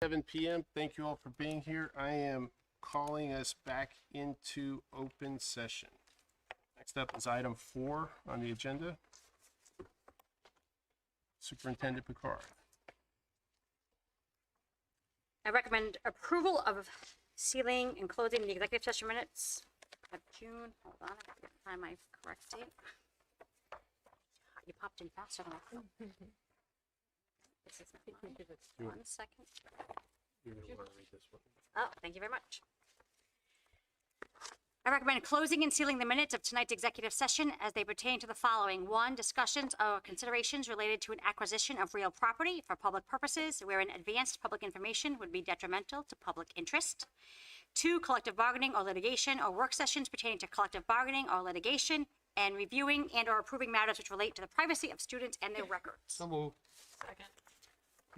7 p.m. Thank you all for being here. I am calling us back into open session. Next up is item 4 on the agenda. Superintendent Picard. I recommend approval of sealing and closing the executive session minutes of June. Hold on, I have to find my correct date. You popped in faster than I thought. This is not mine. 1 second. You're going to want to read this one. Oh, thank you very much. I recommend closing and sealing the minutes of tonight's executive session as they pertain to the following. 1, discussions or considerations related to an acquisition of real property for public purposes wherein advanced public information would be detrimental to public interest. 2, collective bargaining or litigation or work sessions pertaining to collective bargaining or litigation, and reviewing and or approving matters which relate to the privacy of students and their records. So moved. Second.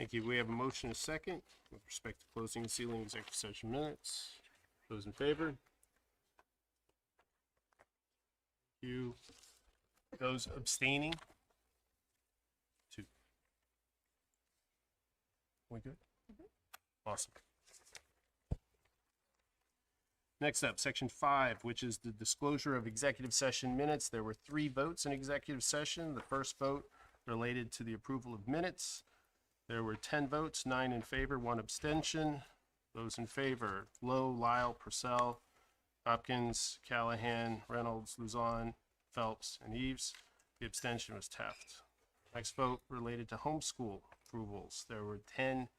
Thank you. We have a motion and a second with respect to closing and sealing executive session minutes. Those in favor? Thank you. Those abstaining? 2. We good? Awesome. Next up, section 5, which is the disclosure of executive session minutes. There were 3 votes in executive session. The first vote related to the approval of minutes. There were 10 votes, 9 in favor, 1 abstention. Those in favor: Lowe, Lyle, Purcell, Hopkins, Callahan, Reynolds, Luzon, Phelps, and Eves. The abstention was Taft. Next vote related to homeschool approvals. There were 10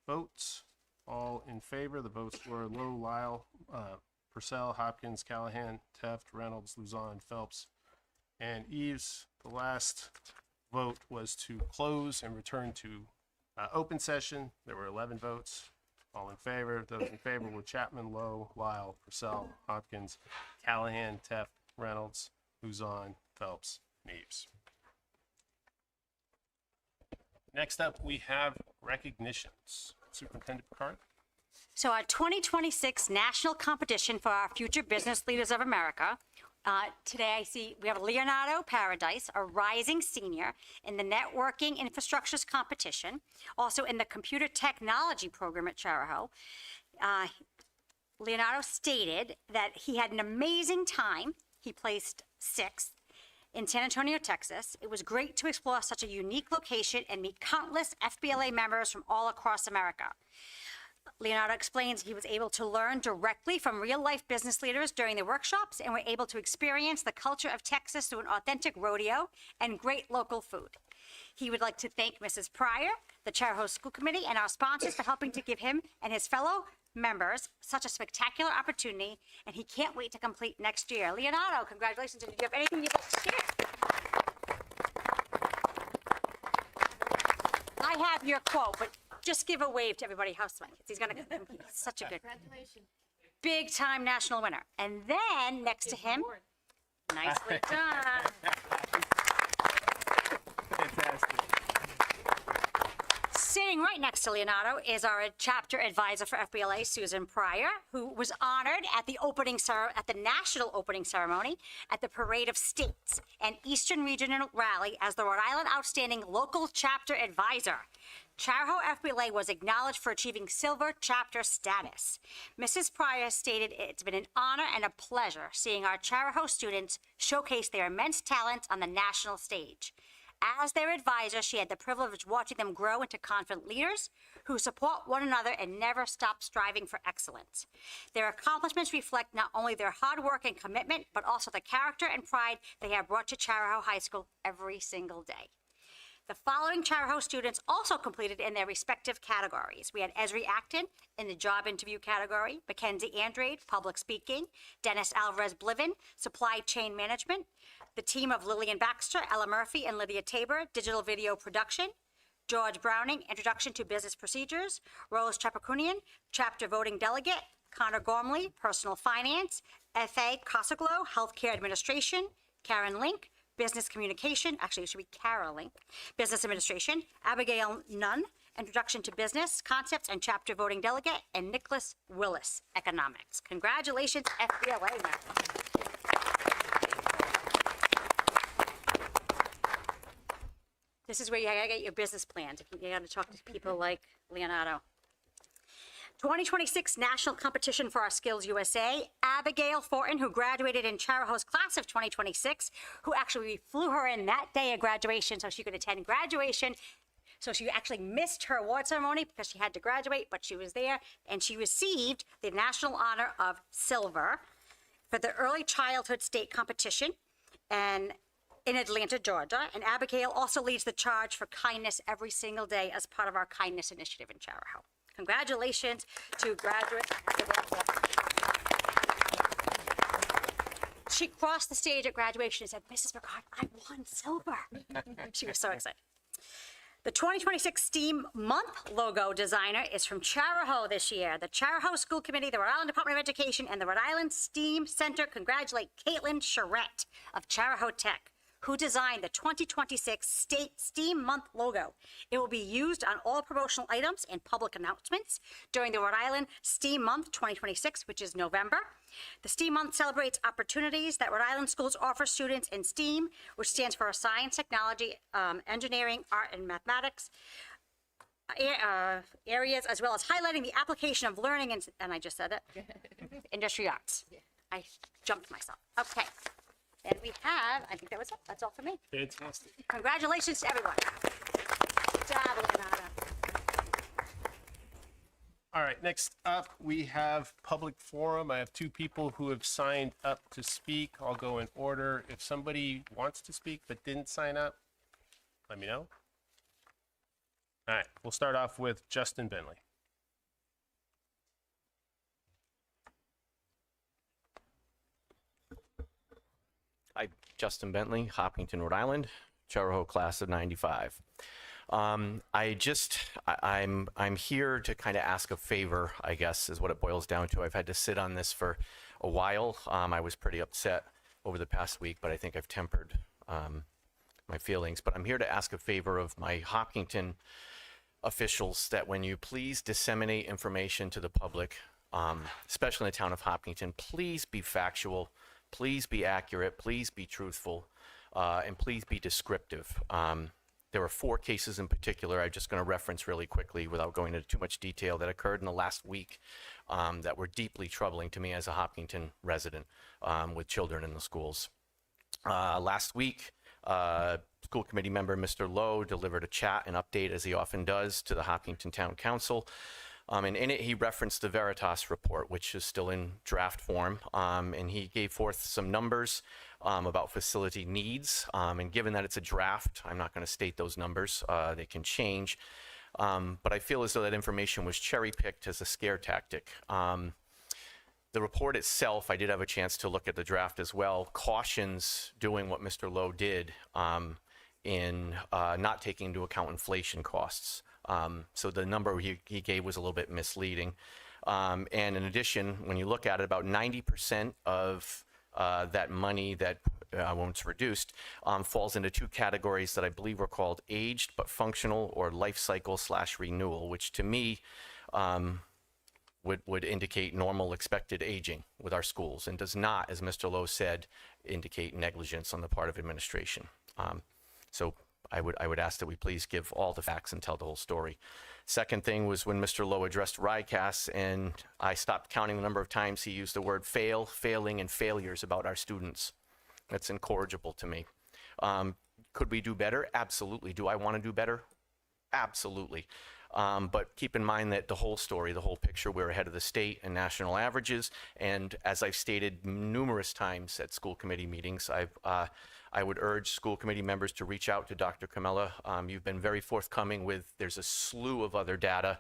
votes, all in favor. The votes were Lowe, Lyle, Purcell, Hopkins, Callahan, Taft, Reynolds, Luzon, Phelps, and Eves. The last vote was to close and return to open session. There were 11 votes, all in favor. Those in favor were Chapman, Lowe, Lyle, Purcell, Hopkins, Callahan, Taft, Reynolds, Luzon, Phelps, and Eves. Next up, we have recognitions. Superintendent Picard. So our 2026 national competition for our future business leaders of America. Today I see we have Leonardo Paradise, a rising senior in the networking infrastructures competition, also in the computer technology program at Charahoe. Leonardo stated that he had an amazing time. He placed 6th in San Antonio, Texas. It was great to explore such a unique location and meet countless FBLA members from all across America. Leonardo explains he was able to learn directly from real-life business leaders during the workshops and were able to experience the culture of Texas through an authentic rodeo and great local food. He would like to thank Mrs. Pryor, the Charahoe School Committee, and our sponsors for helping to give him and his fellow members such a spectacular opportunity, and he can't wait to complete next year. Leonardo, congratulations, and do you have anything you'd like to share? I have your quote, but just give a wave to everybody how sweet. He's gonna compete. Such a good, Congratulations. big time national winner. And then next to him, nicely done. Fantastic. Sitting right next to Leonardo is our chapter advisor for FBLA, Susan Pryor, who was honored at the national opening ceremony at the Parade of States and Eastern Regional Rally as the Rhode Island Outstanding Local Chapter Advisor. Charahoe FBLA was acknowledged for achieving silver chapter status. Mrs. Pryor stated it's been an honor and a pleasure seeing our Charahoe students showcase their immense talents on the national stage. As their advisor, she had the privilege of watching them grow into confident leaders who support one another and never stop striving for excellence. Their accomplishments reflect not only their hard work and commitment, but also the character and pride they have brought to Charahoe High School every single day. The following Charahoe students also completed in their respective categories. We had Esri Acton in the job interview category, Mackenzie Andrade, public speaking, Dennis Alvarez-Bliven, supply chain management, the team of Lillian Baxter, Ella Murphy, and Lydia Tabor, digital video production, George Browning, introduction to business procedures, Rose Chapakunian, chapter voting delegate, Connor Gormley, personal finance, F.A. Cosaglo, healthcare administration, Karen Link, business communication, actually it should be Kara Link, business administration, Abigail Nunn, introduction to business concepts and chapter voting delegate, and Nicholas Willis, economics. Congratulations, FBLA members. This is where you gotta get your business plans. You gotta talk to people like Leonardo. 2026 National Competition for Our Skills USA. Abigail Fortin, who graduated in Charahoe's class of 2026, who actually we flew her in that day of graduation so she could attend graduation. So she actually missed her award ceremony because she had to graduate, but she was there, and she received the national honor of silver for the early childhood state competition and in Atlanta, Georgia. And Abigail also leads the charge for kindness every single day as part of our kindness initiative in Charahoe. Congratulations to graduate. She crossed the stage at graduation and said, Mrs. Picard, I won silver. She was so excited. The 2026 STEAM Month logo designer is from Charahoe this year. The Charahoe School Committee, the Rhode Island Department of Education, and the Rhode Island STEAM Center congratulate Caitlin Charette of Charahoe Tech, who designed the 2026 State STEAM Month logo. It will be used on all promotional items and public announcements during the Rhode Island STEAM Month 2026, which is November. The STEAM Month celebrates opportunities that Rhode Island schools offer students in STEAM, which stands for science, technology, engineering, art, and mathematics. Areas, as well as highlighting the application of learning and I just said it, industry arts. I jumped myself. Okay. And we have, I think that was it. That's all for me. Fantastic. Congratulations to everyone. Good job, Leonardo. All right, next up, we have public forum. I have two people who have signed up to speak. I'll go in order. If somebody wants to speak but didn't sign up, let me know. All right, we'll start off with Justin Bentley. Hi, Justin Bentley, Hopkinton, Rhode Island, Charahoe class of 95. I'm here to kind of ask a favor, I guess, is what it boils down to. I've had to sit on this for a while. I was pretty upset over the past week, but I think I've tempered my feelings. But I'm here to ask a favor of my Hopkinton officials that when you please disseminate information to the public, especially in the town of Hopkinton, please be factual, please be accurate, please be truthful, and please be descriptive. There were 4 cases in particular I'm just going to reference really quickly without going into too much detail that occurred in the last week that were deeply troubling to me as a Hopkinton resident with children in the schools. Last week, school committee member Mr. Lowe delivered a chat and update, as he often does, to the Hopkinton Town Council. And in it, he referenced the Veritas report, which is still in draft form. And he gave forth some numbers about facility needs. And given that it's a draft, I'm not going to state those numbers. They can change. But I feel as though that information was cherry-picked as a scare tactic. The report itself, I did have a chance to look at the draft as well, cautions doing what Mr. Lowe did in not taking into account inflation costs. So the number he gave was a little bit misleading. And in addition, when you look at it, about 90% of that money that when it's reduced falls into 2 categories that I believe were called aged but functional or life cycle / renewal, which to me would indicate normal expected aging with our schools and does not, as Mr. Lowe said, indicate negligence on the part of administration. So I would ask that we please give all the facts and tell the whole story. Second thing was when Mr. Lowe addressed RICAS, and I stopped counting the number of times he used the word fail, failing, and failures about our students. That's incorrigible to me. Could we do better? Absolutely. Do I want to do better? Absolutely. But keep in mind that the whole story, the whole picture, we're ahead of the state and national averages. And as I've stated numerous times at school committee meetings, I would urge school committee members to reach out to Dr. Camella. You've been very forthcoming with, there's a slew of other data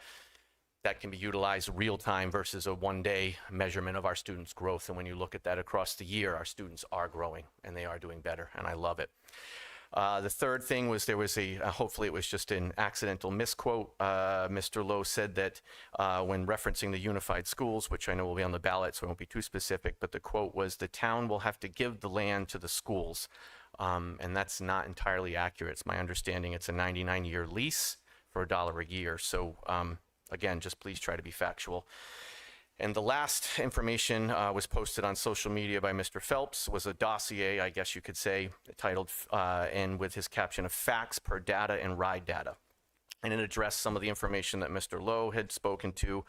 that can be utilized real time versus a one-day measurement of our students' growth. And when you look at that across the year, our students are growing and they are doing better, and I love it. The third thing was there was hopefully it was just an accidental misquote. Mr. Lowe said that when referencing the unified schools, which I know will be on the ballot, so I won't be too specific, but the quote was, the town will have to give the land to the schools. And that's not entirely accurate. It's my understanding it's a 99-year lease for $1 a year. So again, just please try to be factual. And the last information was posted on social media by Mr. Phelps, was a dossier, I guess you could say, titled, and with his caption of facts per data and ride data. And it addressed some of the information that Mr. Lowe had spoken to,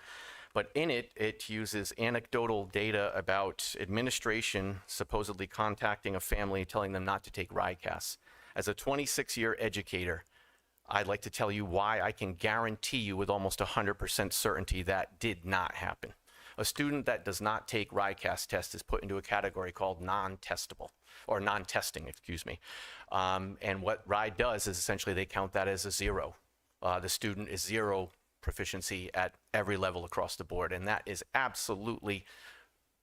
but in it, it uses anecdotal data about administration supposedly contacting a family, telling them not to take RICAS. As a 26-year educator, I'd like to tell you why I can guarantee you with almost 100% certainty that did not happen. A student that does not take RICAS test is put into a category called non-testable, or non-testing, excuse me. And what RIDE does is essentially they count that as a 0. The student is 0 proficiency at every level across the board, and that is absolutely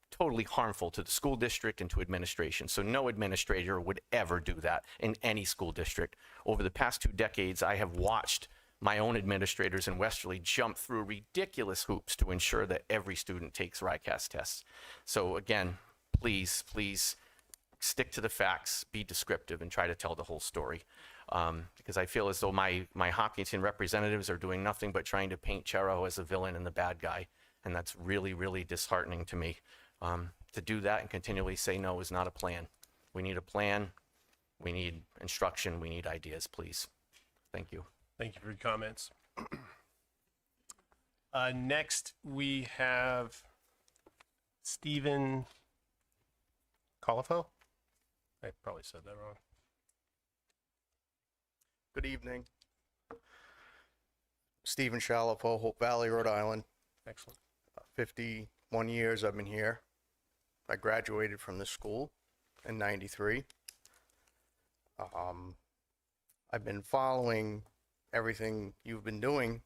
totally harmful to the school district and to administration. So no administrator would ever do that in any school district. Over the past 2 decades, I have watched my own administrators in Westerly jump through ridiculous hoops to ensure that every student takes RICAS tests. So again, please stick to the facts, be descriptive, and try to tell the whole story. Because I feel as though my Hopkinton representatives are doing nothing but trying to paint Charo as a villain and the bad guy. And that's really, really disheartening to me. To do that and continually say no is not a plan. We need a plan. We need instruction. We need ideas, please. Thank you. Thank you for your comments. Next, we have Stephen Colifo. I probably said that wrong. Good evening. Stephen Shalafo, Hope Valley, Rhode Island. Excellent. 51 years I've been here. I graduated from this school in '93. I've been following everything you've been doing.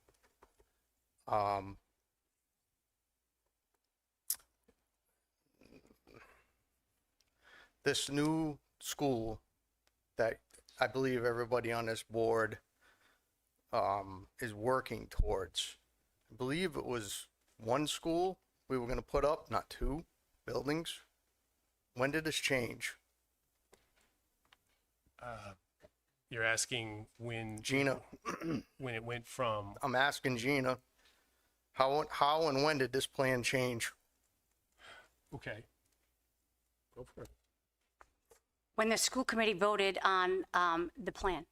This new school that I believe everybody on this board is working towards. I believe it was one school we were going to put up, not two buildings. When did this change? You're asking when Gina, when it went from, I'm asking Gina, how and when did this plan change? okay. Go for it. When the school committee voted on the plan.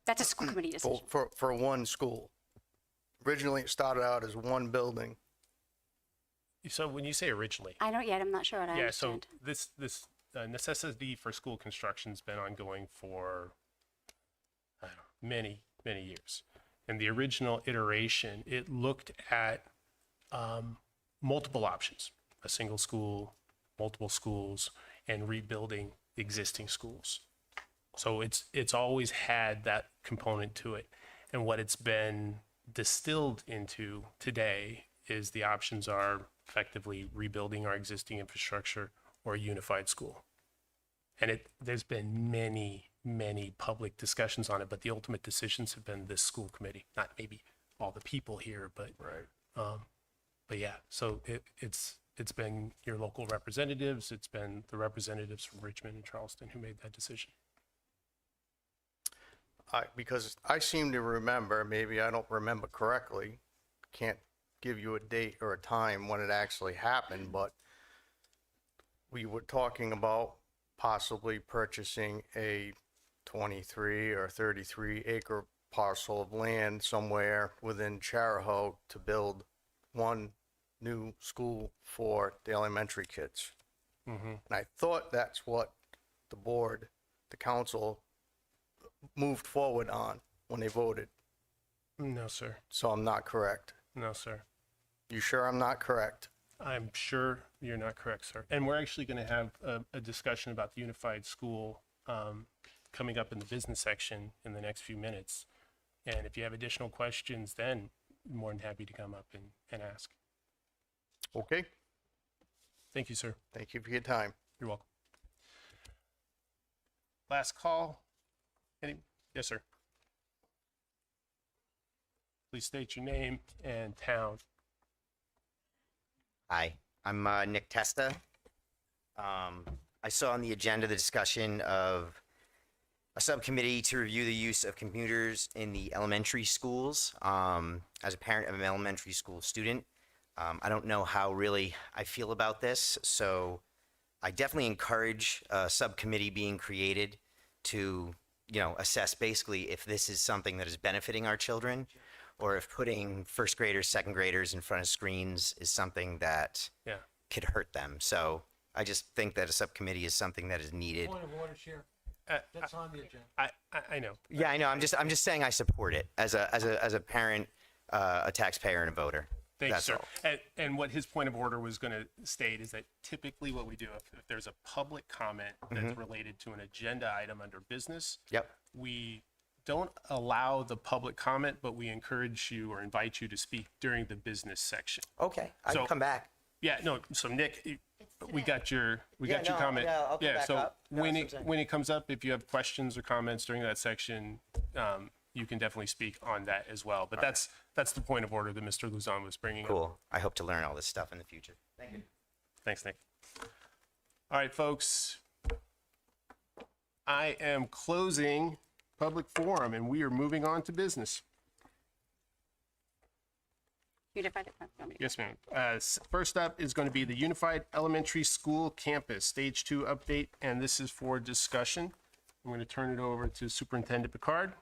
That's a school committee decision. For one school. Originally, it started out as one building. So when you say originally, I don't yet, I'm not sure what I yeah, so understand. this necessity for school construction's been ongoing for, I don't know, many years. In the original iteration, it looked at multiple options: a single school, multiple schools, and rebuilding existing schools. So it's always had that component to it. And what it's been distilled into today is the options are effectively rebuilding our existing infrastructure or a unified school. And there's been many public discussions on it, but the ultimate decisions have been this school committee, not maybe all the people here, but but yeah, so it's been your local representatives, it's been the representatives from Richmond and Charleston who made that decision. Because I seem to remember, maybe I don't remember correctly, can't give you a date or a time when it actually happened, but we were talking about possibly purchasing a 23 or 33 acre parcel of land somewhere within Charahoe to build one new school for the elementary kids. And I thought that's what the board, the council moved forward on when they voted. No, sir. So I'm not correct. No, sir. You sure I'm not correct? I'm sure you're not correct, sir. And we're actually going to have a discussion about the unified school coming up in the business section in the next few minutes. And if you have additional questions, then I'm more than happy to come up and ask. Okay. Thank you, sir. Thank you for your time. You're welcome. Last call. Yes, sir. Please state your name and town. Hi, I'm Nick Testa. I saw on the agenda the discussion of a subcommittee to review the use of computers in the elementary schools. As a parent of an elementary school student, I don't know how really I feel about this, so I definitely encourage a subcommittee being created to, assess basically if this is something that is benefiting our children, or if putting first graders, second graders in front of screens is something that Yeah. could hurt them. So I just think that a subcommittee is something that is needed. Point of order, Chair. Uh, That's on the agenda. I know. Yeah, I know. I'm just saying I support it as a parent, a taxpayer, and a voter. Thank you, That's sir. all. And what his point of order was going to state is that typically what we do, if there's a public comment that's related to an agenda item under business, Yep. we don't allow the public comment, but we encourage you or invite you to speak during the business section. Okay, I So- can come back. Yeah, no, so Nick, we got your Yeah, no, comment. yeah, I'll come back so up. No, when that's what I'm saying. when it comes up, if you have questions or comments during that section, you can definitely speak on that as well. But that's the point of order that Mr. Luzon was bringing up. Cool. I hope to learn all this stuff in the future. Thank you. Thanks, Nick. All right, folks. I am closing public forum and we are moving on to business. Unified. Want me to- Yes, ma'am. First up is going to be the Unified Elementary School Campus, Stage 2 update, and this is for discussion. I'm going to turn it over to Superintendent Picard.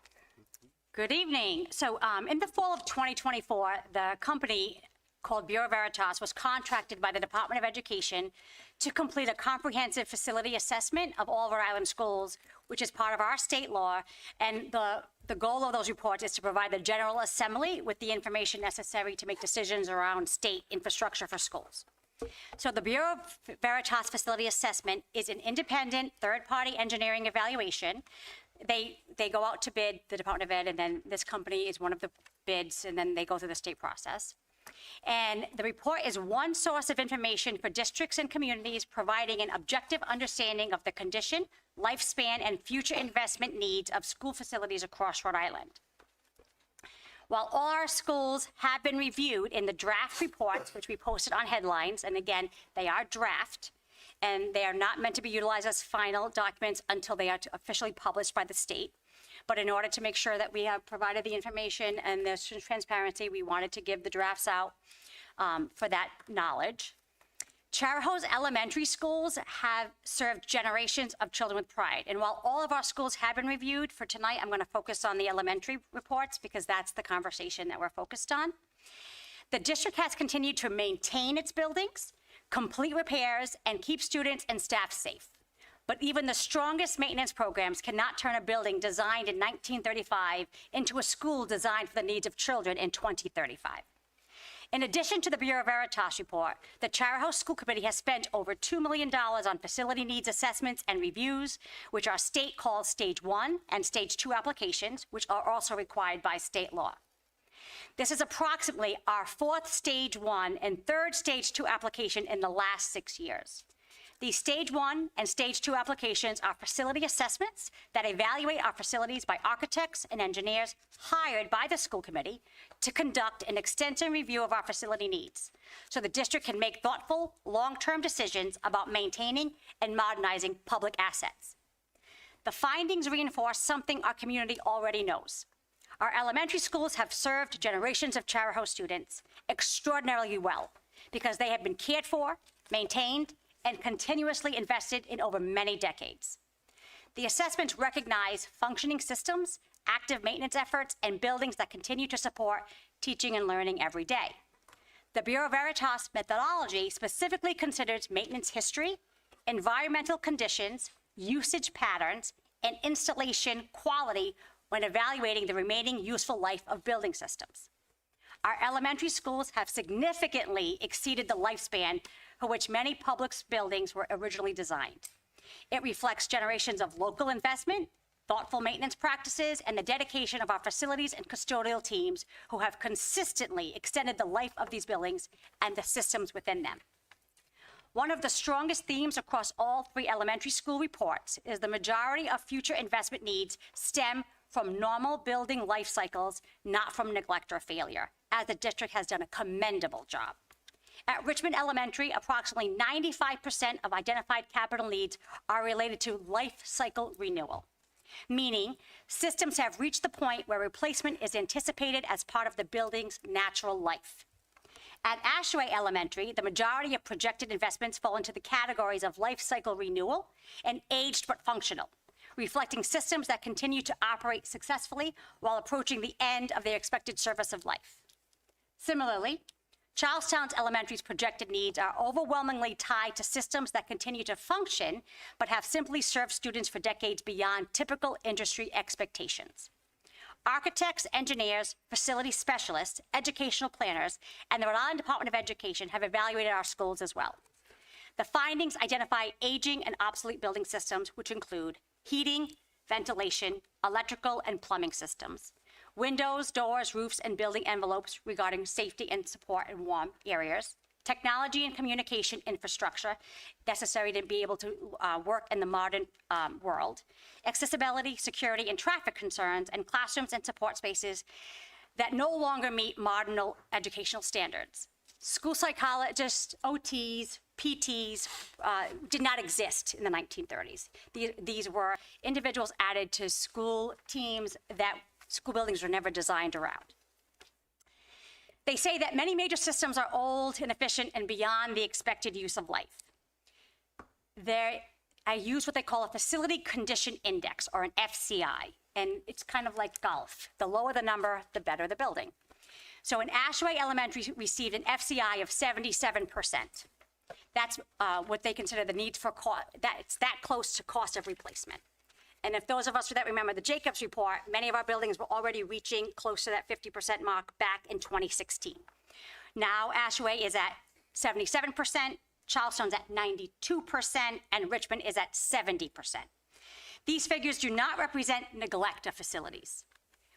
Good evening. So in the fall of 2024, the company called Bureau Veritas was contracted by the Department of Education to complete a comprehensive facility assessment of all Rhode Island schools, which is part of our state law. And the goal of those reports is to provide the General Assembly with the information necessary to make decisions around state infrastructure for schools. So the Bureau Veritas Facility Assessment is an independent third-party engineering evaluation. They go out to bid, the Department of Ed, and then this company is one of the bids, and then they go through the state process. And the report is one source of information for districts and communities, providing an objective understanding of the condition, lifespan, and future investment needs of school facilities across Rhode Island. While all our schools have been reviewed in the draft reports, which we posted on headlines, and again, they are draft, and they are not meant to be utilized as final documents until they are officially published by the state. But in order to make sure that we have provided the information and there's transparency, we wanted to give the drafts out for that knowledge. Charahoe's elementary schools have served generations of children with pride. And while all of our schools have been reviewed, for tonight, I'm going to focus on the elementary reports because that's the conversation that we're focused on. The district has continued to maintain its buildings, complete repairs, and keep students and staff safe. But even the strongest maintenance programs cannot turn a building designed in 1935 into a school designed for the needs of children in 2035. In addition to the Bureau Veritas report, the Charahoe School Committee has spent over $2 million on facility needs assessments and reviews, which are state called Stage 1 and Stage 2 applications, which are also required by state law. This is approximately our fourth Stage 1 and third Stage 2 application in the last 6 years. These Stage 1 and Stage 2 applications are facility assessments that evaluate our facilities by architects and engineers hired by the school committee to conduct an extensive review of our facility needs, so the district can make thoughtful, long-term decisions about maintaining and modernizing public assets. The findings reinforce something our community already knows. Our elementary schools have served generations of Charahoe students extraordinarily well because they have been cared for, maintained, and continuously invested in over many decades. The assessments recognize functioning systems, active maintenance efforts, and buildings that continue to support teaching and learning every day. The Bureau Veritas methodology specifically considers maintenance history, environmental conditions, usage patterns, and installation quality when evaluating the remaining useful life of building systems. Our elementary schools have significantly exceeded the lifespan for which many public buildings were originally designed. It reflects generations of local investment, thoughtful maintenance practices, and the dedication of our facilities and custodial teams who have consistently extended the life of these buildings and the systems within them. One of the strongest themes across all three elementary school reports is the majority of future investment needs stem from normal building life cycles, not from neglect or failure, as the district has done a commendable job. At Richmond Elementary, approximately 95% of identified capital needs are related to life cycle renewal, meaning systems have reached the point where replacement is anticipated as part of the building's natural life. At Ashway Elementary, the majority of projected investments fall into the categories of life cycle renewal and aged but functional, reflecting systems that continue to operate successfully while approaching the end of their expected service of life. Similarly, Charlestown's Elementary's projected needs are overwhelmingly tied to systems that continue to function but have simply served students for decades beyond typical industry expectations. Architects, engineers, facility specialists, educational planners, and the Rhode Island Department of Education have evaluated our schools as well. The findings identify aging and obsolete building systems, which include heating, ventilation, electrical, and plumbing systems, windows, doors, roofs, and building envelopes regarding safety and support in warm areas, technology and communication infrastructure necessary to be able to work in the modern world, accessibility, security, and traffic concerns, and classrooms and support spaces that no longer meet modern educational standards. School psychologists, OTs, PTs did not exist in the 1930s. These were individuals added to school teams that school buildings were never designed around. They say that many major systems are old, inefficient, and beyond the expected use of life. I use what they call a Facility Condition Index, or an FCI, and it's kind of like golf. The lower the number, the better the building. So in Ashway Elementary received an FCI of 77%. That's what they consider the needs for cost. It's that close to cost of replacement. And if those of us that remember the Jacobs report, many of our buildings were already reaching close to that 50% mark back in 2016. Now Ashway is at 77%, Charlestown's at 92%, and Richmond is at 70%. These figures do not represent neglect of facilities.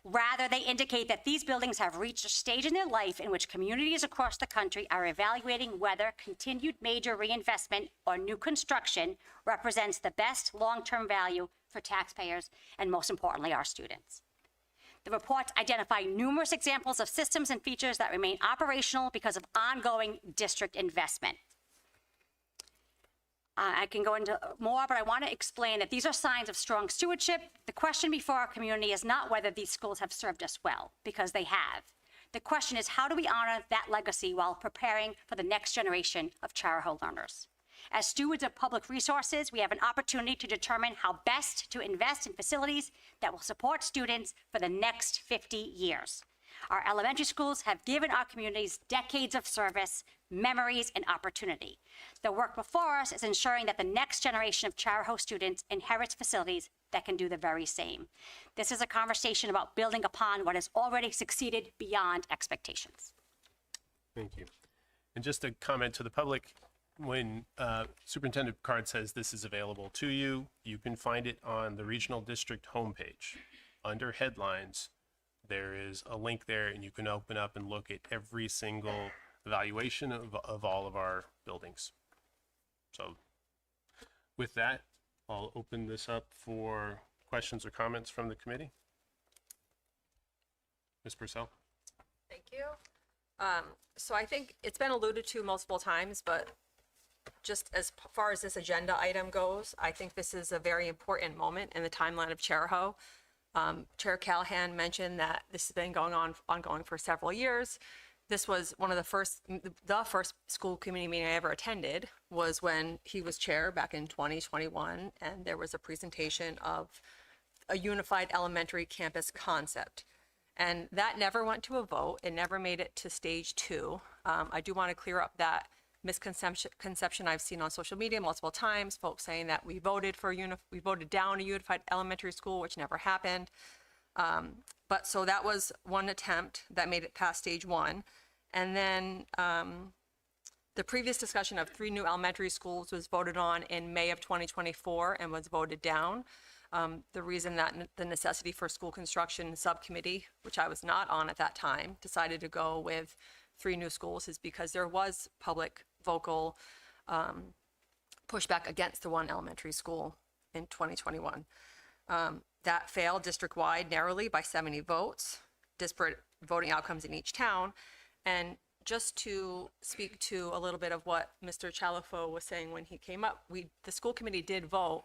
Rather, they indicate that these buildings have reached a stage in their life in which communities across the country are evaluating whether continued major reinvestment or new construction represents the best long-term value for taxpayers and, most importantly, our students. The reports identify numerous examples of systems and features that remain operational because of ongoing district investment. I can go into more, but I want to explain that these are signs of strong stewardship. The question before our community is not whether these schools have served us well, because they have. The question is, how do we honor that legacy while preparing for the next generation of Charahoe learners? As stewards of public resources, we have an opportunity to determine how best to invest in facilities that will support students for the next 50 years. Our elementary schools have given our communities decades of service, memories, and opportunity. The work before us is ensuring that the next generation of Charahoe students inherits facilities that can do the very same. This is a conversation about building upon what has already succeeded beyond expectations. Thank you. And just a comment to the public, when Superintendent Picard says this is available to you, you can find it on the Regional District homepage. Under headlines, there is a link there, and you can open up and look at every single evaluation of all of our buildings. So with that, I'll open this up for questions or comments from the committee. Ms. Purcell? Thank you. So I think it's been alluded to multiple times, but just as far as this agenda item goes, I think this is a very important moment in the timeline of Charahoe. Chair Callahan mentioned that this has been ongoing for several years. This was one of the first school committee meeting I ever attended was when he was chair back in 2021, and there was a presentation of a unified elementary campus concept. And that never went to a vote. It never made it to stage 2. I do want to clear up that misconception I've seen on social media multiple times, folks saying that we voted down a unified elementary school, which never happened. But so that was one attempt that made it past stage 1. And then the previous discussion of 3 new elementary schools was voted on in May of 2024 and was voted down. The reason that the necessity for school construction subcommittee, which I was not on at that time, decided to go with 3 new schools is because there was public vocal pushback against the 1 elementary school in 2021. That failed district-wide narrowly by 70 votes, disparate voting outcomes in each town. And just to speak to a little bit of what Mr. Chalifo was saying when he came up, the school committee did vote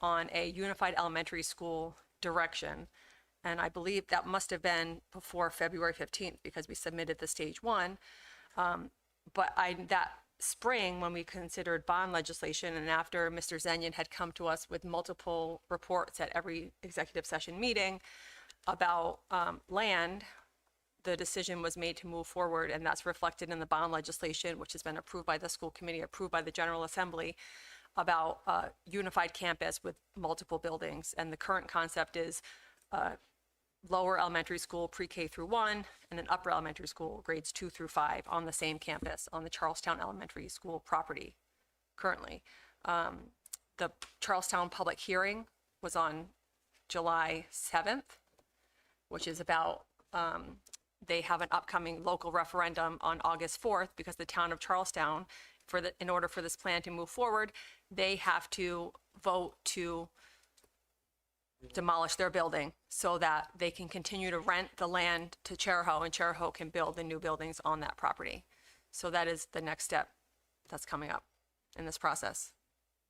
on a unified elementary school direction. And I believe that must have been before February 15th because we submitted the stage 1. But that spring, when we considered bond legislation, and after Mr. Zenyan had come to us with multiple reports at every executive session meeting about land, the decision was made to move forward, and that's reflected in the bond legislation, which has been approved by the school committee, approved by the General Assembly, about a unified campus with multiple buildings. And the current concept is lower elementary school, pre-K through 1, and an upper elementary school, grades 2 through 5, on the same campus, on the Charlestown Elementary School property currently. The Charlestown public hearing was on July 7th, which is about, they have an upcoming local referendum on August 4th because the town of Charlestown, in order for this plan to move forward, they have to vote to demolish their building so that they can continue to rent the land to Charahoe, and Charahoe can build the new buildings on that property. So that is the next step that's coming up. in this process,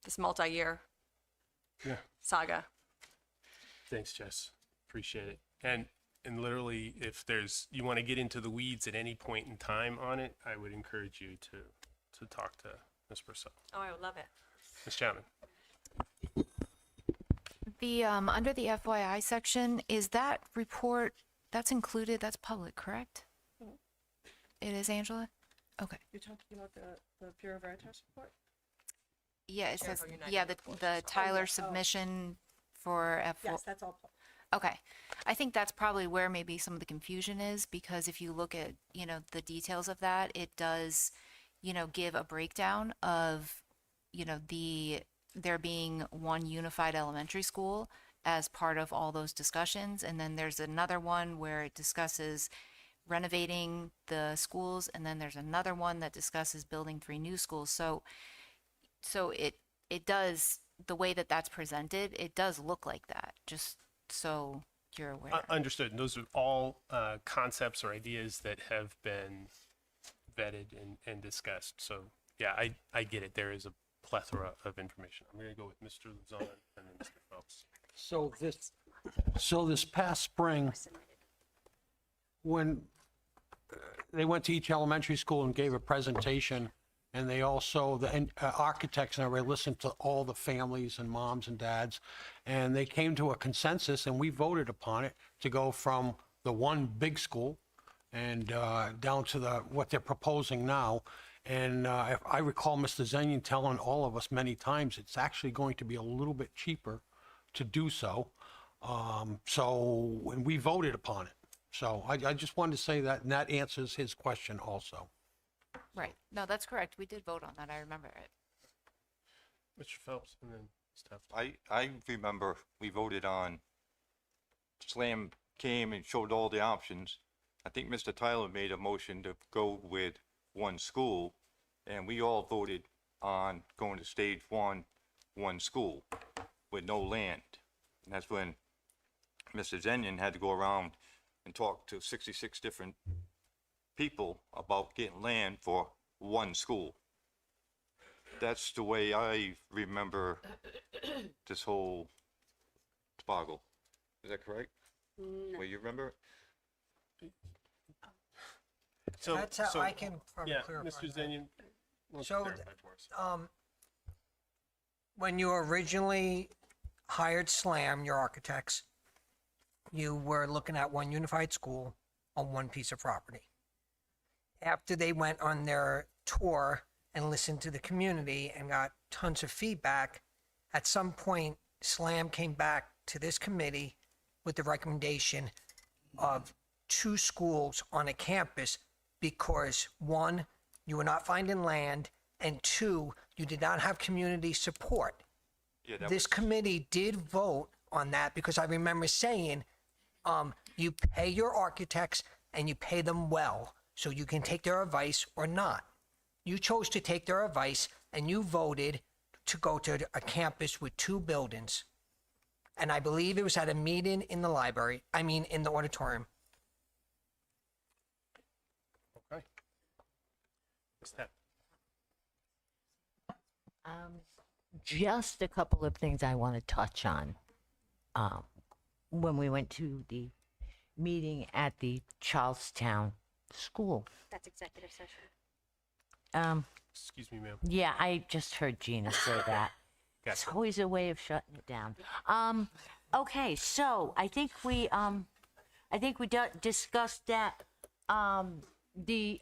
this multi-year Yeah. saga. Thanks, Jess. Appreciate it. And literally, if you want to get into the weeds at any point in time on it, I would encourage you to talk to Ms. Purcell. Oh, I would love it. Ms. Chapman? The, under the FYI section, is that report, that's included, that's public, correct? It is, Angela? Okay. You're talking about the Bureau Veritas report? Yeah, it says, Careful, you're not yeah, gonna the Tyler submission for F4. that's all. Okay. I think that's probably where maybe some of the confusion is, because if you look at, the details of that, it does, give a breakdown of, there being one unified elementary school as part of all those discussions. And then there's another one where it discusses renovating the schools. And then there's another one that discusses building 3 new schools. So it does, the way that that's presented, it does look like that, just so you're aware. Understood. And those are all concepts or ideas that have been vetted and discussed. So, yeah, I get it. There is a plethora of information. I'm going to go with Mr. Luzon and then Mr. Phelps. So this past spring, when they went to each elementary school and gave a presentation, and they also, the architects and everybody listened to all the families and moms and dads, and they came to a consensus, and we voted upon it to go from the one big school and down to what they're proposing now. And if I recall Mr. Zenyan telling all of us many times, it's actually going to be a little bit cheaper to do so. And we voted upon it. So I just wanted to say that, and that answers his question also. Right. No, that's correct. We did vote on that. I remember it. Mr. Phelps and then Steph. I remember we voted on, Slam came and showed all the options. I think Mr. Tyler made a motion to go with one school, and we all voted on going to stage one school with no land. And that's when Mr. Zenyan had to go around and talk to 66 different people about getting land for one school. That's the way I remember this whole debacle. Is that correct? No. Well, you remember? So That's how so- I can probably Yeah, clarify Mr. that. Zenyan. will So, clarify for us. When you originally hired SLAM, your architects, you were looking at one unified school on one piece of property. After they went on their tour and listened to the community and got tons of feedback, at some point, SLAM came back to this committee with the recommendation of 2 schools on a campus because 1, you were not finding land, and 2, you did not have community support. Yeah, that This was- committee did vote on that because I remember saying, you pay your architects and you pay them well, so you can take their advice or not. You chose to take their advice and you voted to go to a campus with 2 buildings. And I believe it was at a meeting in the in the auditorium. Okay. Steph. Just a couple of things I want to touch on. When we went to the meeting at the Charlestown School. That's executive session. Excuse me, ma'am. Yeah, I just heard Gina say that. It's Gotcha. always a way of shutting it down. Okay, so I think we discussed that the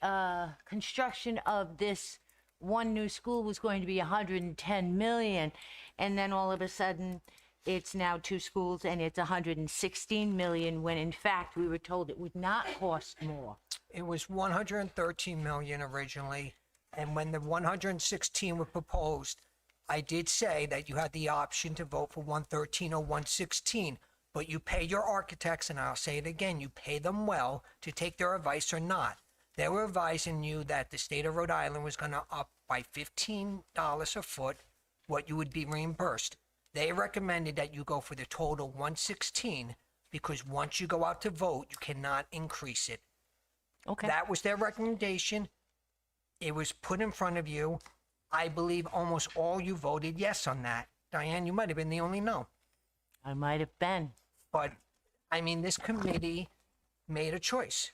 construction of this one new school was going to be 110 million, and then all of a sudden it's now 2 schools and it's 116 million, when in fact we were told it would not cost more. It was 113 million originally, and when the 116 were proposed, I did say that you had the option to vote for 113 or 116, but you pay your architects, and I'll say it again, you pay them well to take their advice or not. They were advising you that the state of Rhode Island was going to up by $15 a foot what you would be reimbursed. They recommended that you go for the total 116 because once you go out to vote, you cannot increase it. Okay. That was their recommendation. It was put in front of you. I believe almost all you voted yes on that. Diane, you might have been the only no. I might have been. But, I mean, this committee made a choice.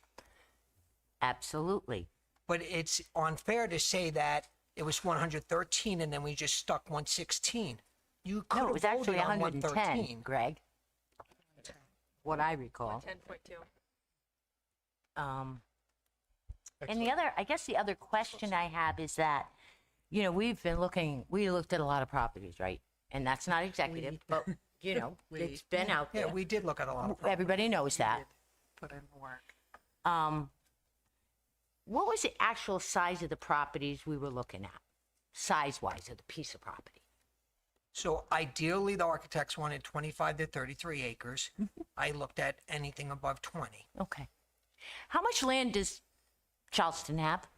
Absolutely. But it's unfair to say that it was 113 and then we just stuck 116. You could No, it have was actually voted on 110, 113. Greg. What I recall. 10.2. And the other, I guess the other question I have is that, you know, we looked at a lot of properties, right? And that's not executive, but, you know, it's been out Yeah, there. we did look at a lot of properties. Everybody knows that. Put in the work. What was the actual size of the properties we were looking at? Size-wise of the piece of property? So ideally, the architects wanted 25 to 33 acres. I looked at anything above 20. Okay. How much land does Charleston have?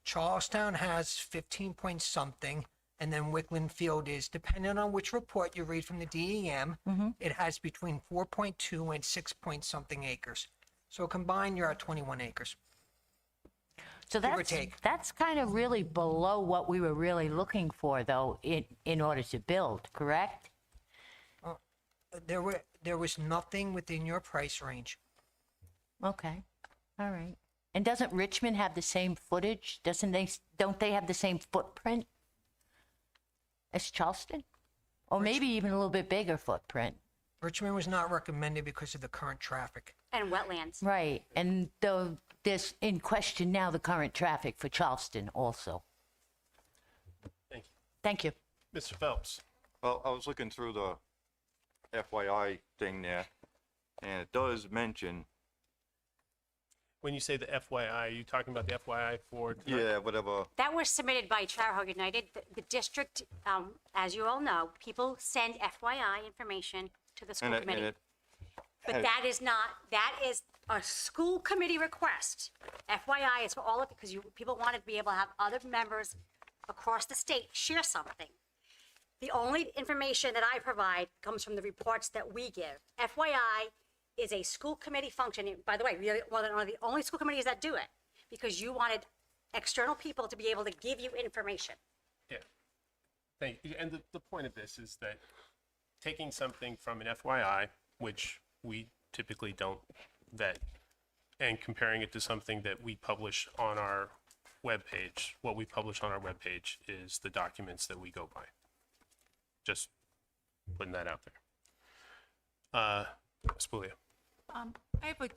Charlestown has 15 point something, and then Wickland Field is, depending on which report you read from the DEM, it has between 4.2 and 6 point something acres. So combined, you're at 21 acres. So Give or take. that's kind of really below what we were really looking for, though, in order to build, correct? There was nothing within your price range. Okay, all right. And doesn't Richmond have the same footage? Don't they have the same footprint as Charleston? Or maybe even a little bit bigger footprint? Richmond was not recommended because of the current traffic. And wetlands. Right, and though there's in question now the current traffic for Charleston also. Thank you. Thank you. Mr. Phelps? Well, I was looking through the FYI thing there, and it does mention, When you say the FYI, are you talking about the FYI for tonight? yeah, whatever, That was submitted by Traverse United. The district, as you all know, people send FYI information to the school and committee. it, But that is a school committee request. FYI is for all of it, because people want to be able to have other members across the state share something. The only information that I provide comes from the reports that we give. FYI is a school committee function. By the way, we are one of the only school committees that do it, because you wanted external people to be able to give you information. Yeah. Thank you. And the point of this is that taking something from an FYI, which we typically don't vet, and comparing it to something that we publish on our webpage, what we publish on our webpage is the documents that we go by. Just putting that out there. Spulia.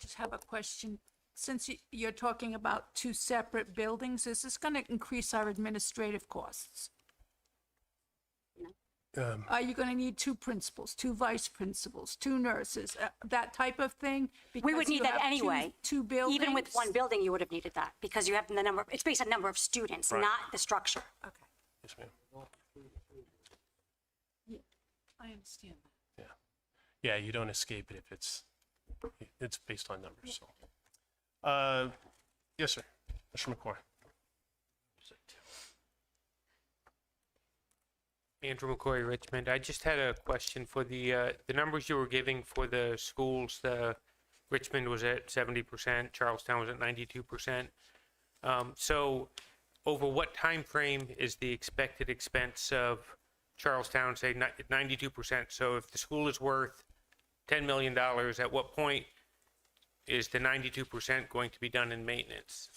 Just have a question. Since you're talking about two separate buildings, is this going to increase our administrative costs? Are you going to need two principals, two vice principals, two nurses, that type of thing? We would Because need you that have anyway. Two buildings? Even with one building, you would have needed that, because you have the number, it's based on number of students, Right. not the structure. Okay, Yes, ma'am. I understand that. Yeah, you don't escape it if it's based on numbers, so. Yes, sir. Mr. McCoy. Andrew McCoy, Richmond. I just had a question for the numbers you were giving for the schools. Richmond was at 70%, Charlestown was at 92%. So over what time frame is the expected expense of Charlestown, say 92%? So if the school is worth $10 million, at what point is the 92% going to be done in maintenance?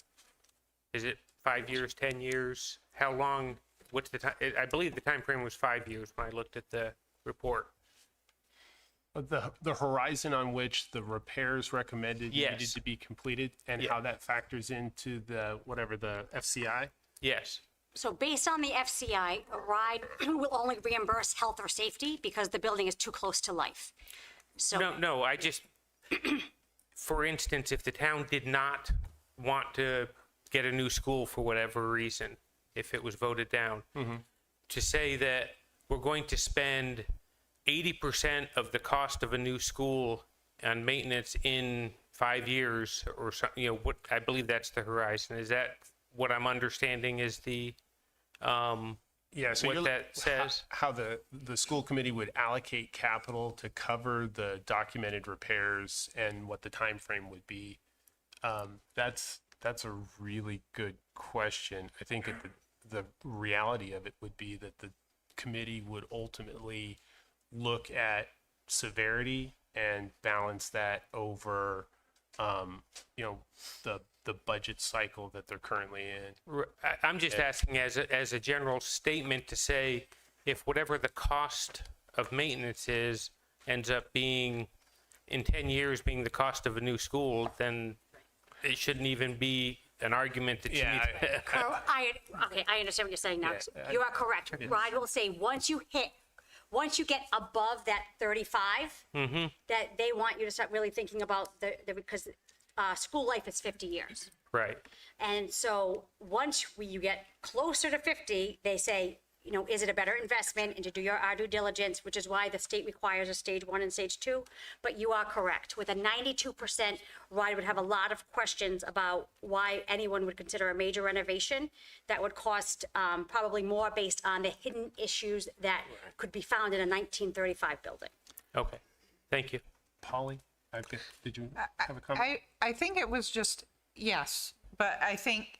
Is it 5 years, 10 years? How long? What's the time? I believe the time frame was 5 years when I looked at the report. The horizon on which the repairs recommended needed Yes. to be completed, and Yeah. how that factors into the FCI? Yes. So based on the FCI, a ride will only reimburse health or safety because the building is too close to life. So No, I just, for instance, if the town did not want to get a new school for whatever reason, if it was voted down, to say that we're going to spend 80% of the cost of a new school on maintenance in 5 years or something, what I believe that's the horizon. Is that what I'm understanding is the, Yeah, so what you're- that says? How the school committee would allocate capital to cover the documented repairs and what the time frame would be. That's a really good question. I think at the reality of it would be that the committee would ultimately look at severity and balance that over, the budget cycle that they're currently in. I'm just asking as a general statement to say, if whatever the cost of maintenance is, ends up being, in 10 years, being the cost of a new school, then it shouldn't even be an argument that you need. I understand what you're saying now. You are correct. Rod will say, once you get above that 35, that they want you to start really thinking about because school life is 50 years. Right. And so once you get closer to 50, they say, is it a better investment, and to do our due diligence, which is why the state requires a stage 1 and stage 2. But you are correct. With a 92%, Rod would have a lot of questions about why anyone would consider a major renovation that would cost probably more based on the hidden issues that could be found in a 1935 building. Okay. Thank you. Polly, did you have a comment? I think it was just, yes, but I think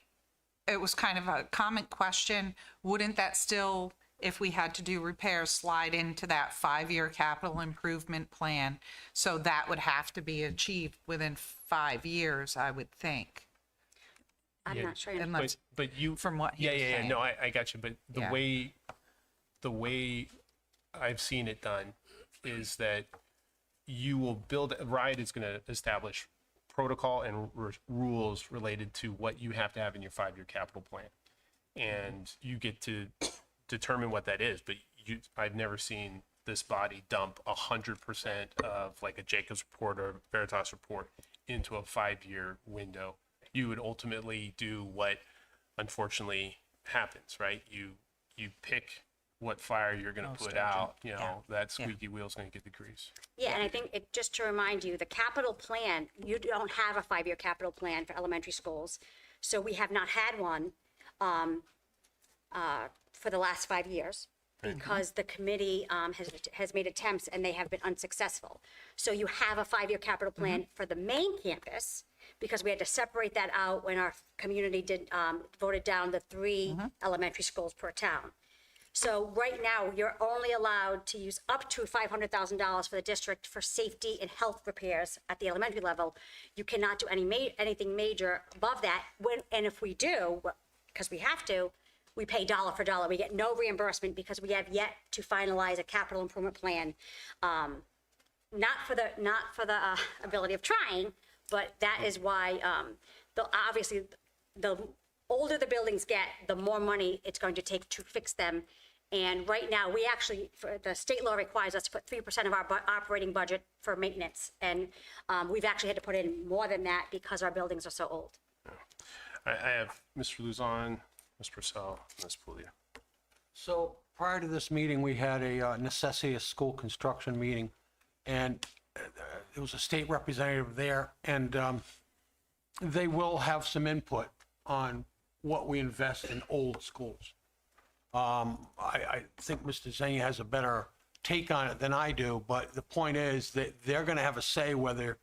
it was kind of a common question. Wouldn't that still, if we had to do repairs, slide into that 5-year capital improvement plan? So that would have to be achieved within 5 years, I would think. I'm not sure. Unless, But you, from what he was saying. no, I got you. But Yeah. the way I've seen it done is that you will build, RIDE is going to establish protocol and rules related to what you have to have in your 5-year capital plan. And you get to determine what that is. But I've never seen this body dump 100% of like a Jacobs report or Veritas report into a 5-year window. You would ultimately do what unfortunately happens, right? You pick what fire you're going to put out, that squeaky wheel's going to get the grease. Yeah, and I think just to remind you, the capital plan, you don't have a 5-year capital plan for elementary schools. So we have not had one for the last 5 years because the committee has made attempts and they have been unsuccessful. So you have a 5-year capital plan for the main campus because we had to separate that out when our community voted down the 3 elementary schools per town. So right now, you're only allowed to use up to $500,000 for the district for safety and health repairs at the elementary level. You cannot do anything major above that. And if we do, because we have to, we pay dollar for dollar. We get no reimbursement because we have yet to finalize a capital improvement plan. Not for the ability of trying, but that is why obviously the older the buildings get, the more money it's going to take to fix them. And right now, we actually, the state law requires us to put 3% of our operating budget for maintenance. And we've actually had to put in more than that because our buildings are so old. I have Mr. Luzon, Ms. Purcell, Ms. Puglia. So prior to this meeting, we had a necessity of school construction meeting, and there was a state representative there, and they will have some input on what we invest in old schools. I think Mr. Zeng has a better take on it than I do, but the point is that they're going to have a say whether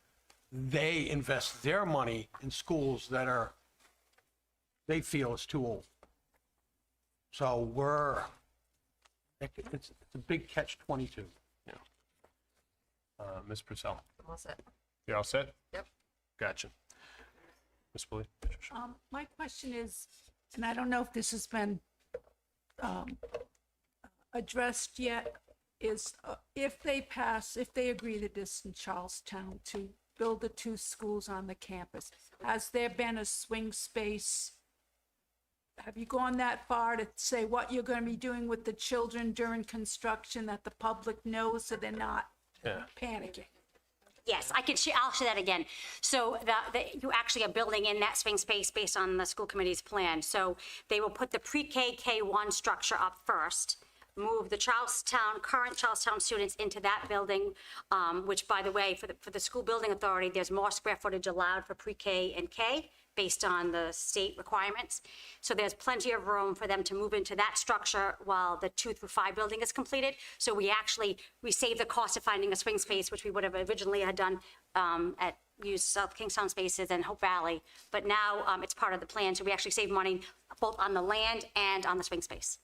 they invest their money in schools that they feel is too old. So it's a big catch-22. Yeah. Ms. Purcell, I'm all set. you're all set? Yep. Gotcha. Ms. Puglia? My question is, and I don't know if this has been addressed yet, is if they agree to this in Charlestown to build the 2 schools on the campus, has there been a swing space? Have you gone that far to say what you're going to be doing with the children during construction that the public knows so they're not panicking? Yes, I'll share that again. So you actually are building in that swing space based on the school committee's plan. So they will put the pre-K, K1 structure up first, move the current Charlestown students into that building, which, by the way, for the school building authority, there's more square footage allowed for pre-K and K based on the state requirements. So there's plenty of room for them to move into that structure while the 2 through 5 building is completed. So we save the cost of finding a swing space, which we would have originally had done used South Kingstown spaces and Hope Valley. But now it's part of the plan. So we actually save money both on the land and on the swing space.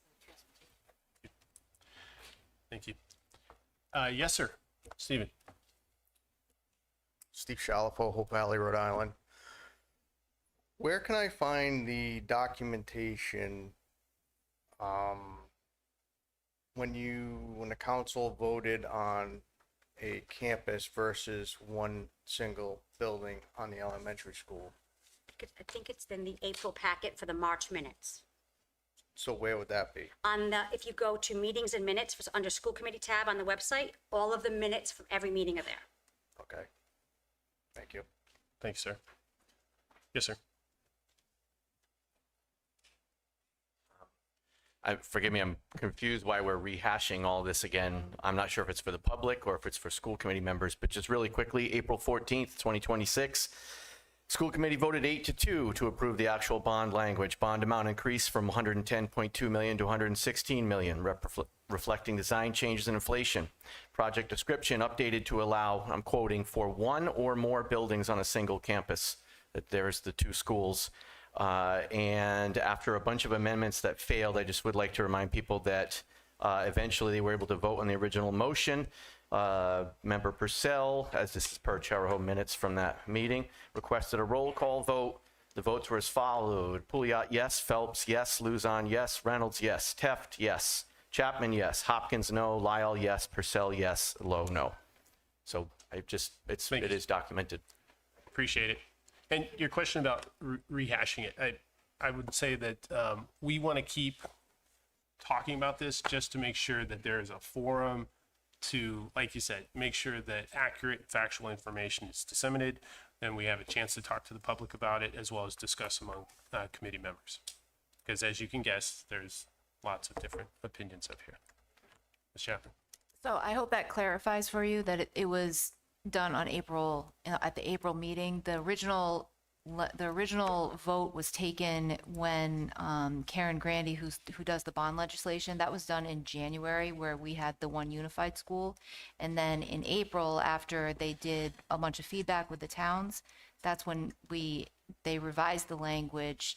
Thank you. Yes, sir. Stephen? Steve Shalafo, Hope Valley, Rhode Island. Where can I find the documentation when the council voted on a campus versus one single building on the elementary school? I think it's in the April packet for the March minutes. So where would that be? If you go to meetings and minutes under school committee tab on the website, all of the minutes from every meeting are there. Okay. Thank you. Thanks, sir. Yes, sir. Forgive me, I'm confused why we're rehashing all this again. I'm not sure if it's for the public or if it's for school committee members, but just really quickly, April 14th, 2026, school committee voted 8-2 to approve the actual bond language. Bond amount increased from 110.2 million to 116 million, reflecting design changes in inflation. Project description updated to allow, I'm quoting, for one or more buildings on a single campus. That there's the 2 schools. And after a bunch of amendments that failed, I just would like to remind people that eventually they were able to vote on the original motion. Member Purcell, as this is per Charahoe minutes from that meeting, requested a roll call vote. The votes were as followed. Pouliot, yes. Phelps, yes. Luzon, yes. Reynolds, yes. Teft, yes. Chapman, yes. Hopkins, no. Lyle, yes. Purcell, yes. Lowe, no. So it is documented. Appreciate it. And your question about rehashing it, I would say that we want to keep talking about this just to make sure that there is a forum to, like you said, make sure that accurate factual information is disseminated, and we have a chance to talk to the public about it as well as discuss among committee members. Because as you can guess, there's lots of different opinions up here. Ms. Chapman? So I hope that clarifies for you that it was done on April, at the April meeting. The original vote was taken when Karen Grandy, who does the bond legislation, that was done in January, where we had the one unified school. And then in April, after they did a bunch of feedback with the towns, that's when they revised the language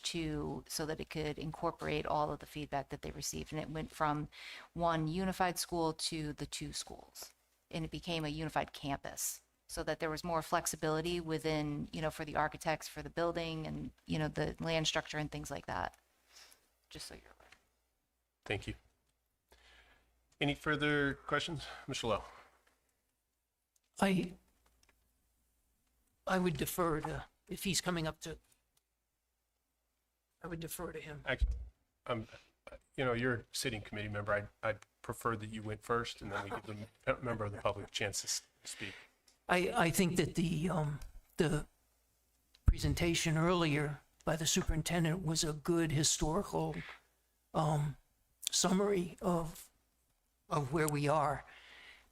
so that it could incorporate all of the feedback that they received. And it went from one unified school to the 2 schools. And it became a unified campus, so that there was more flexibility within, for the architects, for the building and, the land structure and things like that. Just so you're aware. Thank you. Any further questions? Mr. Lowe? I would defer to, if he's coming up to, I would defer to him. Actually, you're a sitting committee member. I'd prefer that you went first, and then we give the member of the public a chance to speak. I think that the presentation earlier by the superintendent was a good historical summary of where we are.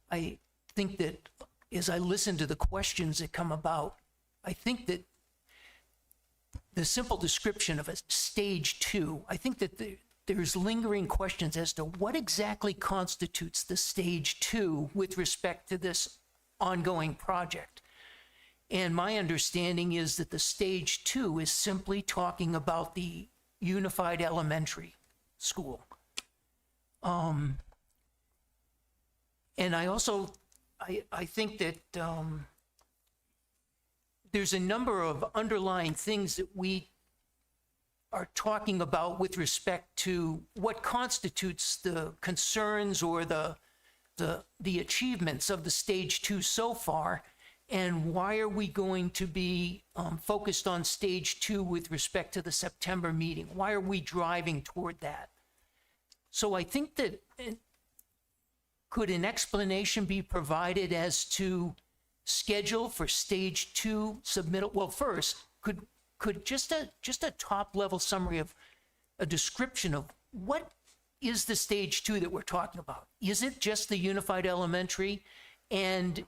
I think that as I listen to the questions that come about, I think that the simple description of a stage 2, I think that there's lingering questions as to what exactly constitutes the stage 2 with respect to this ongoing project. And my understanding is that the stage 2 is simply talking about the unified elementary school. And I also, I think that there's a number of underlying things that we are talking about with respect to what constitutes the concerns or the achievements of the stage 2 so far, and why are we going to be focused on stage 2 with respect to the September meeting? Why are we driving toward that? So I think that could an explanation be provided as to schedule for stage 2 submittal? Well, first, could just a top level summary of a description of what is the stage 2 that we're talking about? Is it just the unified elementary? And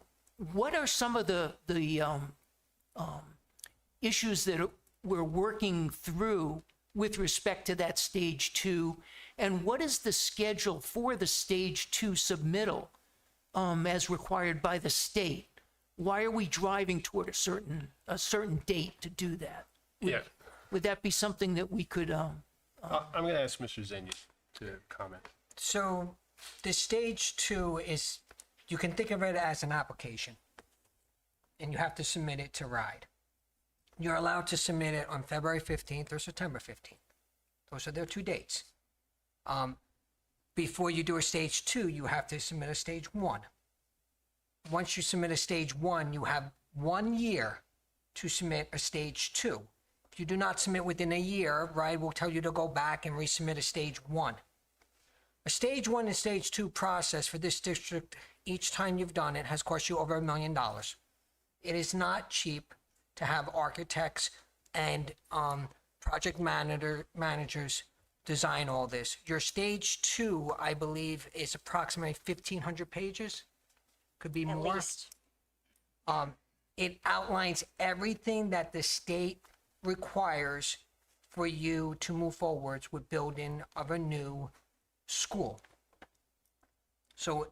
what are some of the issues that we're working through with respect to that stage 2? And what is the schedule for the stage 2 submittal as required by the state? Why are we driving toward a certain date to do that? Would that be something that we could I'm going to ask Mr. Zenia to comment. So the stage 2 is, you can think of it as an application. And you have to submit it to RIDE. You're allowed to submit it on February 15th or September 15th. Those are their 2 dates. Before you do a stage 2, you have to submit a stage 1. Once you submit a stage 1, you have 1 year to submit a stage 2. If you do not submit within a year, RIDE will tell you to go back and resubmit a stage 1. A stage 1 and stage 2 process for this district, each time you've done it, has cost you over $1 million. It is not cheap to have architects and project managers design all this. Your stage 2, I believe, is approximately 1,500 pages. Could be At more. least. It outlines everything that the state requires for you to move forwards with building of a new school. So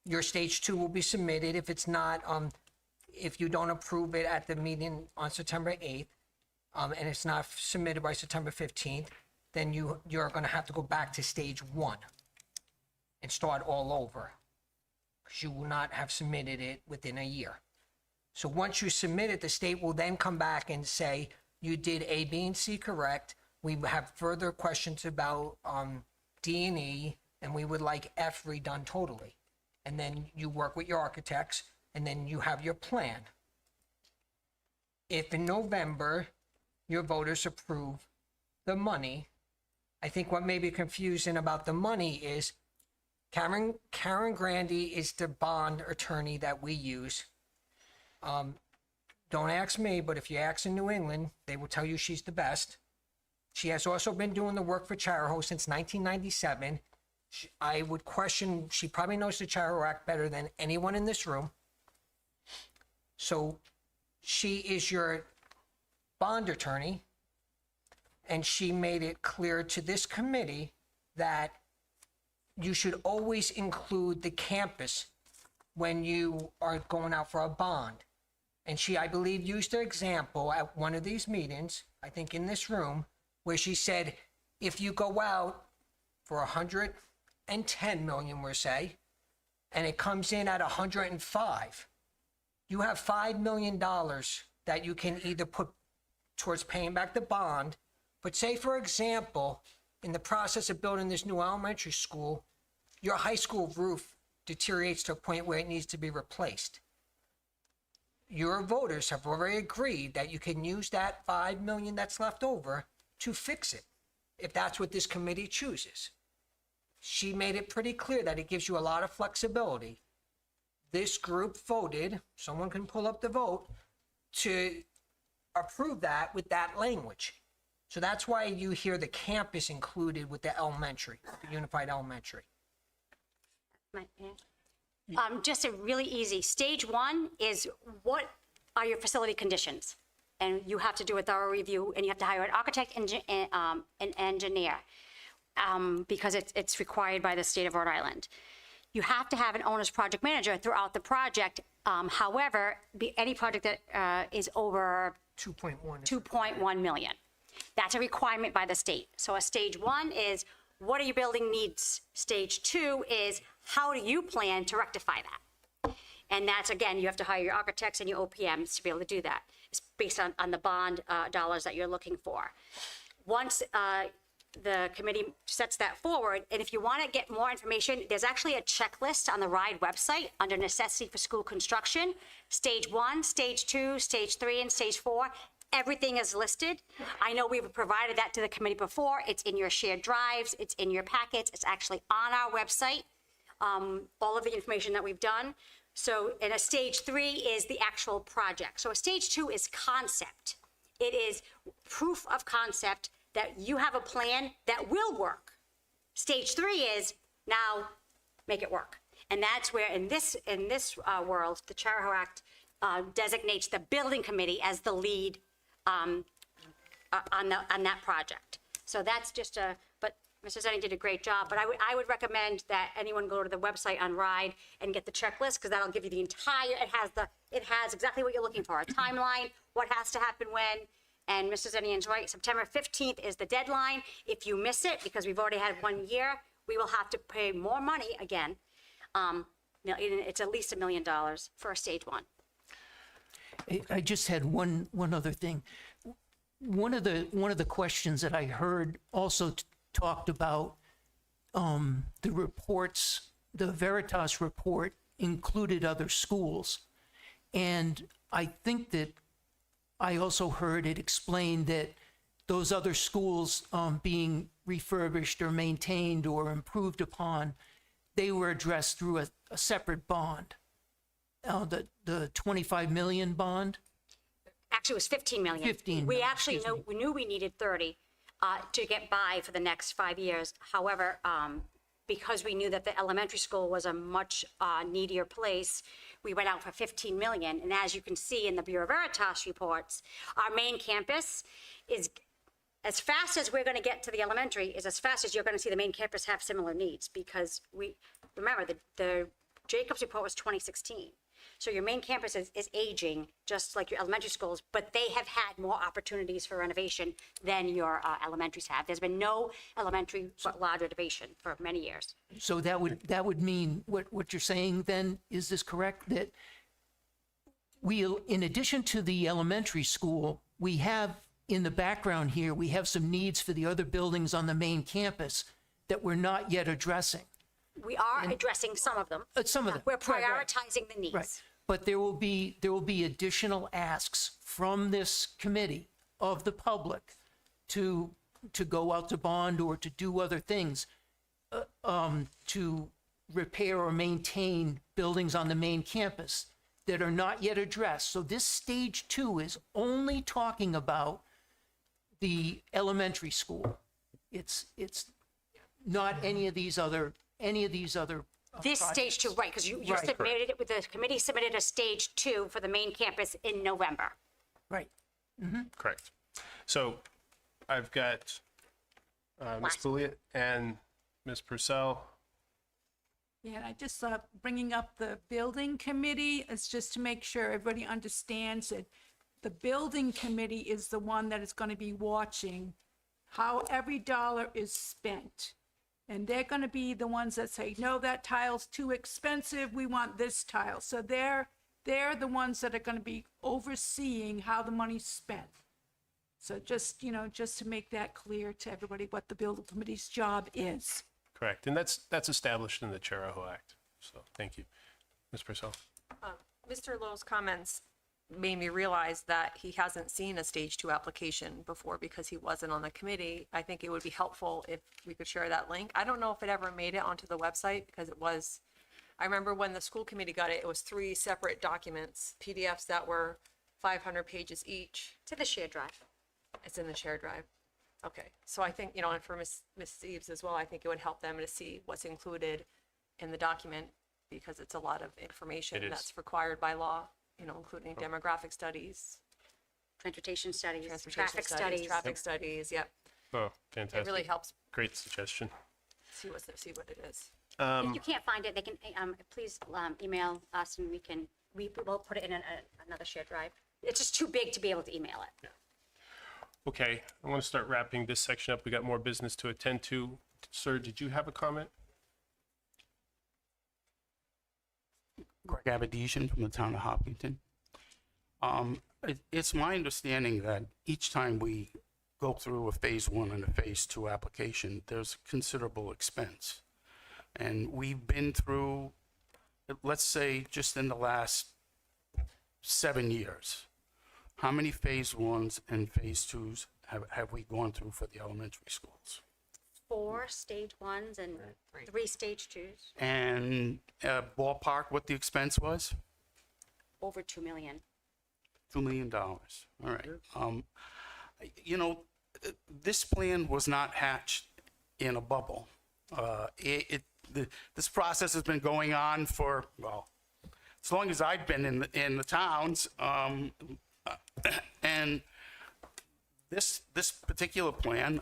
your stage 2 will be submitted. If it's not, if you don't approve it at the meeting on September 8th, and it's not submitted by September 15th, then you're gonna have to go back to stage 1 and start all over, because you will not have submitted it within a year. So once you submit it, the state will then come back and say, you did A, B, and C correct. We have further questions about D and E, and we would like F redone totally. And then you work with your architects, and then you have your plan. If in November, your voters approve the money, I think what may be confusing about the money is Karen Grandy is the bond attorney that we use. Don't ask me, but if you ask in New England, they will tell you she's the best. She has also been doing the work for Charahoe since 1997. I would question, she probably knows the Charahoe Act better than anyone in this room. So she is your bond attorney, and she made it clear to this committee that you should always include the campus when you are going out for a bond. And she, I believe, used her example at one of these meetings, I think in this room, where she said, if you go out for 110 million, we'll say, and it comes in at 105, you have $5 million that you can either put towards paying back the bond. But say, for example, in the process of building this new elementary school, your high school roof deteriorates to a point where it needs to be replaced. Your voters have already agreed that you can use that $5 million that's left over to fix it, if that's what this committee chooses. She made it pretty clear that it gives you a lot of flexibility. This group voted, someone can pull up the vote, to approve that with that language. So that's why you hear the campus included with the elementary, the unified elementary. Just a really easy. Stage 1 is, what are your facility conditions? And you have to do a thorough review, and you have to hire an architect and an engineer, because it's required by the state of Rhode Island. You have to have an owner's project manager throughout the project. However, any project that is over 2.1 million. That's a requirement by the state. So a stage 1 is, what are your building needs? Stage 2 is, how do you plan to rectify that? And that's, again, you have to hire your architects and your OPMs to be able to do that. It's based on the bond dollars that you're looking for. Once the committee sets that forward, and if you want to get more information, there's actually a checklist on the RIDE website under necessity for school construction. Stage 1, stage 2, stage 3, and stage 4. Everything is listed. I know we've provided that to the committee before. It's in your shared drives. It's in your packets. It's actually on our website, all of the information that we've done. So, and a stage 3 is the actual project. So a stage 2 is concept. It is proof of concept that you have a plan that will work. Stage 3 is, now make it work. And that's where in this world, the Charahoe Act designates the building committee as the lead on that project. So that's just but Mr. Zenni did a great job, but I would recommend that anyone go to the website on RIDE and get the checklist, because that'll give you the entire, it has exactly what you're looking for, a timeline, what has to happen when, And Mr. Zenian's right, September 15th is the deadline. If you miss it, because we've already had 1 year, we will have to pay more money again. It's at least $1 million for stage one. I just had one other thing. One of the questions that I heard also talked about the reports. The Veritas report included other schools, and I think that I also heard it explained that those other schools being refurbished or maintained or improved upon, they were addressed through a separate bond. The 25 million bond. Actually, it was 15 million. 15 We million, actually excuse me. we knew we needed 30 to get by for the next 5 years. However, because we knew that the elementary school was a much needier place, we went out for 15 million. And as you can see in the Bureau Veritas reports, our main campus is, as fast as we're going to get to the elementary, is as fast as you're going to see the main campus have similar needs. Because remember, the Jacobs report was 2016. So your main campus is aging, just like your elementary schools, but they have had more opportunities for renovation than your elementaries have. There's been no elementary large renovation for many years. So that would mean what you're saying then, is this correct? That we'll, in addition to the elementary school, we have in the background here, we have some needs for the other buildings on the main campus that we're not yet addressing. We are addressing some of them. Some of them. We're Right, right. prioritizing the needs. Right. But there will be additional asks from this committee of the public to go out to bond or to do other things to repair or maintain buildings on the main campus that are not yet addressed. So this stage 2 is only talking about the elementary school. It's not any of these other This stage 2, right, because you submitted it, the committee submitted a stage 2 for the main campus in November. Right. Correct. So I've got Ms. Pouliot and Ms. Purcell. Yeah, and I just bringing up the building committee is just to make sure everybody understands that the building committee is the one that is going to be watching how every dollar is spent. And they're going to be the ones that say, no, that tile's too expensive. We want this tile. So they're the ones that are going to be overseeing how the money's spent. So just to make that clear to everybody what the building committee's job is. Correct. And that's established in the Charahoe Act. So thank you. Ms. Purcell. Mr. Lowe's comments made me realize that he hasn't seen a stage 2 application before because he wasn't on the committee. I think it would be helpful if we could share that link. I don't know if it ever made it onto the website because I remember when the school committee got it, it was 3 separate documents, PDFs that were 500 pages each. To the shared drive. It's in the shared drive. Okay, so I think, and for Ms. Eves as well, I think it would help them to see what's included in the document because it's a lot of information It is. that's required by law, including demographic studies, Transportation studies, traffic studies, yep. Oh, fantastic. It really helps Great suggestion. see what it is. If you can't find it, they can please email us and we will put it in another shared drive. It's just too big to be able to email it. Okay, I want to start wrapping this section up. We got more business to attend to. Sir, did you have a comment? Greg Abedesian from the town of Hopkinton. It's my understanding that each time we go through a phase 1 and a phase 2 application, there's considerable expense. And we've been through, let's say, just in the last 7 years, how many phase 1s and phase 2s have we gone through for the elementary schools? 4 stage 1s and 3 stage 2s. And ballpark what the expense was? Over $2 million. $2 million. All right. This plan was not hatched in a bubble. This process has been going on for, well, as long as I've been in the towns. And this particular plan,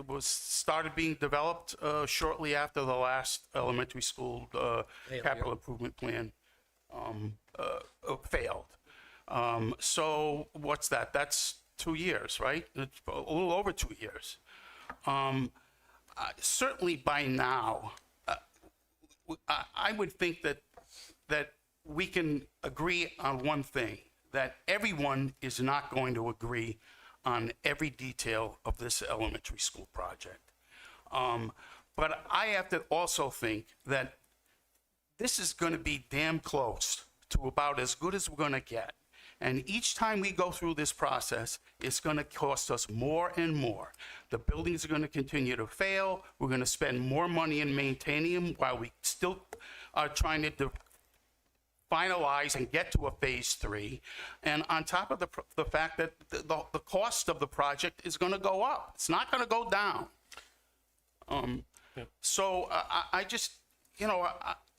was started being developed shortly after the last elementary school capital improvement plan failed. So what's that? That's 2 years, right? It's a little over 2 years. Certainly by now, I would think that we can agree on one thing, that everyone is not going to agree on every detail of this elementary school project. But I have to also think that this is going to be damn close to about as good as we're going to get. And each time we go through this process, it's going to cost us more and more. The buildings are going to continue to fail. We're going to spend more money in maintaining them while we still are trying to finalize and get to a phase 3. And on top of the fact that the cost of the project is going to go up. It's not going to go down. So I just, you know,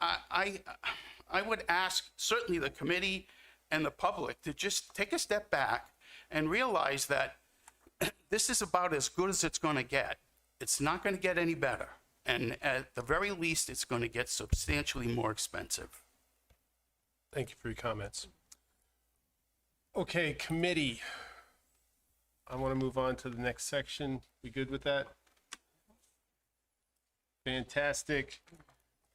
I would ask certainly the committee and the public to just take a step back and realize that this is about as good as it's going to get. It's not going to get any better. And at the very least, it's going to get substantially more expensive. Thank you for your comments. Okay, committee. I want to move on to the next section. We good with that? Fantastic.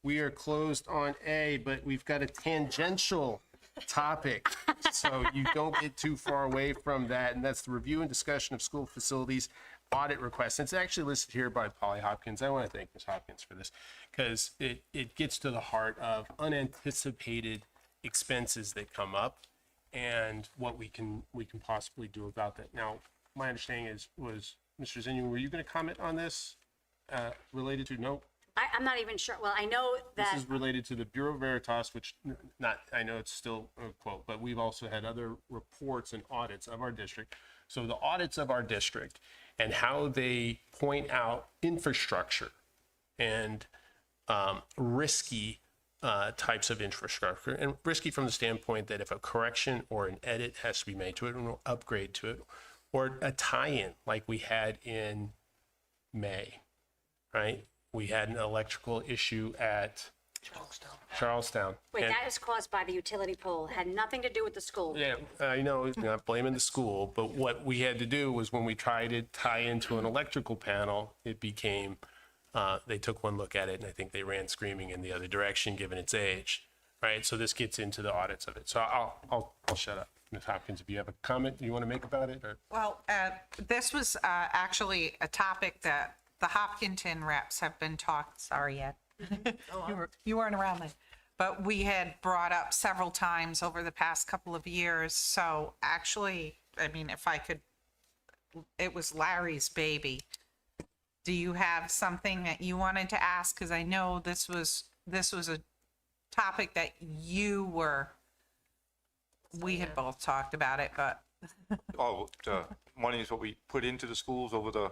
We are closed on A, but we've got a tangential topic, so you don't get too far away from that, and that's the review and discussion of school facilities audit requests. It's actually listed here by Polly Hopkins. I want to thank Ms. Hopkins for this, because it gets to the heart of unanticipated expenses that come up and what we can possibly do about that. Now, my understanding was Mr. Zinni, were you going to comment on this related to, no? I'm not even sure. Well, I know that. This is related to the Bureau Veritas, which I know it's still a quote, but we've also had other reports and audits of our district. So the audits of our district and how they point out infrastructure and risky types of infrastructure, and risky from the standpoint that if a correction or an edit has to be made to it, or an upgrade to it, or a tie-in like we had in May, right? We had an electrical issue at Charlestown. Wait, And- that was caused by the utility pole. Had nothing to do with the school. Yeah, I know, not blaming the school, but what we had to do was when we tried to tie into an electrical panel, it became, they took one look at it and I think they ran screaming in the other direction, given its age, right? So this gets into the audits of it. So I'll shut up. Ms. Hopkins, if you have a comment you want to make about it, or? Well, this was actually a topic that the Hopkinton reps have been sorry, Ed. You weren't around then. But we had brought up several times over the past couple of years. So actually, I mean, if I could, it was Larry's baby. Do you have something that you wanted to ask? Because I know this was a topic that we had both talked about it, but Oh, the money is what we put into the schools over the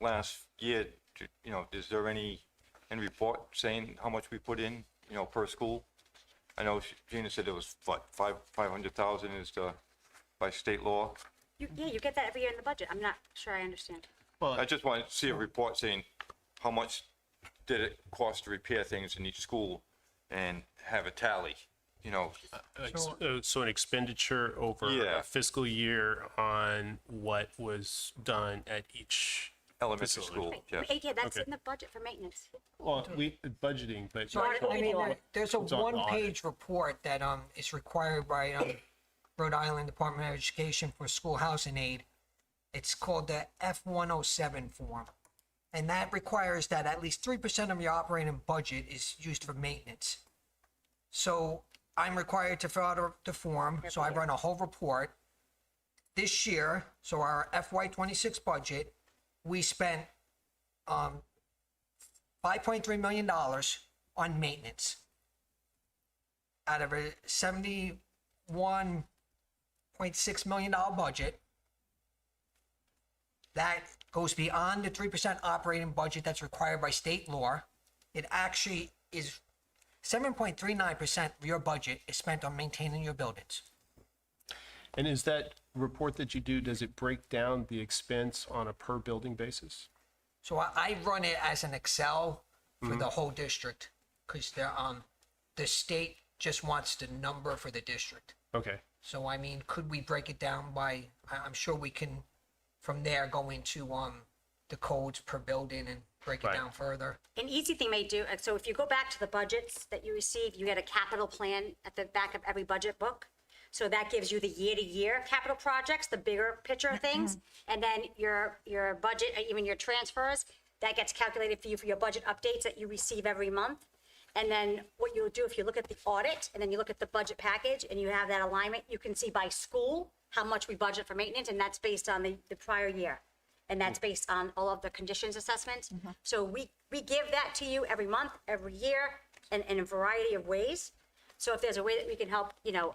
last year. You know, is there any report saying how much we put in, you know, per school? I know Gina said it was what, 500,000 is by state law. You get that every year in the budget. I'm not sure I understand. Well, I just wanted to see a report saying how much did it cost to repair things in each school and have a tally, you know. So an expenditure over Yeah. a fiscal year on what was done at each Elementary facility. school, yes. Yeah, that's Okay. in the budget for maintenance. Well, we budgeting, but. So, I mean, there's a It's on the audit. one-page report that is required by Rhode Island Department of Education for school housing aid. It's called the F-107 form. And that requires that at least 3% of your operating budget is used for maintenance. So I'm required to fill out the form, so I run a whole report. This year, so our FY26 budget, we spent $5.3 million on maintenance out of a $71.6 million budget. That goes beyond the 3% operating budget that's required by state law. It actually is 7.39% of your budget is spent on maintaining your buildings. And is that report that you do, does it break down the expense on a per building basis? So I run it as an Excel for the whole district because the state just wants the number for the district. Okay. So I mean, could we break it down by, I'm sure we can, from there, go into, the codes per building and break it Right. down further. An easy thing may do, so if you go back to the budgets that you receive, you get a capital plan at the back of every budget book. So that gives you the year-to-year capital projects, the bigger picture of things. And then your budget, even your transfers, that gets calculated for you for your budget updates that you receive every month. And then what you'll do, if you look at the audit and then you look at the budget package and you have that alignment, you can see by school how much we budget for maintenance, and that's based on the prior year. And that's based on all of the conditions assessments. So we give that to you every month, every year, and in a variety of ways. So if there's a way that we can help,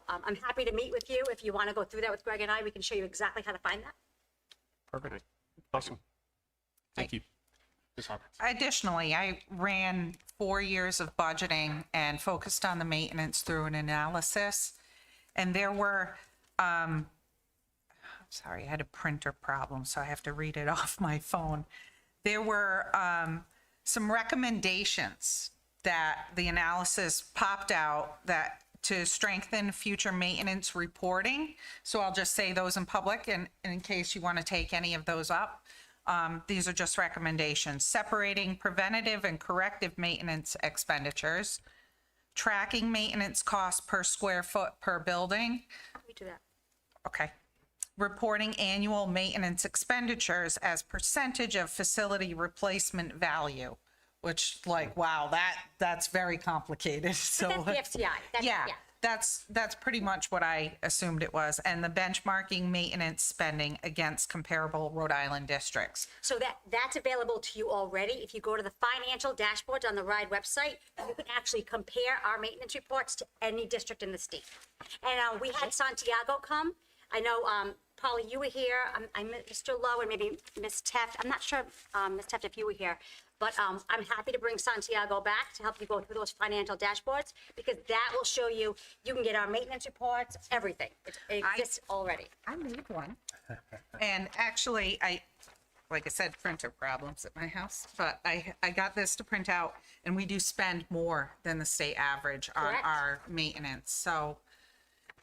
I'm happy to meet with you. If you want to go through that with Greg and I, we can show you exactly how to find that. Perfect. Awesome. Thank you. Ms. Hawkins. Additionally, I ran 4 years of budgeting and focused on the maintenance through an analysis. And there were, sorry, I had a printer problem, so I have to read it off my phone. There were some recommendations that the analysis popped out that to strengthen future maintenance reporting. So I'll just say those in public, and in case you want to take any of those up. These are just recommendations. Separating preventative and corrective maintenance expenditures, tracking maintenance costs per square foot per building. We do that. Okay. Reporting annual maintenance expenditures as percentage of facility replacement value, which, like, wow, that's very complicated. So That's the FCI. yeah, that's pretty much what I assumed it was. And the benchmarking maintenance spending against comparable Rhode Island districts. So that's available to you already. If you go to the financial dashboards on the RIDE website, you can actually compare our maintenance reports to any district in the state. And we had Santiago come. I know, Polly, you were here. I'm Mr. Lowe and maybe Ms. Teft. I'm not sure, Ms. Teft, if you were here. But I'm happy to bring Santiago back to help you go through those financial dashboards, because that will show you, you can get our maintenance reports, everything. It exists already. I made one. And actually, like I said, printer problems at my house, but I got this to print out, and we do spend more than the state average on Correct. our maintenance. So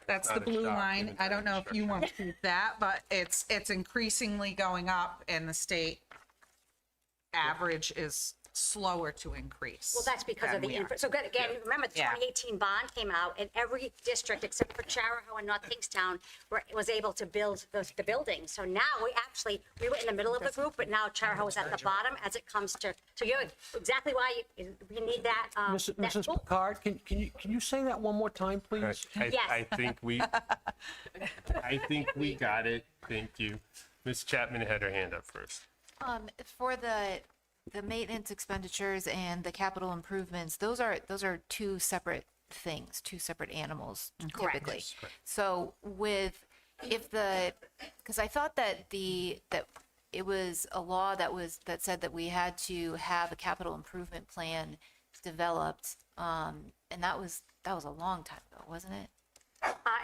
that's the Not a blue shock, line. given I don't know that if you want to keep that, but it's increasingly going up, and the state average is slower to increase. Well, that's because than of the, we are. so good, again, remember the Yeah. 2018 bond came out, and every district except for Charahoe and North Kingstown was able to build the buildings. So now we were in the middle of the group, but now Charahoe is at the bottom as it comes to, so you're exactly why you need that. Mrs. that Mrs. tool. Picard, can you say that one more time, please? Yes. I think we got it. Thank you. Ms. Chapman had her hand up first. For the maintenance expenditures and the capital improvements, those are two separate things, two separate animals typically. So because I thought that it was a law that said that we had to have a capital improvement plan developed, and that was a long time ago, wasn't it?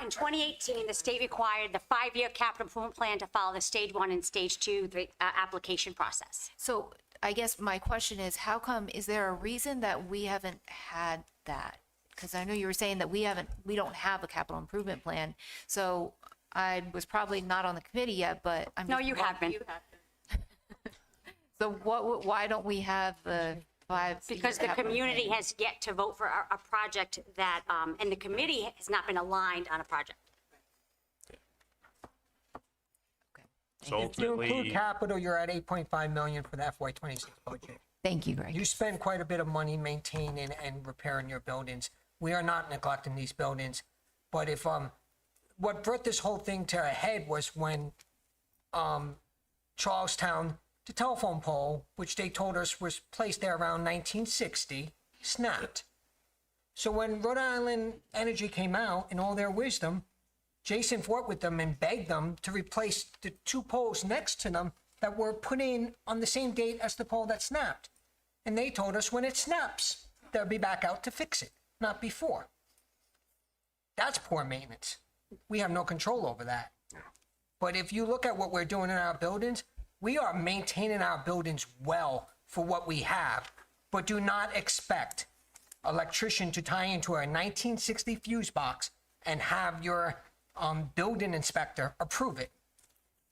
In 2018, the state required the 5-year capital improvement plan to follow the stage 1 and stage 2 the application process. So I guess my question is, how come, is there a reason that we haven't had that? Because I know you were saying that we don't have a capital improvement plan. So I was probably not on the committee yet, but I'm No, just you have been. So why don't we have the 5? Because the community has yet to vote for a project that, and the committee has not been aligned on a project. So If you include ultimately, capital, you're at 8.5 million for the FY26 budget. Thank you, Greg. You spend quite a bit of money maintaining and repairing your buildings. We are not neglecting these buildings, but if what brought this whole thing to a head was when Charlestown, the telephone pole, which they told us was placed there around 1960, snapped. So when Rhode Island Energy came out in all their wisdom, Jason fought with them and begged them to replace the 2 poles next to them that were put in on the same date as the pole that snapped. And they told us when it snaps, they'll be back out to fix it, not before. That's poor maintenance. We have no control over that. But if you look at what we're doing in our buildings, we are maintaining our buildings well for what we have, but do not expect an electrician to tie into a 1960 fuse box and have your building inspector approve it.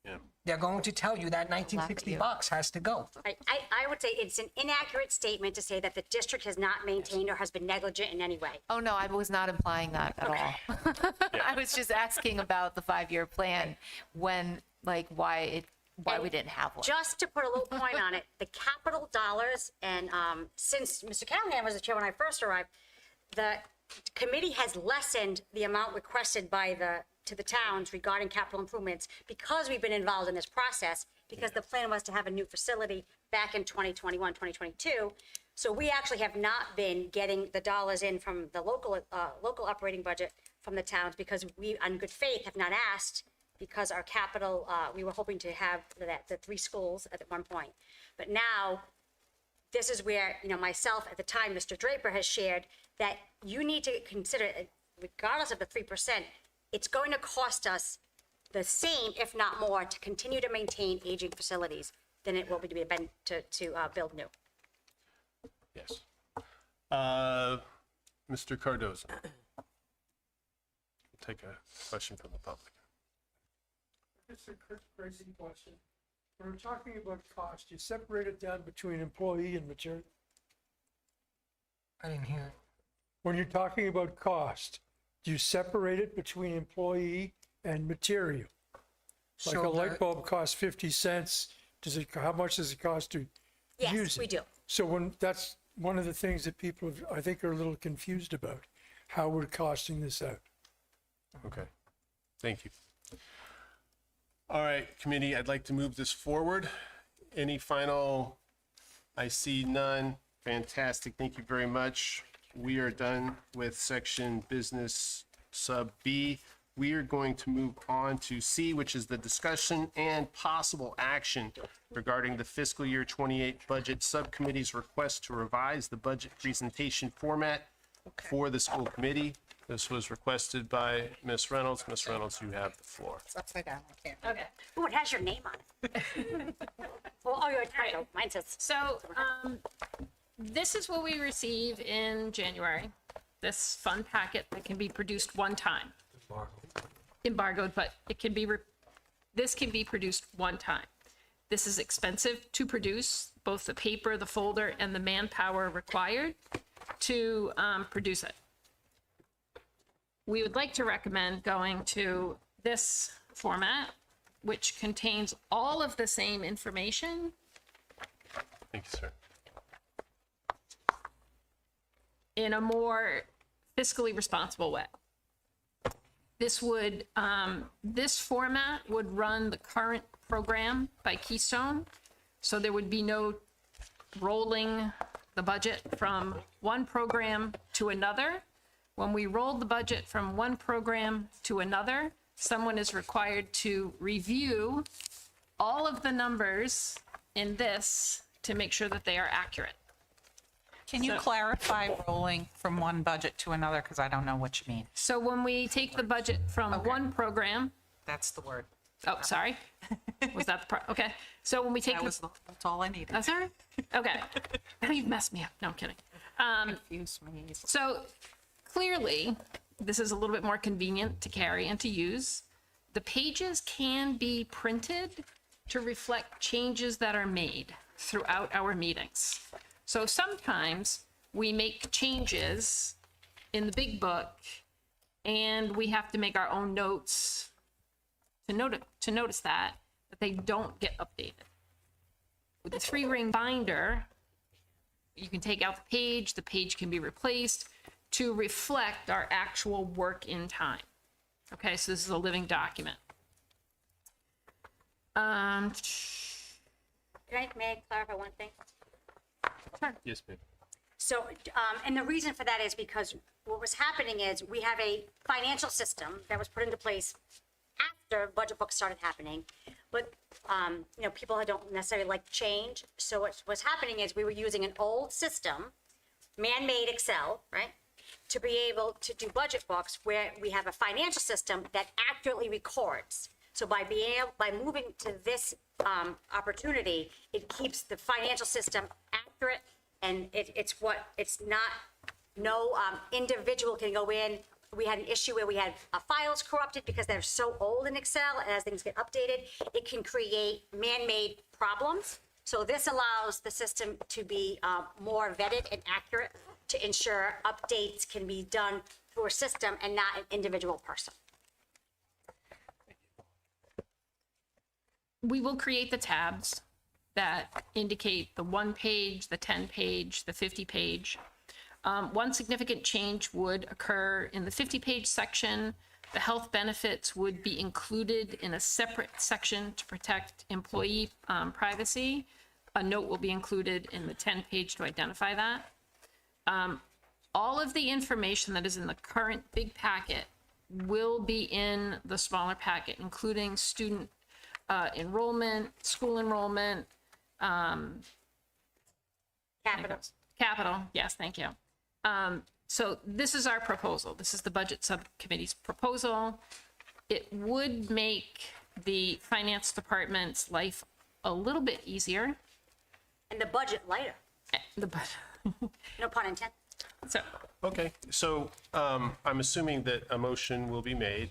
Yeah. They're going to tell you that $1960 has to go. I would say it's an inaccurate statement to say that the district has not maintained or has been negligent in any way. Oh, no, I was not implying that at all. I was just asking about the 5-year plan when, like, why we didn't have one. Just to put a little point on it, the capital dollars, and since Mr. Callahan was the chair when I first arrived, the committee has lessened the amount requested to the towns regarding capital improvements because we've been involved in this process, because the plan was to have a new facility back in 2021, 2022. So we actually have not been getting the dollars in from the local operating budget from the towns, because we, on good faith, have not asked, because our capital, we were hoping to have the 3 schools at one point. But now, this is where, myself at the time, Mr. Draper has shared that you need to consider, regardless of the 3%, it's going to cost us the same, if not more, to continue to maintain aging facilities than it will be to build new. Yes. Mr. Cardoza. Take a question from the public. It's a crazy question. When we're talking about cost, you separate it down between employee and material. I didn't hear it. When you're talking about cost, do you separate it between employee and material? Like So a light the- bulb costs 50 cents, how much does it cost to use Yes, it? we do. So that's one of the things that people, I think, are a little confused about, how we're costing this out. Okay, thank you. All right, committee, I'd like to move this forward. Any final? I see none. Fantastic, thank you very much. We are done with section business sub B. We are going to move on to C, which is the discussion and possible action regarding the fiscal year 28 budget subcommittee's request to revise the budget presentation format for the school committee. This was requested by Ms. Reynolds. Ms. Reynolds, you have the floor. It's upside down, I can't. Okay. Oh, it has your name on it. Well, your title, mine says. So, this is what we receive in January, this fun packet that can be produced one time. Embargoed, but it can be, this can be produced one time. This is expensive to produce, both the paper, the folder, and the manpower required to produce it. We would like to recommend going to this format, which contains all of the same information Thank you, sir. in a more fiscally responsible way. This would, this format would run the current program by Keystone, so there would be no rolling the budget from one program to another. When we roll the budget from one program to another, someone is required to review all of the numbers in this to make sure that they are accurate. Can you clarify rolling from one budget to another? Because I don't know what you mean. So when we take the budget from one program, That's the word. oh, sorry. Was that the okay. So when we take That's all I needed. that's all right. Okay. Now you've messed me up. No, I'm kidding. Confused me. So clearly, this is a little bit more convenient to carry and to use. The pages can be printed to reflect changes that are made throughout our meetings. So sometimes we make changes in the big book and we have to make our own notes to notice that they don't get updated. With the 3-ring binder, you can take out the page can be replaced to reflect our actual work in time. Okay, so this is a living document. May I clarify one thing? Yes, ma'am. So, and the reason for that is because what was happening is we have a financial system that was put into place after budget books started happening. But, people don't necessarily like change. So what's happening is we were using an old system, man-made Excel, right? To be able to do budget books where we have a financial system that accurately records. So by moving to this opportunity, it keeps the financial system accurate, and it's not, no individual can go in we had an issue where we had files corrupted because they're so old in Excel, and as things get updated, it can create man-made problems. So this allows the system to be more vetted and accurate to ensure updates can be done through a system and not an individual person. We will create the tabs that indicate the 1 page, the 10 page, the 50 page. One significant change would occur in the 50 page section. The health benefits would be included in a separate section to protect employee privacy. A note will be included in the 10 page to identify that. All of the information that is in the current big packet will be in the smaller packet, including student enrollment, school enrollment, capital, yes, thank you. So this is our proposal. This is the budget subcommittee's proposal. It would make the finance department's life a little bit easier. And the budget lighter. The budget. No pun intended. So, Okay, so I'm assuming that a motion will be made.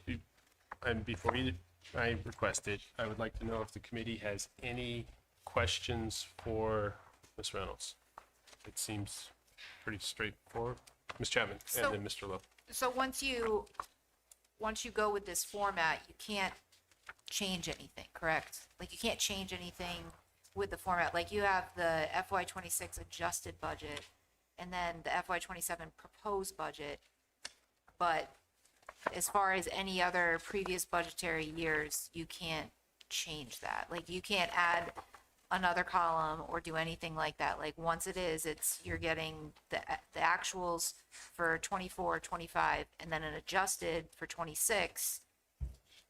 And before I request it, I would like to know if the committee has any questions for Ms. Reynolds. It seems pretty straightforward. Ms. Chapman, So- and then Mr. Lowe. So once you go with this format, you can't change anything, correct? Like you can't change anything with the format. Like you have the FY26 adjusted budget and then the FY27 proposed budget. But as far as any other previous budgetary years, you can't change that. Like you can't add another column or do anything like that. Like once it is, you're getting the actuals for 24, 25, and then an adjusted for 26,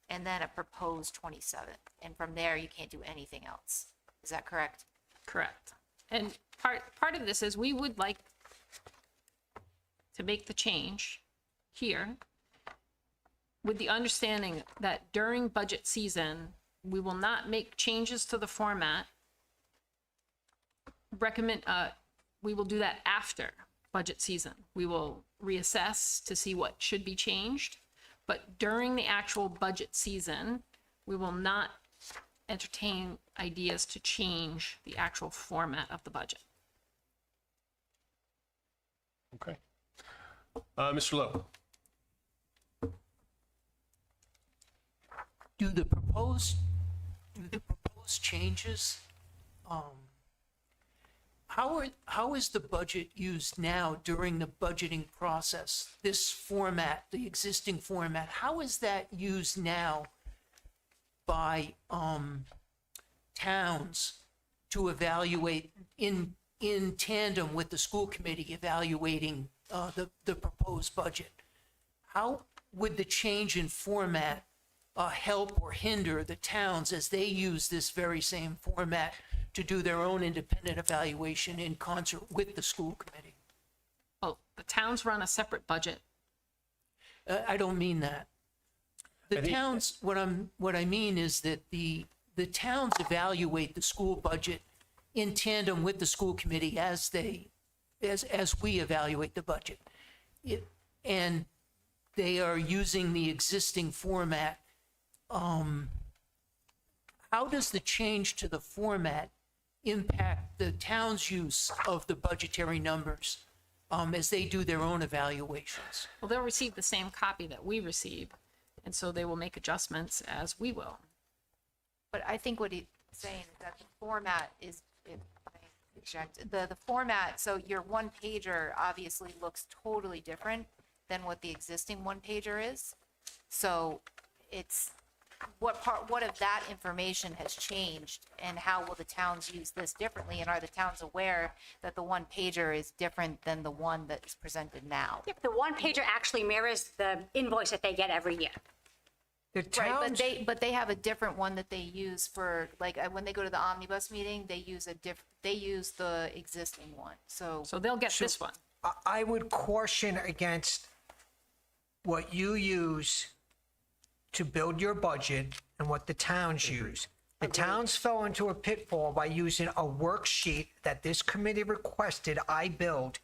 and then a proposed 27. And from there, you can't do anything else. Is that correct? correct. And part of this is we would like to make the change here with the understanding that during budget season, we will not make changes to the format. We will do that after budget season. We will reassess to see what should be changed. But during the actual budget season, we will not entertain ideas to change the actual format of the budget. Okay. Mr. Lowe. Do the proposed changes, how is the budget used now during the budgeting process? This format, the existing format, how is that used now by towns to evaluate in tandem with the school committee evaluating the proposed budget? How would the change in format help or hinder the towns as they use this very same format to do their own independent evaluation in concert with the school committee? Oh, the towns run a separate budget. I don't mean that. The towns, what I mean is that the towns evaluate the school budget in tandem with the school committee as we evaluate the budget. And they are using the existing format. How does the change to the format impact the town's use of the budgetary numbers as they do their own evaluations? Well, they'll receive the same copy that we receive, and so they will make adjustments as we will. But I think what he's saying is that the format is, if I interject, the format, so your one pager obviously looks totally different than what the existing one pager is. So it's, what of that information has changed and how will the towns use this differently? And are the towns aware that the one pager is different than the one that is presented now? Yep, the one pager actually mirrors the invoice that they get every year. The Right, towns, but they have a different one that they use for, like, when they go to the omnibus meeting, they use the existing one, so. So they'll get this one. I would caution against what you use to build your budget and what the towns use. The towns fell into a pitfall by using a worksheet that this committee requested I build,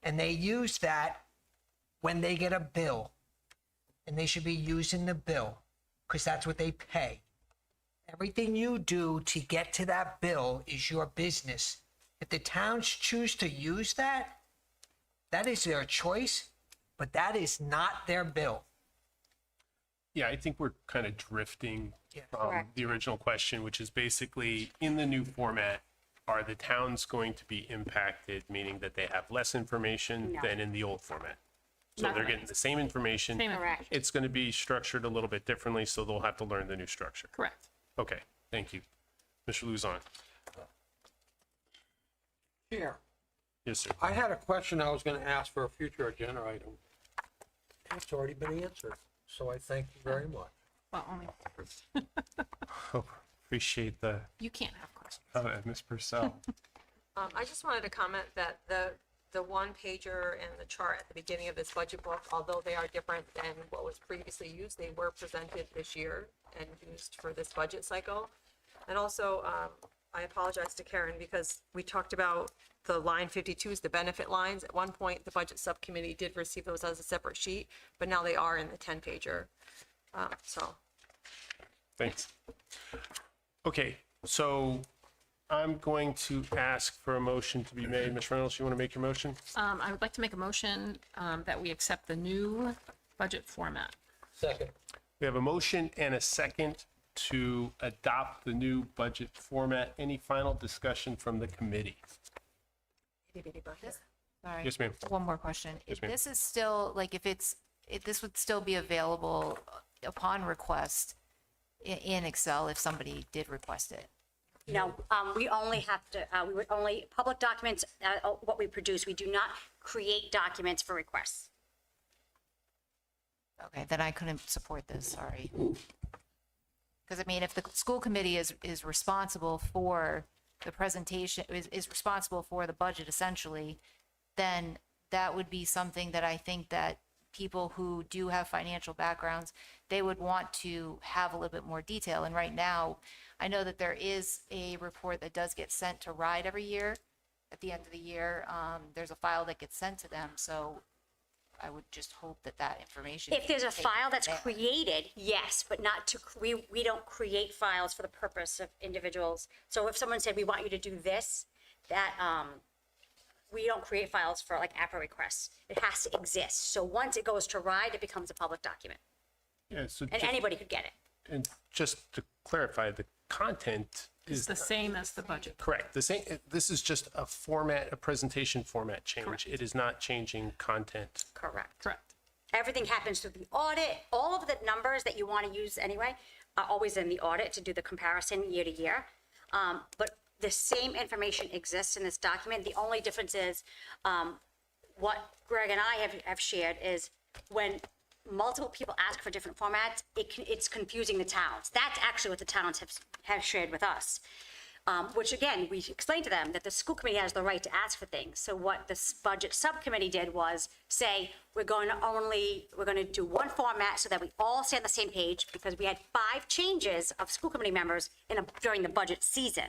and they use that when they get a bill. and they should be using the bill, because that's what they pay. Everything you do to get to that bill is your business. If the towns choose to use that, that is their choice, but that is not their bill. Yeah, I think we're kind of drifting from Correct. the original question, which is basically in the new format, are the towns going to be impacted, meaning that they have less information No. than in the old format? So Not they're correct. getting the same information. Same Correct. It's going to be structured a little bit differently, so they'll have to learn the new structure. Correct. Okay, thank you. Mr. Luzon. Chair, Yes, sir. I had a question I was going to ask for a future agenda item. It's already been answered, so I thank you very much. Well, only Oh, appreciate the, you can't have questions. Ms. Purcell. I just wanted to comment that the one pager and the chart at the beginning of this budget book, although they are different than what was previously used, they were presented this year and used for this budget cycle. And also, I apologize to Karen because we talked about the line 52s, the benefit lines. At one point, the budget subcommittee did receive those as a separate sheet, but now they are in the 10 pager. So Thanks. Okay, so I'm going to ask for a motion to be made. Ms. Reynolds, you want to make your motion? I would like to make a motion that we accept the new budget format. Second. We have a motion and a second to adopt the new budget format. Any final discussion from the committee? Sorry. Yes, ma'am. One more question. Yes, If ma'am. this is still, like, if this would still be available upon request in Excel if somebody did request it? No, we only have to, we would only, public documents, what we produce, we do not create documents for requests. Okay, then I couldn't support this, sorry. Because, I mean, if the school committee is responsible for the presentation, is responsible for the budget essentially, then that would be something that I think that people who do have financial backgrounds, they would want to have a little bit more detail. And right now, I know that there is a report that does get sent to RIDE every year. At the end of the year, there's a file that gets sent to them, so I would just hope that that information. If there's a is taken file that's there. created, created, yes, but not to, we don't create files for the purpose of individuals. So if someone said, we want you to do this, that, we don't create files for like APRA requests. It has to exist. So once it goes to RIDE, it becomes a public document, Yeah, so and anybody could get it. and just to clarify, the content It's is the same as the budget. correct. The same, this is just a format, a presentation format change. Correct. It is not changing content. Correct. Correct. Everything happens through the audit. All of the numbers that you want to use anyway are always in the audit to do the comparison year to year. But the same information exists in this document. The only difference is what Greg and I have shared is when multiple people ask for different formats, it's confusing the towns. That's actually what the towns have shared with us. Which again, we explained to them that the school committee has the right to ask for things. So what this budget subcommittee did was say, we're going to do one format so that we all stay on the same page, because we had 5 changes of school committee members during the budget season.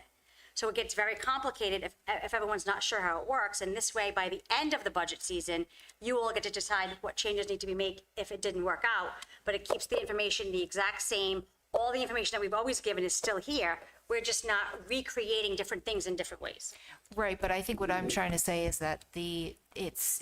So it gets very complicated if everyone's not sure how it works. And this way, by the end of the budget season, you will get to decide what changes need to be made if it didn't work out. But it keeps the information the exact same. All the information that we've always given is still here. We're just not recreating different things in different ways. Right, but I think what I'm trying to say is that it's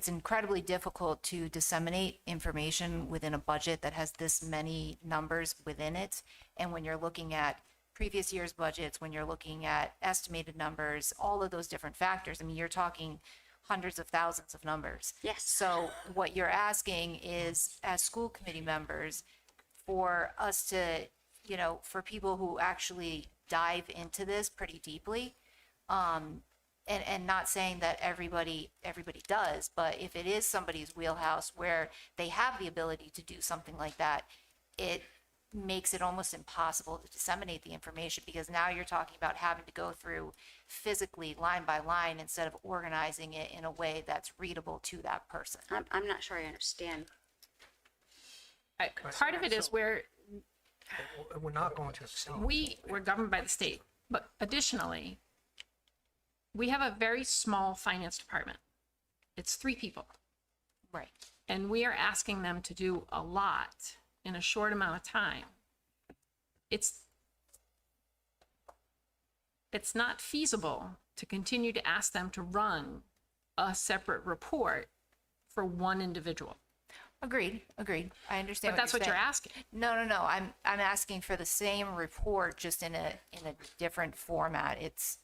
incredibly difficult to disseminate information within a budget that has this many numbers within it. And when you're looking at previous year's budgets, when you're looking at estimated numbers, all of those different factors, I mean, you're talking hundreds of thousands of numbers. Yes. So what you're asking is, as school committee members, for us to, for people who actually dive into this pretty deeply, and not saying that everybody does, but if it is somebody's wheelhouse where they have the ability to do something like that, it makes it almost impossible to disseminate the information, because now you're talking about having to go through physically line by line instead of organizing it in a way that's readable to that person. I'm not sure I understand. Part of it is where We're not going to Excel. we're governed by the state, but additionally, we have a very small finance department. It's 3 people. Right. and we are asking them to do a lot in a short amount of time, it's not feasible to continue to ask them to run a separate report for one individual. Agreed. I understand. But that's what you're saying. asking. No. I'm asking for the same report, just in a different format. It's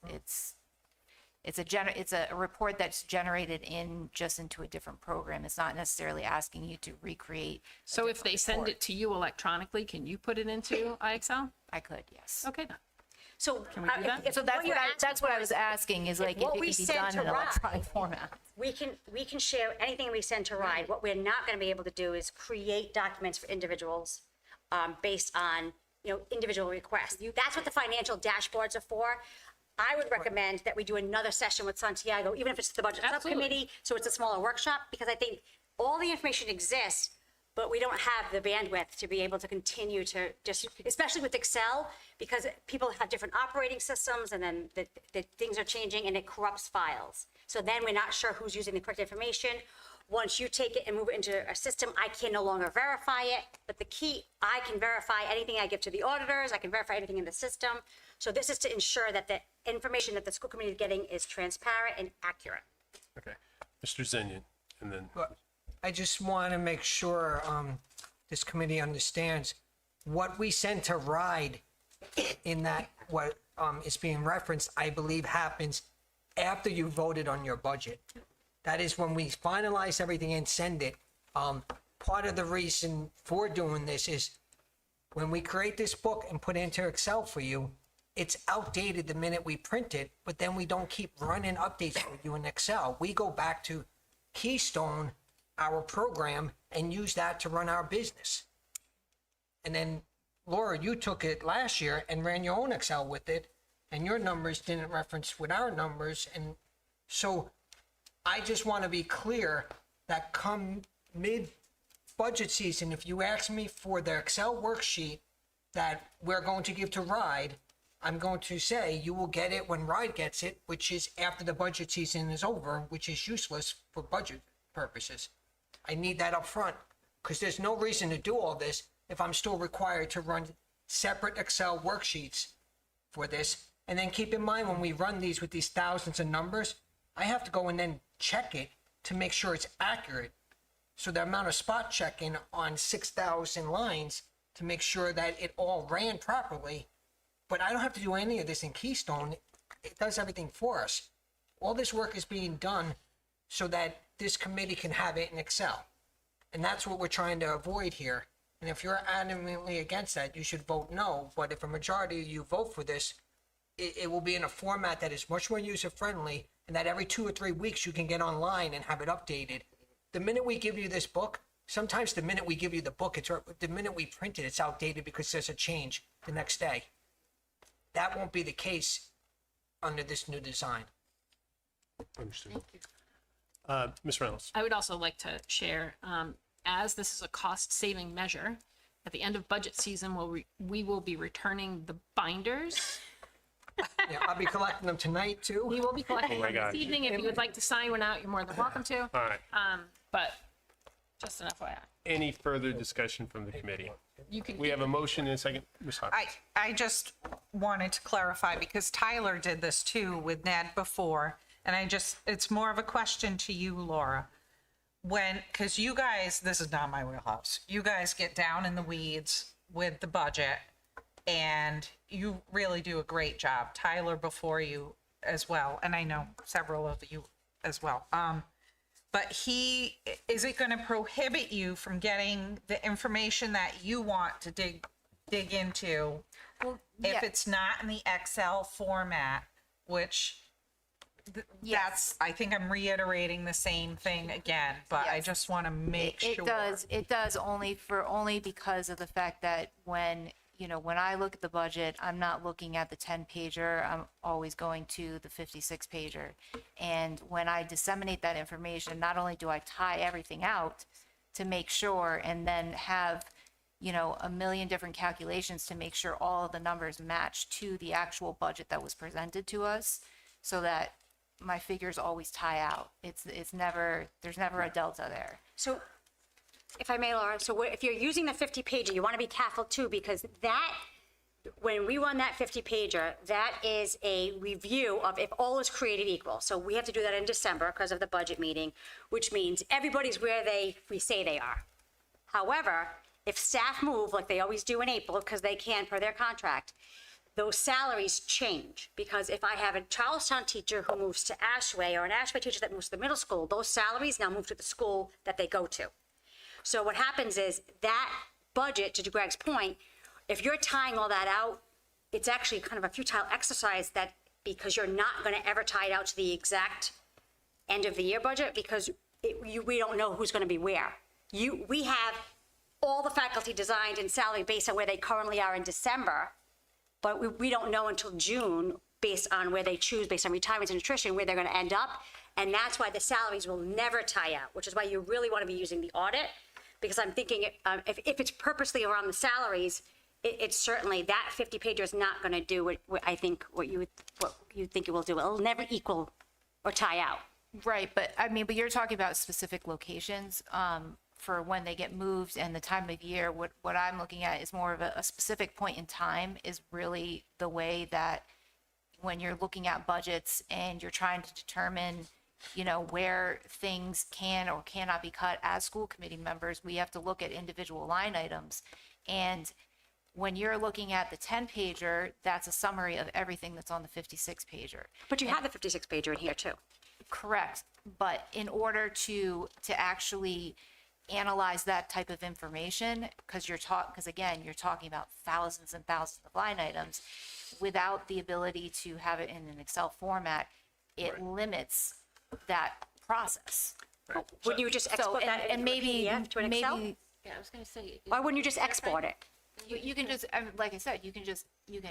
a report that's generated into a different program. It's not necessarily asking you to recreate. So if they send it to you electronically, can you put it into IXL? I could, yes. Okay, then. So, Can we do that? So that's what I was asking, is like, if what it we could be send done to in RIDE, electronic format. we can share anything we send to RIDE. What we're not going to be able to do is create documents for individuals based on, individual requests. That's what the financial dashboards are for. I would recommend that we do another session with Santiago, even if it's the budget subcommittee, so it's a smaller workshop, because I think all the information exists, but we don't have the bandwidth to be able to continue to just, especially with Excel, because people have different operating systems, and then the things are changing and it corrupts files. So then we're not sure who's using the correct information. Once you take it and move it into a system, I can no longer verify it. But the key, I can verify anything I give to the auditors. I can verify anything in the system. So this is to ensure that the information that the school committee is getting is transparent and accurate. Okay. Mr. Zenyan, and then. I just want to make sure this committee understands what we send to RIDE in that what is being referenced, I believe happens after you voted on your budget. That is when we finalize everything and send it. Part of the reason for doing this is when we create this book and put it into Excel for you, it's outdated the minute we print it, but then we don't keep running updates for you in Excel. We go back to Keystone, our program, and use that to run our business. And then, Laura, you took it last year and ran your own Excel with it, and your numbers didn't reference with our numbers. And so I just want to be clear that come mid-budget season, if you ask me for the Excel worksheet that we're going to give to RIDE, I'm going to say you will get it when RIDE gets it, which is after the budget season is over, which is useless for budget purposes. I need that up front, because there's no reason to do all this if I'm still required to run separate Excel worksheets for this. And then keep in mind, when we run these with these thousands of numbers, I have to go and then check it to make sure it's accurate. So the amount of spot checking on 6,000 lines to make sure that it all ran properly. But I don't have to do any of this in Keystone. It does everything for us. All this work is being done so that this committee can have it in Excel. And that's what we're trying to avoid here. And if you're adamantly against that, you should vote no. But if a majority of you vote for this, it will be in a format that is much more user-friendly, and that every 2 or 3 weeks you can get online and have it updated. The minute we give you this book, sometimes the minute we give you the book, the minute we print it, it's outdated because there's a change the next day. That won't be the case under this new design. Understood. Ms. Reynolds. I would also like to share, as this is a cost-saving measure, at the end of budget season, we will be returning the binders. Yeah, I'll be collecting them tonight too. We will be collecting Oh my them God. this evening. If you would like to sign one out, you're more than welcome to. All right. But just an FYI. Any further discussion from the committee? You can. We have a motion in a second. Ms. Hopkins. I just wanted to clarify, because Tyler did this too with Ned before, and it's more of a question to you, Laura. Because you guys, this is not my wheelhouse, you guys get down in the weeds with the budget, and you really do a great job. Tyler before you as well, and I know several of you as well. But is it going to prohibit you from getting the information that you want to dig into if it's not in the Excel format, which that's, I think I'm reiterating the same thing again, but I just want to make sure. It does only because of the fact that when I look at the budget, I'm not looking at the 10-pager. I'm always going to the 56-pager. And when I disseminate that information, not only do I tie everything out to make sure, and then have, a million different calculations to make sure all of the numbers match to the actual budget that was presented to us, so that my figures always tie out. There's never a delta there. So if I may, Laura, so if you're using the 50 pager, you want to be careful too, because that, when we run that 50 pager, that is a review of if all is created equal. So we have to do that in December because of the budget meeting, which means everybody's where we say they are. However, if staff move like they always do in April, because they can per their contract, those salaries change. Because if I have a Charlestown teacher who moves to Ashway, or an Ashway teacher that moves to the middle school, those salaries now move to the school that they go to. So what happens is that budget, to Greg's point, if you're tying all that out, it's actually kind of a futile exercise, that because you're not going to ever tie it out to the exact end of the year budget, because we don't know who's going to be where. We have all the faculty designed and salary based on where they currently are in December, but we don't know until June, based on where they choose, based on retirements and attrition, where they're going to end up. And that's why the salaries will never tie out, which is why you really want to be using the audit. Because I'm thinking if it's purposely around the salaries, it's certainly, that 50 pager is not going to do what I think what you think it will do. It'll never equal or tie out. Right, but but you're talking about specific locations for when they get moved and the time of year. What I'm looking at is more of a specific point in time, is really the way that when you're looking at budgets and you're trying to determine, where things can or cannot be cut as school committee members, we have to look at individual line items. And when you're looking at the 10 pager, that's a summary of everything that's on the 56 pager. But you have the 56 pager in here too. Correct. But in order to actually analyze that type of information, because again, you're talking about thousands and thousands of line items, without the ability to have it in an Excel format, it limits that process. Wouldn't you just export that and maybe PDF to an Excel? Yeah, I was gonna say. Why wouldn't you just export it? You can just, like I said, you can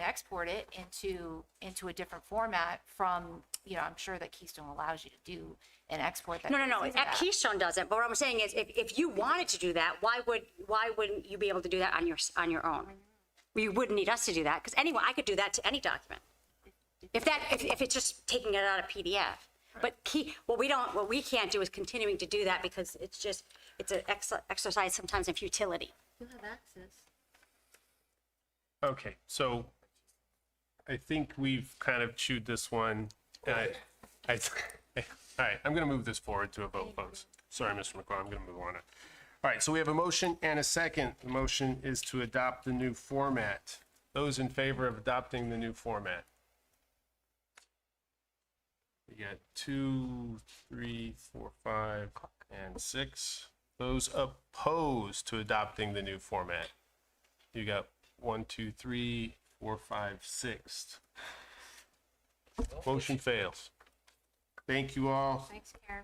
export it into a different format from, I'm sure that Keystone allows you to do an export. That No. goes into that. Keystone doesn't. But what I'm saying is, if you wanted to do that, why wouldn't you be able to do that on your own? You wouldn't need us to do that, because anyway, I could do that to any document. If it's just taking it out of PDF. But what we can't do is continuing to do that, because it's an exercise sometimes in futility. You have access. Okay, so I think we've kind of chewed this one. All right, I'm going to move this forward to a vote, folks. Sorry, Mr. McCall, I'm going to move on it. All right, so we have a motion and a second. The motion is to adopt the new format. Those in favor of adopting the new format? We got 2, 3, 4, 5, and 6. Those opposed to adopting the new format? You got 1, 2, 3, 4, 5, 6. Motion fails. Thank you all. Thanks, Karen.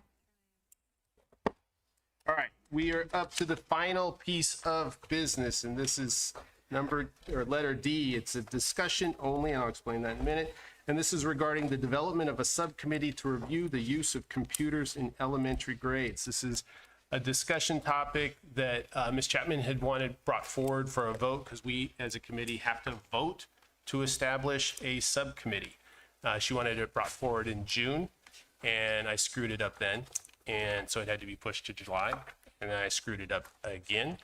All right, we are up to the final piece of business, and this is letter D. It's a discussion only, and I'll explain that in a minute. And this is regarding the development of a subcommittee to review the use of computers in elementary grades. This is a discussion topic that Ms. Chapman had brought forward for a vote, because we as a committee have to vote to establish a subcommittee. She wanted it brought forward in June, and I screwed it up then. And so it had to be pushed to July, and then I screwed it up again.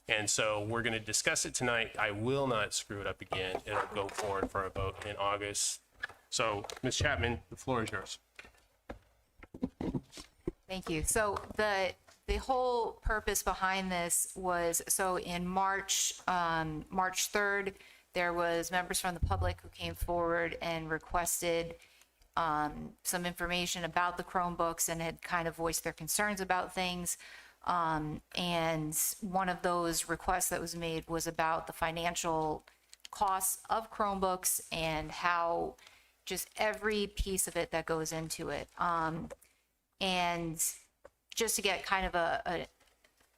And so we're going to discuss it tonight. I will not screw it up again. It'll go forward for a vote in August. So, Ms. Chapman, the floor is yours. Thank you. So the whole purpose behind this was, so in March 3rd, there was members from the public who came forward and requested some information about the Chromebooks and had kind of voiced their concerns about things. And one of those requests that was made was about the financial costs of Chromebooks and how just every piece of it that goes into it. And just to get kind of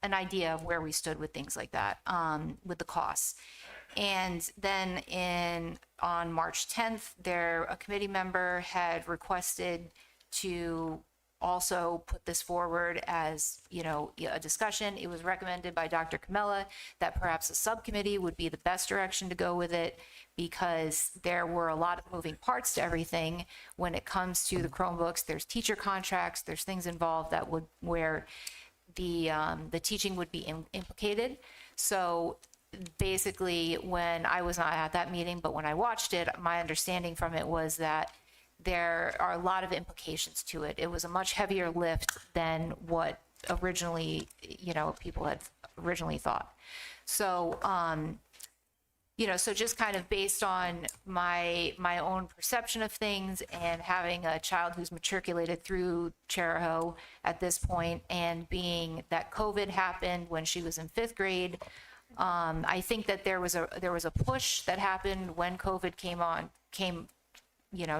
an idea of where we stood with things like that, with the costs. And then on March 10th, a committee member had requested to also put this forward as, a discussion. It was recommended by Dr. Camella that perhaps a subcommittee would be the best direction to go with it, because there were a lot of moving parts to everything when it comes to the Chromebooks. There's teacher contracts, there's things involved where the teaching would be implicated. So basically, when I was not at that meeting, but when I watched it, my understanding from it was that there are a lot of implications to it. It was a much heavier lift than what originally, people had originally thought. So, so just kind of based on my own perception of things and having a child who's matriculated through Charahoe at this point, and being that COVID happened when she was in 5th grade, I think that there was a push that happened when COVID came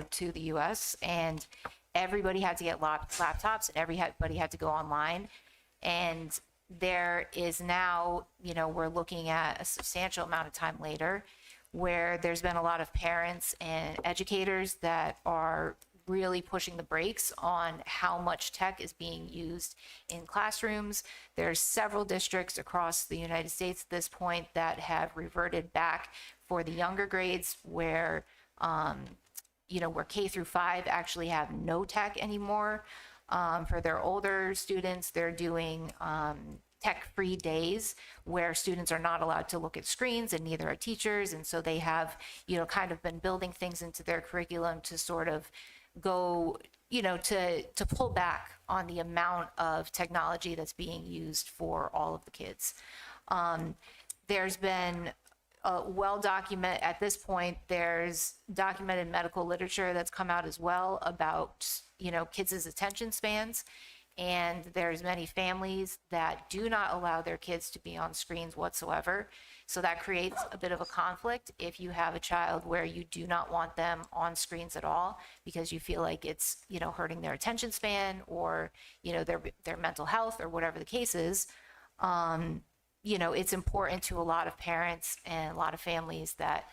to the US, and everybody had to get laptops and everybody had to go online. And there is now, we're looking at a substantial amount of time later where there's been a lot of parents and educators that are really pushing the brakes on how much tech is being used in classrooms. There's several districts across the United States at this point that have reverted back for the younger grades where, where K through 5 actually have no tech anymore. For their older students, they're doing tech-free days where students are not allowed to look at screens, and neither are teachers. And so they have, kind of been building things into their curriculum to sort of go, to pull back on the amount of technology that's being used for all of the kids. There's been at this point, there's documented medical literature that's come out as well about, kids' attention spans. And there's many families that do not allow their kids to be on screens whatsoever. So that creates a bit of a conflict if you have a child where you do not want them on screens at all because you feel like it's, hurting their attention span or, their mental health or whatever the case is. It's important to a lot of parents and a lot of families that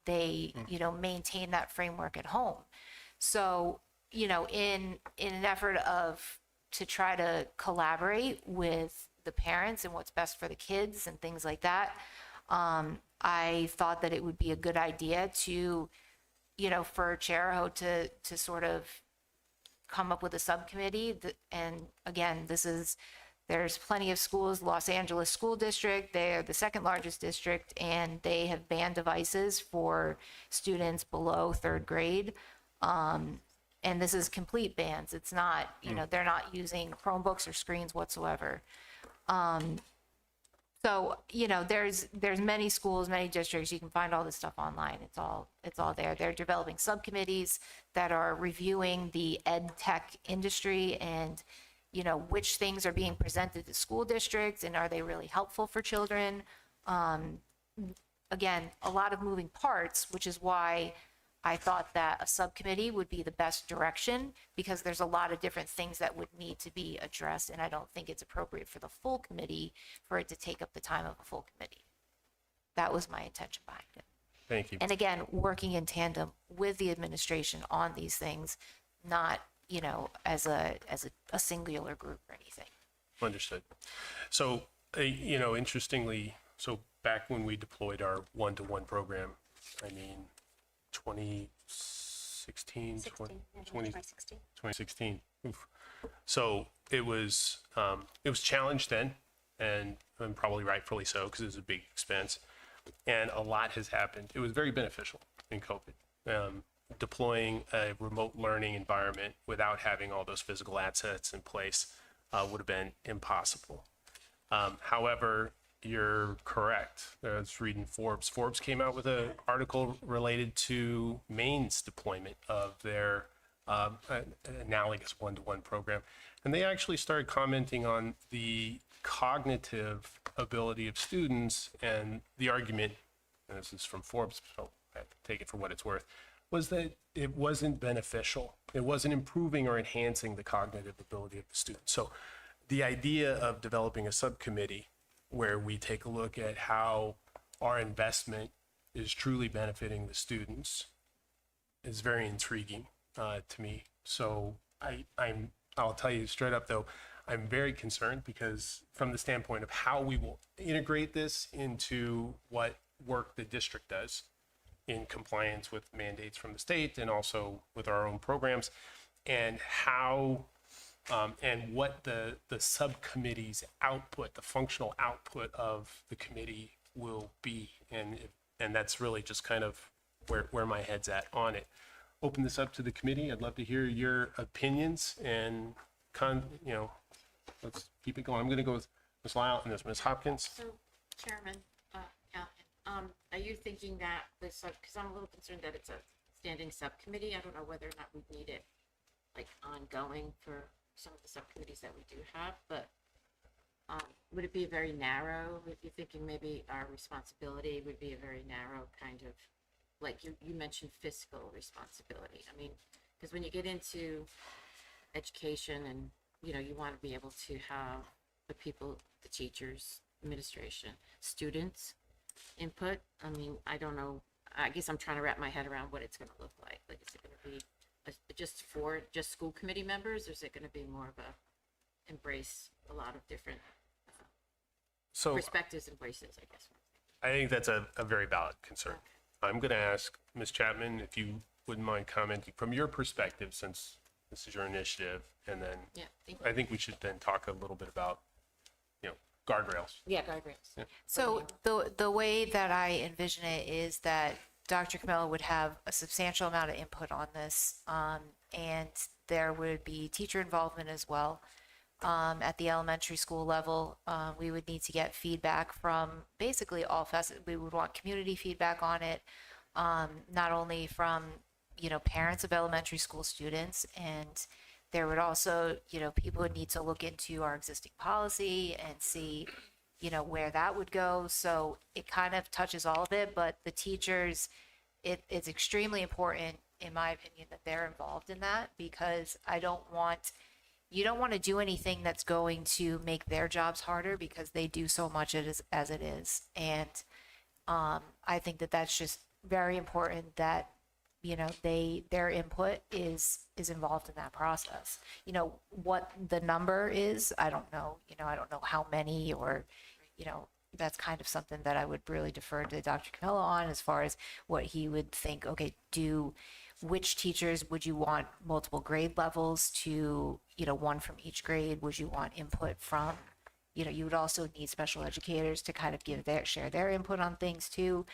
they, maintain that framework at home. So, in an effort to try to collaborate with the parents and what's best for the kids and things like that, I thought that it would be a good idea to, for Charahoe to sort of come up with a subcommittee. And again, there's plenty of schools. Los Angeles School District, they're the second largest district, and they have banned devices for students below 3rd grade. And this is complete bans. It's not, they're not using Chromebooks or screens whatsoever. So, there's many schools, many districts. You can find all this stuff online. It's all there. They're developing subcommittees that are reviewing the ed tech industry and, which things are being presented to school districts and are they really helpful for children? Again, a lot of moving parts, which is why I thought that a subcommittee would be the best direction, because there's a lot of different things that would need to be addressed, and I don't think it's appropriate for the full committee for it to take up the time of a full committee. That was my intention behind it. Thank you. And again, working in tandem with the administration on these things, not, as a singular group or anything. Understood. So, interestingly, back when we deployed our one-to-one program, 2016. Oof. So it was challenged then, and probably rightfully so, because it was a big expense, and a lot has happened. It was very beneficial in COVID. Deploying a remote learning environment without having all those physical assets in place would have been impossible. However, you're correct. I was reading Forbes. Forbes came out with an article related to Maine's deployment of their analogous one-to-one program. And they actually started commenting on the cognitive ability of students, and the argument, and this is from Forbes, so I have to take it for what it's worth, was that it wasn't beneficial. It wasn't improving or enhancing the cognitive ability of the students. So the idea of developing a subcommittee where we take a look at how our investment is truly benefiting the students is very intriguing to me. So I'll tell you straight up though, I'm very concerned because from the standpoint of how we will integrate this into what work the district does in compliance with mandates from the state and also with our own programs, and how and what the subcommittee's output, the functional output of the committee will be. And that's really just kind of where my head's at on it. Open this up to the committee. I'd love to hear your opinions and let's keep it going. I'm going to go with Ms. Lyle and Ms. Hopkins. So, Chairman, are you thinking that this, because I'm a little concerned that it's a standing subcommittee. I don't know whether or not we need it like ongoing for some of the subcommittees that we do have, but would it be very narrow? If you're thinking maybe our responsibility would be a very narrow kind of, like you mentioned fiscal responsibility. I mean, because when you get into education and, you want to be able to have the people, the teachers, administration, students input. I mean, I don't know. I guess I'm trying to wrap my head around what it's going to look like. Like, is it going to be just school committee members, or is it going to be more of a embrace a lot of different perspectives and voices, I guess? I think that's a very valid concern. Okay. I'm going to ask Ms. Chapman if you wouldn't mind commenting from your perspective, since this is your initiative, and then I think we should then talk a little bit about, guardrails. Yeah, guardrails. Yeah. So the way that I envision it is that Dr. Camilla would have a substantial amount of input on this, and there would be teacher involvement as well. At the elementary school level, we would need to get feedback from basically all facets. We would want community feedback on it, not only from, parents of elementary school students, and there would also, people would need to look into our existing policy and see, where that would go. So it kind of touches all of it, but the teachers, it's extremely important, in my opinion, that they're involved in that, because you don't want to do anything that's going to make their jobs harder, because they do so much as it is. And I think that that's just very important that, their input is involved in that process. What the number is, I don't know. I don't know how many, or, that's kind of something that I would really defer to Dr. Camilla on, as far as what he would think. Okay, which teachers would you want multiple grade levels to, one from each grade? Would you want input from, you would also need special educators to kind of share their input on things too.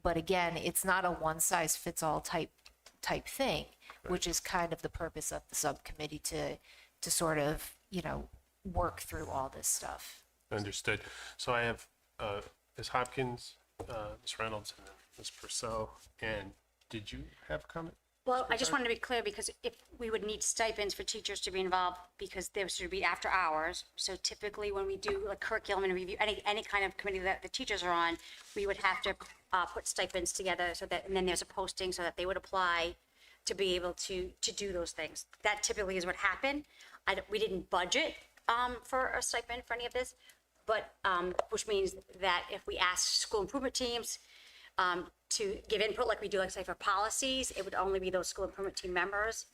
But again, it's not a one size fits all type thing, right, which is kind of the purpose of the subcommittee, to sort of, work through all this stuff. Understood. So I have Ms. Hopkins, Ms. Reynolds, and then Ms. Purcell. And did you have a comment? Well, I just wanted to be clear, because if we would need stipends for teachers to be involved, because there should be after hours. So typically when we do like curriculum and review, any kind of committee that the teachers are on, we would have to put stipends together, so that, and then there's a posting so that they would apply to be able to do those things. That typically is what happened. We didn't budget for a stipend for any of this, but which means that if we ask school improvement teams to give input, like we do, like say for policies, it would only be those school improvement team members.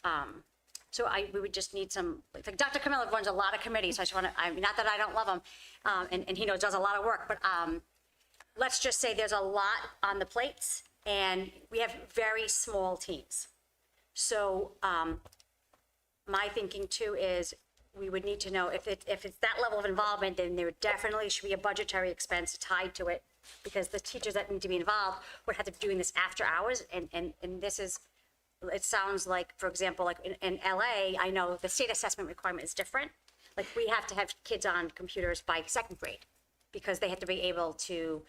So we would just need some, like Dr. Camilla runs a lot of committees, so I just want to, not that I don't love him, and he does a lot of work, but let's just say there's a lot on the plates, and we have very small teams. So my thinking too is we would need to know if it's that level of involvement, then there definitely should be a budgetary expense tied to it, because the teachers that need to be involved would have to be doing this after hours. And this is, it sounds like, for example, like in LA, I know the state assessment requirement is different. Like we have to have kids on computers by second grade, because they have to be able to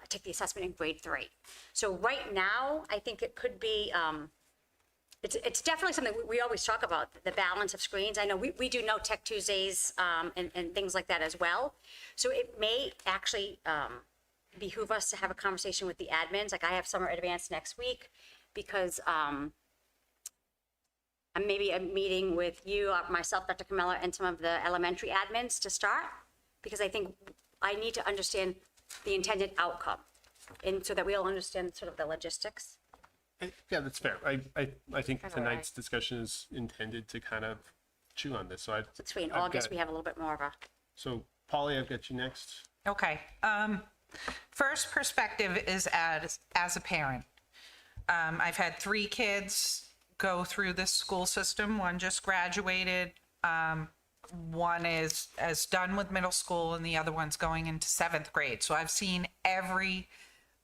take the assessment in grade 3. So right now, I think it could be, it's definitely something we always talk about, the balance of screens. I know we do No Tech Tuesdays and things like that as well. So it may actually behoove us to have a conversation with the admins. Like I have summer advance next week, because I'm maybe a meeting with you, myself, Dr. Camilla, and some of the elementary admins to start, because I think I need to understand the intended outcome, and so that we all understand sort of the logistics. Yeah, that's fair. I think tonight's discussion is intended to kind of chew on this. So in August, we have a little bit more of a. So Polly, I've got you next. Okay. First perspective is as a parent. I've had 3 kids go through this school system. One just graduated. One is done with middle school and the other one's going into 7th grade. So I've seen every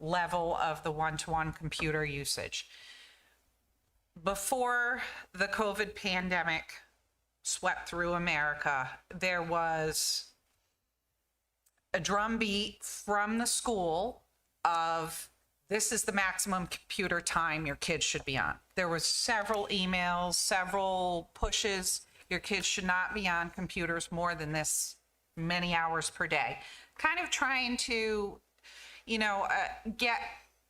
level of the one-to-one computer usage. Before the COVID pandemic swept through America, there was a drumbeat from the school of this is the maximum computer time your kids should be on. There was several emails, several pushes. Your kids should not be on computers more than this many hours per day. Kind of trying to,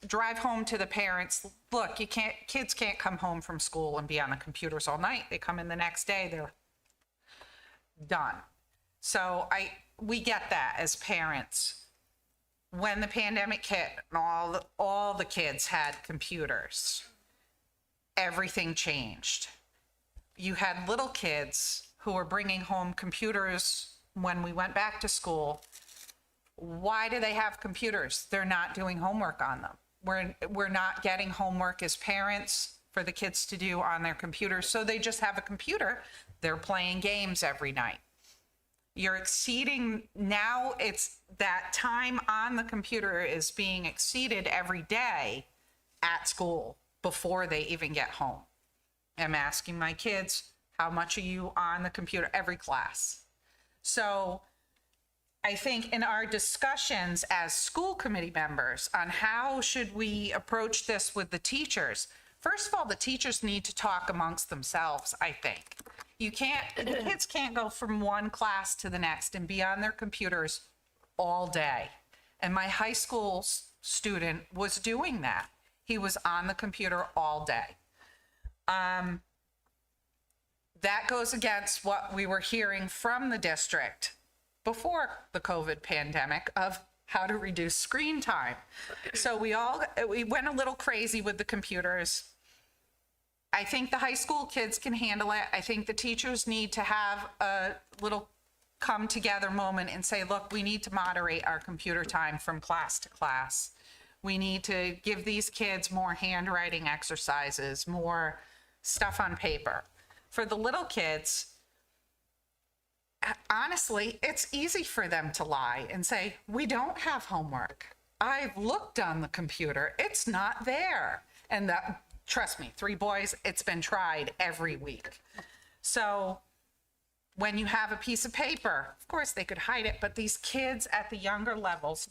drive home to the parents, look, kids can't come home from school and be on the computers all night. They come in the next day, they're done. So we get that as parents. When the pandemic hit and all the kids had computers, everything changed. You had little kids who were bringing home computers when we went back to school. Why do they have computers? They're not doing homework on them. We're not getting homework as parents for the kids to do on their computers, so they just have a computer. They're playing games every night. You're exceeding, now it's that time on the computer is being exceeded every day at school before they even get home. I'm asking my kids, how much are you on the computer every class? So I think in our discussions as school committee members on how should we approach this with the teachers, first of all, the teachers need to talk amongst themselves, I think. The kids can't go from one class to the next and be on their computers all day. And my high school student was doing that. He was on the computer all day. That goes against what we were hearing from the district before the COVID pandemic of how to reduce screen time. So we went a little crazy with the computers. I think the high school kids can handle it. I think the teachers need to have a little come together moment and say, look, we need to moderate our computer time from class to class. We need to give these kids more handwriting exercises, more stuff on paper. For the little kids, honestly, it's easy for them to lie and say, we don't have homework. I've looked on the computer, it's not there. And trust me, 3 boys, it's been tried every week. So when you have a piece of paper, of course they could hide it, but these kids at the younger levels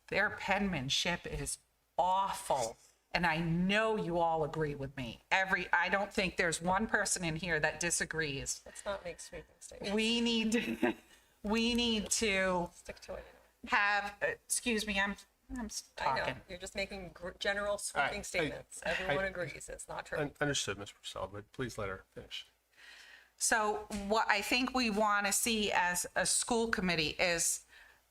their penmanship is awful. And I know you all agree with me. I don't think there's one person in here that disagrees. Let's not make sweeping statements. We need to Stick to it. have, excuse me, I'm I know, talking. you're just making general sweeping statements. Everyone agrees, it's not true. Understood, Ms. Purcell, but please let her finish. So what I think we want to see as a school committee is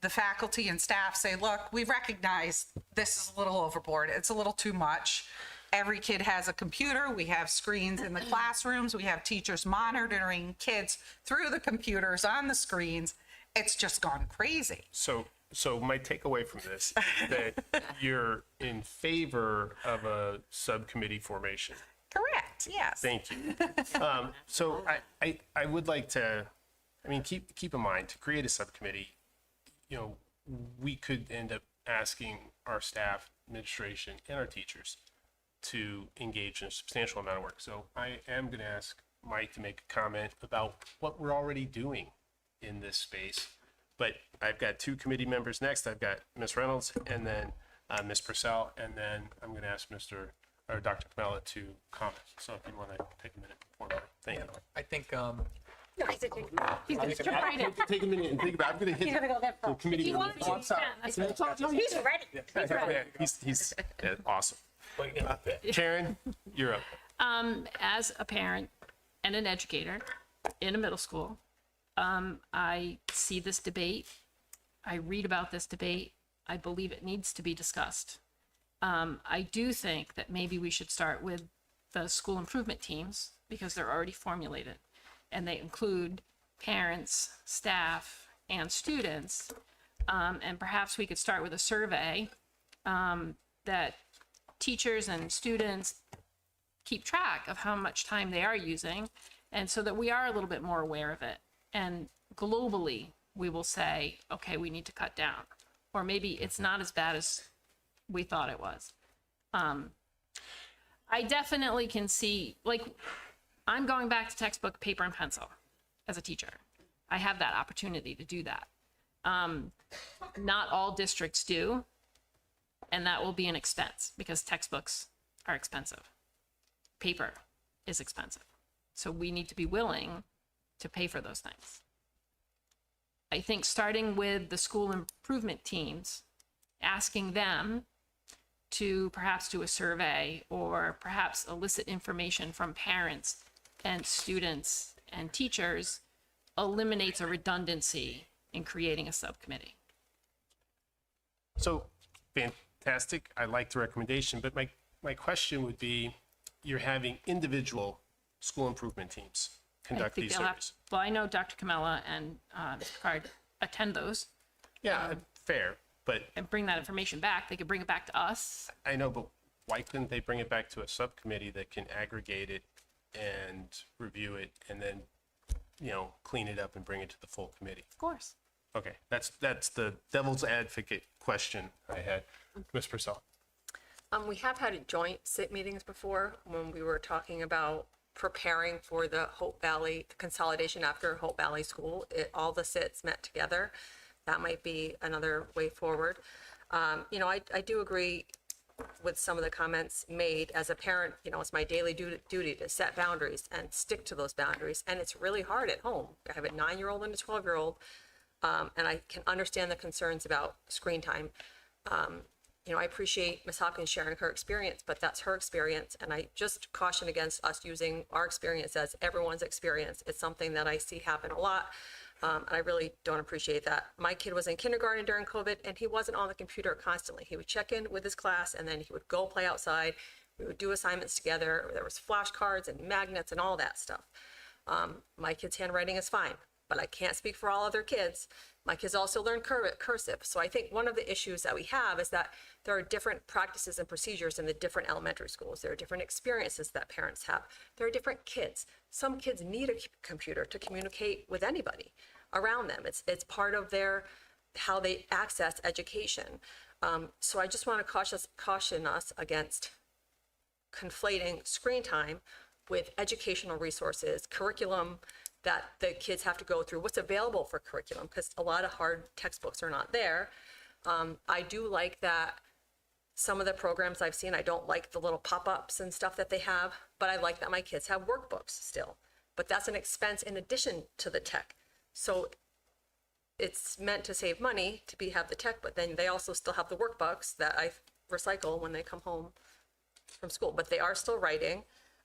the faculty and staff say, look, we recognize this is a little overboard. It's a little too much. Every kid has a computer. We have screens in the classrooms. We have teachers monitoring kids through the computers on the screens. It's just gone crazy. So my takeaway from this is that you're in favor of a subcommittee formation. Correct, yes. Thank you. So I would like to, keep in mind, to create a subcommittee, we could end up asking our staff, administration, and our teachers to engage in a substantial amount of work. So I am going to ask Mike to make a comment about what we're already doing in this space. But I've got 2 committee members next. I've got Ms. Reynolds and then Ms. Purcell, and then I'm going to ask Dr. Kamala to comment. So if you want to take a minute before me. Thank you. I think, He's gonna jump right in. Take a minute and think about it. I'm going to hit He's gonna go there the first. committee. If you want to, I'm sorry. He's ready. He's ready. He's awesome. Karen, you're up. As a parent and an educator in a middle school, I see this debate. I read about this debate. I believe it needs to be discussed. I do think that maybe we should start with the school improvement teams because they're already formulated and they include parents, staff, and students. And perhaps we could start with a survey that teachers and students keep track of how much time they are using And so that we are a little bit more aware of it. And globally, we will say, okay, we need to cut down. Or maybe it's not as bad as we thought it was. I definitely can see, like, I'm going back to textbook paper and pencil as a teacher. I have that opportunity to do that. Not all districts do, and that will be an expense because textbooks are expensive. Paper is expensive. So we need to be willing to pay for those things. I think starting with the school improvement teams, asking them to perhaps do a survey or perhaps elicit information from parents and students and teachers eliminates a redundancy in creating a subcommittee. So, fantastic. I like the recommendation, but my question would be, you're having individual school improvement teams conduct these surveys. Well, I know Dr. Camella and Mr. Picard attend those. Yeah, fair, but and bring that information back. They could bring it back to us. I know, but why couldn't they bring it back to a subcommittee that can aggregate it and review it and then, clean it up and bring it to the full committee? Of course. Okay, that's the devil's advocate question I had. Ms. Purcell. We have had joint SIT meetings before when we were talking about preparing for the Hope Valley, the consolidation after Hope Valley School. All the SITs met together. That might be another way forward. I do agree with some of the comments made. As a parent, it's my daily duty to set boundaries and stick to those boundaries. And it's really hard at home. I have a 9-year-old and a 12-year-old. And I can understand the concerns about screen time. I appreciate Ms. Hopkins sharing her experience, but that's her experience. And I just caution against us using our experience as everyone's experience. It's something that I see happen a lot. And I really don't appreciate that. My kid was in kindergarten during COVID and he wasn't on the computer constantly. He would check in with his class and then he would go play outside. We would do assignments together. There was flashcards and magnets and all that stuff. My kid's handwriting is fine, but I can't speak for all other kids. My kids also learn cursive. So I think one of the issues that we have is that there are different practices and procedures in the different elementary schools. There are different experiences that parents have. There are different kids. Some kids need a computer to communicate with anybody around them. It's part of how they access education. So I just want to caution us against conflating screen time with educational resources, curriculum that the kids have to go through, what's available for curriculum, because a lot of hard textbooks are not there. I do like that some of the programs I've seen, I don't like the little pop-ups and stuff that they have, but I like that my kids have workbooks still. But that's an expense in addition to the tech. So it's meant to save money to have the tech, but then they also still have the workbooks that I recycle when they come home from school, but they are still writing.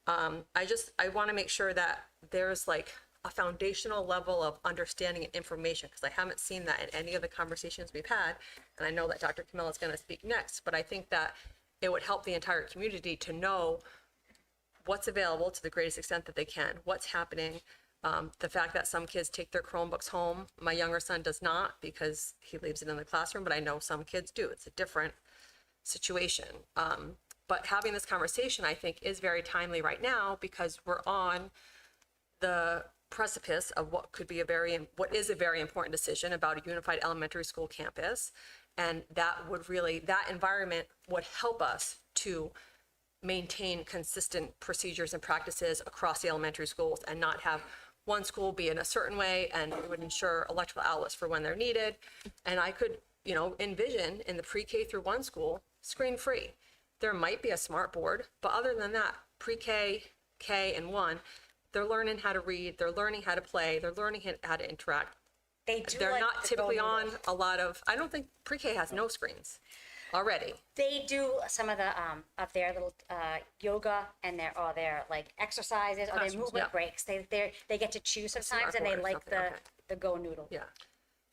I want to make sure that there's like a foundational level of understanding and information, because I haven't seen that in any of the conversations we've had. And I know that Dr. Camilla is going to speak next, but I think that it would help the entire community to know what's available to the greatest extent that they can, what's happening. The fact that some kids take their Chromebooks home, my younger son does not because he leaves it in the classroom, but I know some kids do. It's a different situation. But having this conversation, I think, is very timely right now because we're on the precipice of what is a very important decision about a unified elementary school campus. And that environment would help us to maintain consistent procedures and practices across the elementary schools and not have one school be in a certain way, and it would ensure electrical outlets for when they're needed. And I could, envision in the pre-K through 1 school, screen-free. There might be a smart board, but other than that, pre-K, K, and 1, they're learning how to read, they're learning how to play, they're learning how to interact. They're not typically on a lot of, I don't think pre-K has no screens already. They do some of the of their little yoga and their like exercises or their movement breaks. They get to choose sometimes, and they like the Go Noodle. Yeah.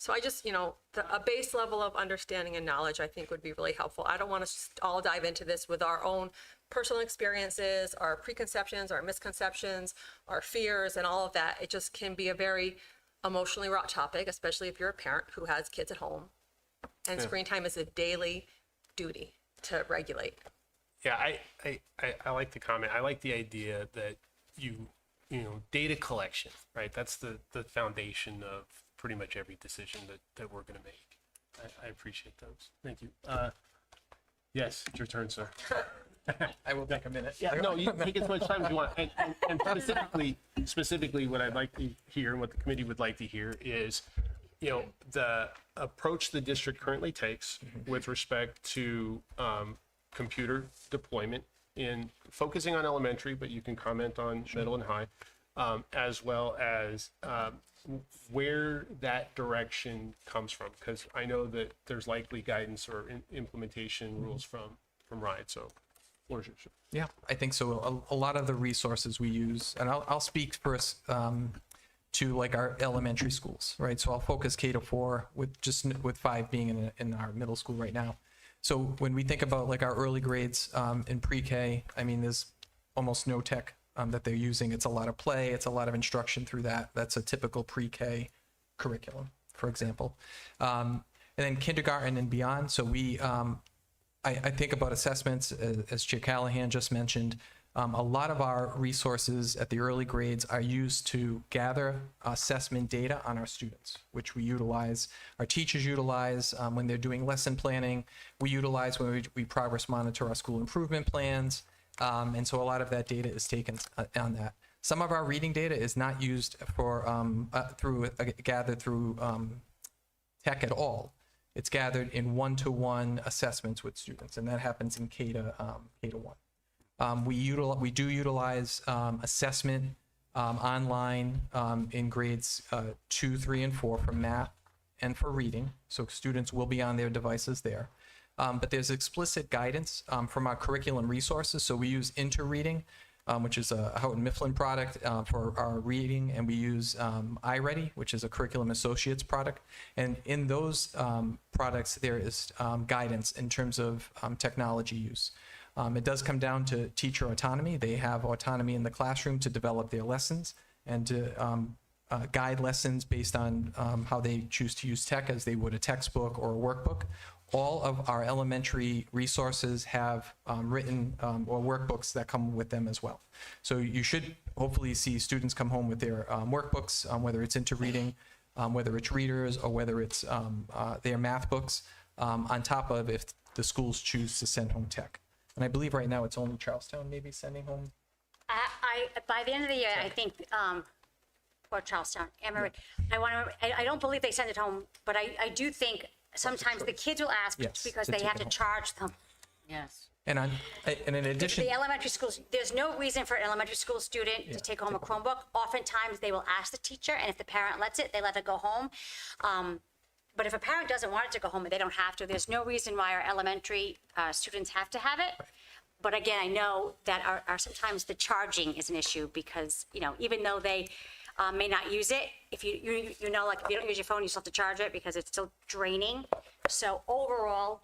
So I just, a base level of understanding and knowledge I think would be really helpful. I don't want us to all dive into this with our own personal experiences, our preconceptions, our misconceptions, our fears, and all of that. It just can be a very emotionally wrought topic, especially if you're a parent who has kids at home. And screen time is a daily duty to regulate. Yeah, I like the comment. I like the idea that you data collection, right? That's the foundation of pretty much every decision that we're going to make. I appreciate those. Thank you. Yes, it's your turn, sir. I will take a minute. Yeah, no, you take as much time as you want. And specifically, what I'd like to hear and what the committee would like to hear is, the approach the district currently takes with respect to computer deployment in focusing on elementary, but you can comment on middle and high, as well as where that direction comes from, because I know that there's likely guidance or implementation rules from Ryan. So, floor is yours. Yeah, I think so. A lot of the resources we use, and I'll speak first to like our elementary schools, right? So I'll focus K to 4 with 5 being in our middle school right now. So when we think about like our early grades in pre-K, I mean, there's almost no tech that they're using. It's a lot of play. It's a lot of instruction through that. That's a typical pre-K curriculum, for example. And then kindergarten and beyond. So I think about assessments, as Chair Callahan just mentioned. A lot of our resources at the early grades are used to gather assessment data on our students, which we utilize, our teachers utilize when they're doing lesson planning. We utilize when we progress monitor our school improvement plans. And so a lot of that data is taken on that. Some of our reading data is not used for gathered through tech at all. It's gathered in one-to-one assessments with students, and that happens in K to 1. We do utilize assessment online in grades 2, 3, and 4 for math and for reading. So students will be on their devices there. But there's explicit guidance from our curriculum resources. So we use InterReading, which is a Houghton Mifflin product for our reading, and we use iReady, which is a Curriculum Associates product. And in those products, there is guidance in terms of technology use. It does come down to teacher autonomy. They have autonomy in the classroom to develop their lessons and to guide lessons based on how they choose to use tech, as they would a textbook or a workbook. All of our elementary resources have written or workbooks that come with them as well. So you should hopefully see students come home with their workbooks, whether it's InterReading, whether it's readers, or whether it's their math books, on top of if the schools choose to send home tech. And I believe right now it's only Charlestown maybe sending home. By the end of the year, I think, or Charlestown, Emory, I don't believe they send it home, but I do think sometimes the kids will ask because they have to charge them. Yes. And in addition, The elementary schools, there's no reason for an elementary school student to take home a Chromebook. Oftentimes, they will ask the teacher, and if the parent lets it, they let it go home. But if a parent doesn't want it to go home and they don't have to, there's no reason why our elementary students have to have it. But again, I know that our sometimes the charging is an issue because, even though they may not use it, if like if you don't use your phone, you still have to charge it because it's still draining. So overall,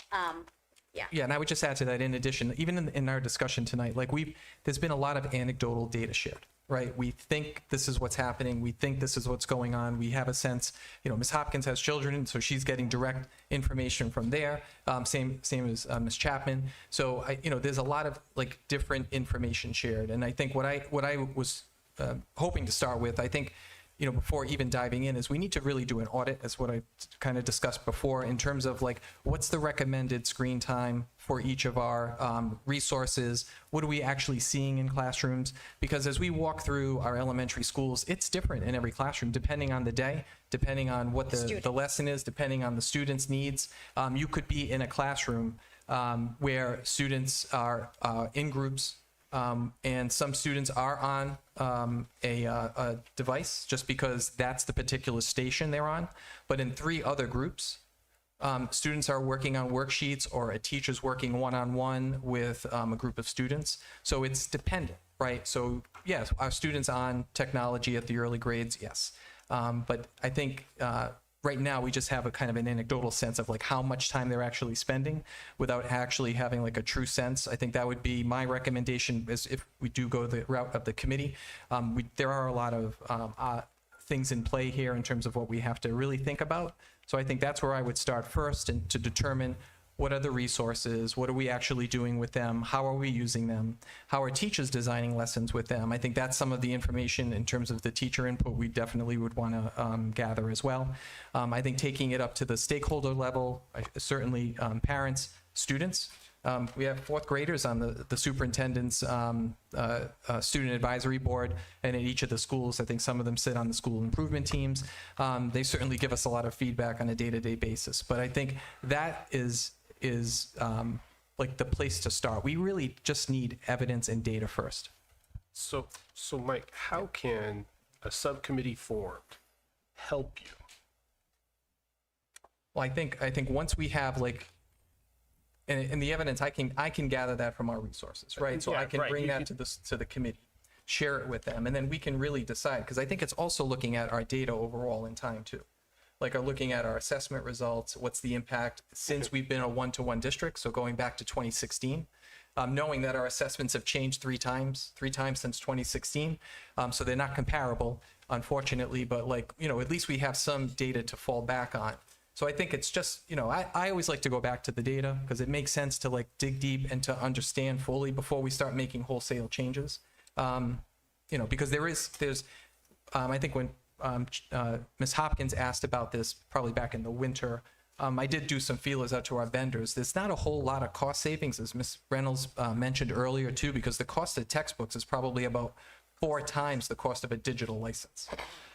Yeah, and I would just add to that, in addition, even in our discussion tonight, there's been a lot of anecdotal data shared, right? We think this is what's happening. We think this is what's going on. We have a sense, Ms. Hopkins has children, so she's getting direct information from there. Same as Ms. Chapman. So, there's a lot of different information shared. And I think what I was hoping to start with, I think, before even diving in, is we need to really do an audit, as what I kind of discussed before, in terms of what's the recommended screen time for each of our resources? What are we actually seeing in classrooms? Because as we walk through our elementary schools, it's different in every classroom, depending on the day, depending on what the lesson is, depending on the students' needs. You could be in a classroom where students are in groups, and some students are on a device just because that's the particular station they're on. But in 3 other groups, students are working on worksheets, or a teacher's working one-on-one with a group of students. So it's dependent, right? So yes, our students on technology at the early grades, yes. But I think right now we just have a kind of an anecdotal sense of how much time they're actually spending without actually having a true sense. I think that would be my recommendation, is if we do go the route of the committee. There are a lot of things in play here in terms of what we have to really think about. So I think that's where I would start first, and to determine what are the resources? What are we actually doing with them? How are we using them? How are teachers designing lessons with them? I think that's some of the information in terms of the teacher input we definitely would want to gather as well. I think taking it up to the stakeholder level, certainly parents, students. We have fourth graders on the superintendent's student advisory board, and at each of the schools, I think some of them sit on the school improvement teams. They certainly give us a lot of feedback on a day-to-day basis. But I think that is like the place to start. We really just need evidence and data first. So Mike, how can a subcommittee formed help you? Well, I think once we have like, and the evidence, I can gather that from our resources, right? So Yeah, I can right. bring You that can- to the committee, share it with them, and then we can really decide, because I think it's also looking at our data overall in time too. Like looking at our assessment results, what's the impact since we've been a one-to-one district, so going back to 2016, knowing that our assessments have changed three times since 2016, so they're not comparable, unfortunately, but at least we have some data to fall back on. So I think it's just, I always like to go back to the data because it makes sense to dig deep and to understand fully before we start making wholesale changes. Because there's I think when Ms. Hopkins asked about this probably back in the winter, I did do some feelers out to our vendors. There's not a whole lot of cost savings, as Ms. Reynolds mentioned earlier too, because the cost of textbooks is probably about 4 times the cost of a digital license,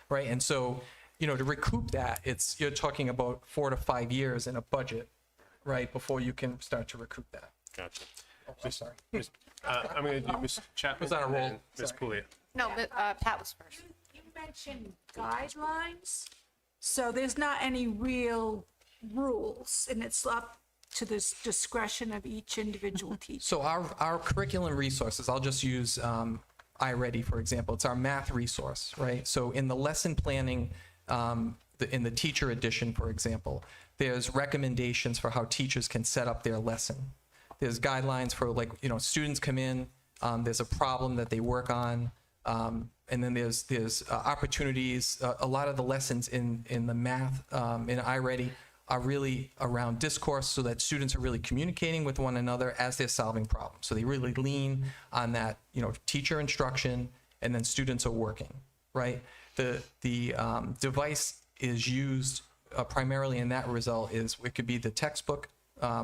right? And so, to recoup that, you're talking about 4 to 5 years in a budget, right, before you can start to recoup that. Gotcha. Oh, I'm sorry. I'm going to do Ms. Chapman Was on a roll. and then Ms. Pouliot. No, but Pat was first. You mentioned guidelines, so there's not any real rules, and it's up to the discretion of each individual teacher. So our curriculum resources, I'll just use iReady, for example. It's our math resource, right? So in the lesson planning, in the teacher edition, for example, there's recommendations for how teachers can set up their lesson. There's guidelines for students come in, there's a problem that they work on, and then there's opportunities. A lot of the lessons in the math in iReady are really around discourse, so that students are really communicating with one another as they're solving problems. So they really lean on that, teacher instruction, and then students are working, right? The device is used primarily in that result it could be the textbook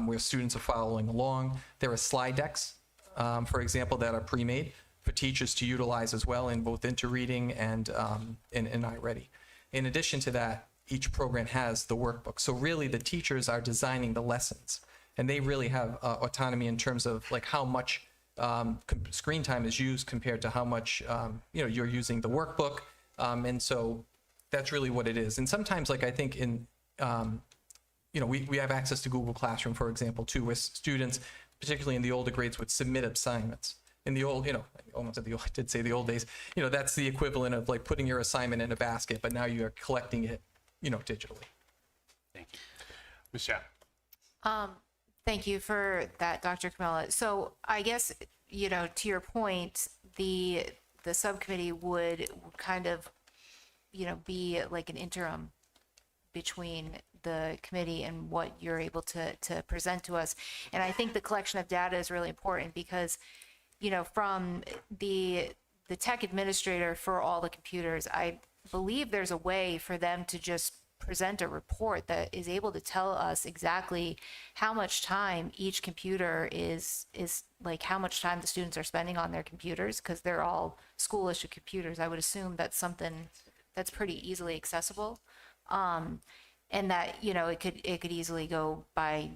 where students are following along. There are slide decks, for example, that are pre-made for teachers to utilize as well in both Interreading and in iReady. In addition to that, each program has the workbook. So really the teachers are designing the lessons, and they really have autonomy in terms of how much screen time is used compared to how much you're using the workbook. And so that's really what it is. And sometimes, I think in, we have access to Google Classroom, for example, too, where students, particularly in the older grades, would submit assignments. In the old, I did say the old days, that's the equivalent of putting your assignment in a basket, but now you're collecting it, digitally. Thank you. Ms. Chapman. Thank you for that, Dr. Camilla. So I guess, to your point, the subcommittee would kind of, be like an interim between the committee and what you're able to present to us. And I think the collection of data is really important because, from the tech administrator for all the computers, I believe there's a way for them to just present a report that is able to tell us exactly how much time each computer is how much time the students are spending on their computers, because they're all school issue computers. I would assume that's something that's pretty easily accessible. And that, it could easily go by,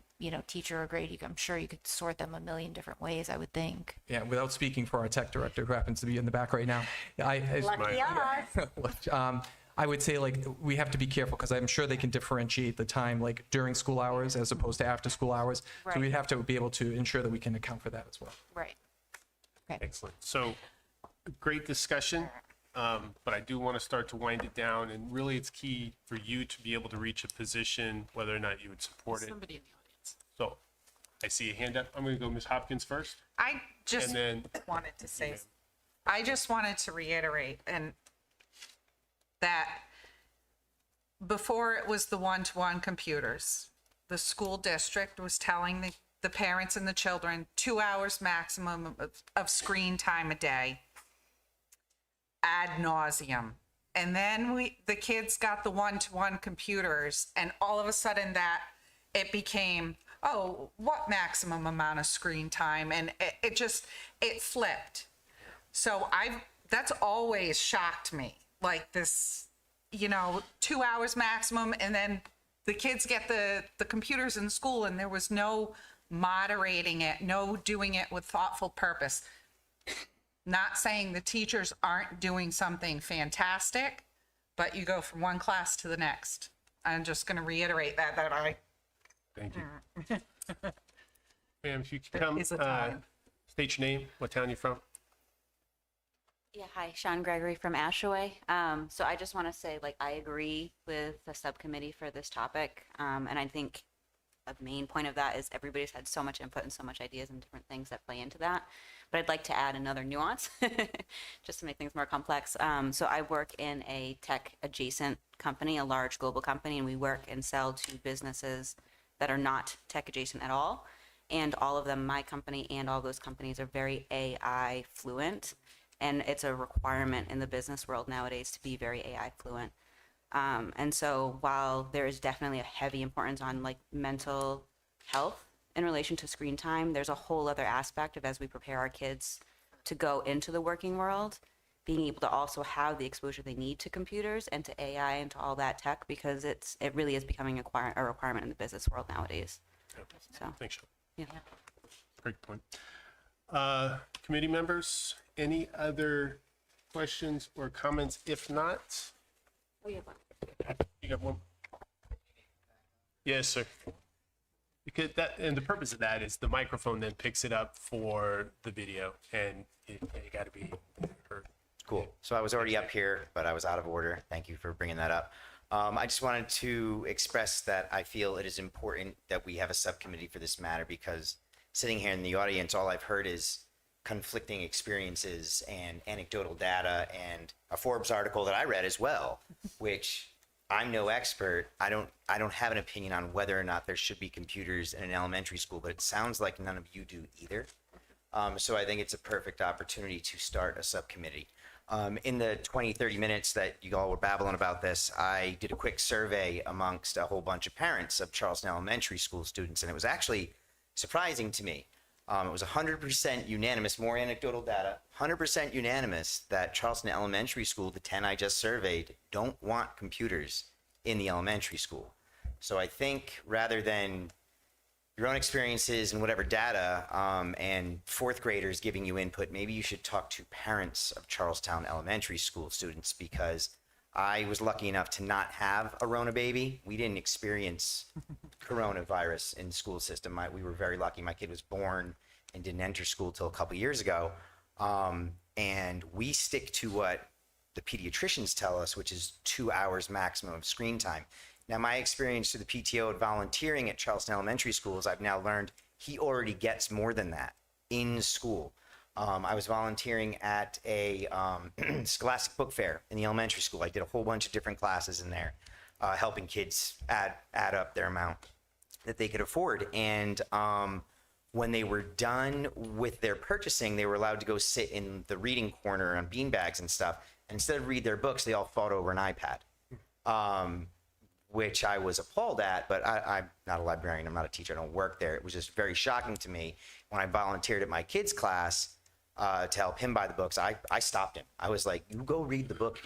teacher or grade. I'm sure you could sort them a million different ways, I would think. Yeah, without speaking for our tech director, who happens to be in the back right now, Lucky us. I would say we have to be careful because I'm sure they can differentiate the time during school hours as opposed to after school hours. Right. So we have to be able to ensure that we can account for that as well. Right. Okay. Excellent. So great discussion, but I do want to start to wind it down. And really, it's key for you to be able to reach a position, whether or not you would support it. Somebody in the audience. So I see a hand up. I'm going to go Ms. Hopkins first. I just And then- wanted to say, I just wanted to reiterate that before it was the one-to-one computers, the school district was telling the parents and the children 2 hours maximum of screen time a day ad nauseum. And then the kids got the one-to-one computers, and all of a sudden that it became, oh, what maximum amount of screen time? And it flipped. So that's always shocked me. Like this, 2 hours maximum, and then the kids get the computers in school, and there was no moderating it, no doing it with thoughtful purpose. Not saying the teachers aren't doing something fantastic, but you go from one class to the next. I'm just going to reiterate that Thank you. Ma'am, if you could come, is a time. state your name, what town you're from. Yeah, hi, Sean Gregory from Ashaway. So I just want to say, I agree with the subcommittee for this topic. And I think a main point of that is everybody's had so much input and so much ideas and different things that play into that. But I'd like to add another nuance just to make things more complex. So I work in a tech adjacent company, a large global company, and we work and sell to businesses that are not tech adjacent at all. And all of them, my company and all those companies, are very AI fluent. And it's a requirement in the business world nowadays to be very AI fluent. And so while there is definitely a heavy importance on mental health in relation to screen time, there's a whole other aspect of, as we prepare our kids to go into the working world, being able to also have the exposure they need to computers and to AI and to all that tech, because it really is becoming a requirement in the business world nowadays. So Thanks, Sean. yeah. Great point. Committee members, any other questions or comments? If not, Oh, yeah, but you got one? Yes, sir. Because and the purpose of that is the microphone then picks it up for the video, and you got to be heard. Cool. So I was already up here, but I was out of order. Thank you for bringing that up. I just wanted to express that I feel it is important that we have a subcommittee for this matter, because sitting here in the audience, all I've heard is conflicting experiences and anecdotal data and a Forbes article that I read as well, which I'm no expert. I don't have an opinion on whether or not there should be computers in an elementary school, but it sounds like none of you do either. So I think it's a perfect opportunity to start a subcommittee. In the 20, 30 minutes that you all were babbling about this, I did a quick survey amongst a whole bunch of parents of Charleston Elementary School students, and it was actually surprising to me. It was 100% unanimous, more anecdotal data, 100% unanimous that Charleston Elementary School, the 10 I just surveyed, don't want computers in the elementary school. So I think rather than your own experiences and whatever data and fourth graders giving you input, maybe you should talk to parents of Charlestown Elementary School students, because I was lucky enough to not have a Rona baby. We didn't experience coronavirus in the school system. We were very lucky. My kid was born and didn't enter school till a couple years ago. And we stick to what the pediatricians tell us, which is 2 hours maximum of screen time. Now, my experience through the PTO at volunteering at Charleston Elementary Schools, I've now learned he already gets more than that in school. I was volunteering at a Scholastic Book Fair in the elementary school. I did a whole bunch of different classes in there, helping kids add up their amount that they could afford. And when they were done with their purchasing, they were allowed to go sit in the reading corner on beanbags and stuff. And instead of read their books, they all fought over an iPad, which I was appalled at. But I'm not a librarian. I'm not a teacher. I don't work there. It was just very shocking to me when I volunteered at my kid's class to help him buy the books. I stopped him. I was like, you go read the book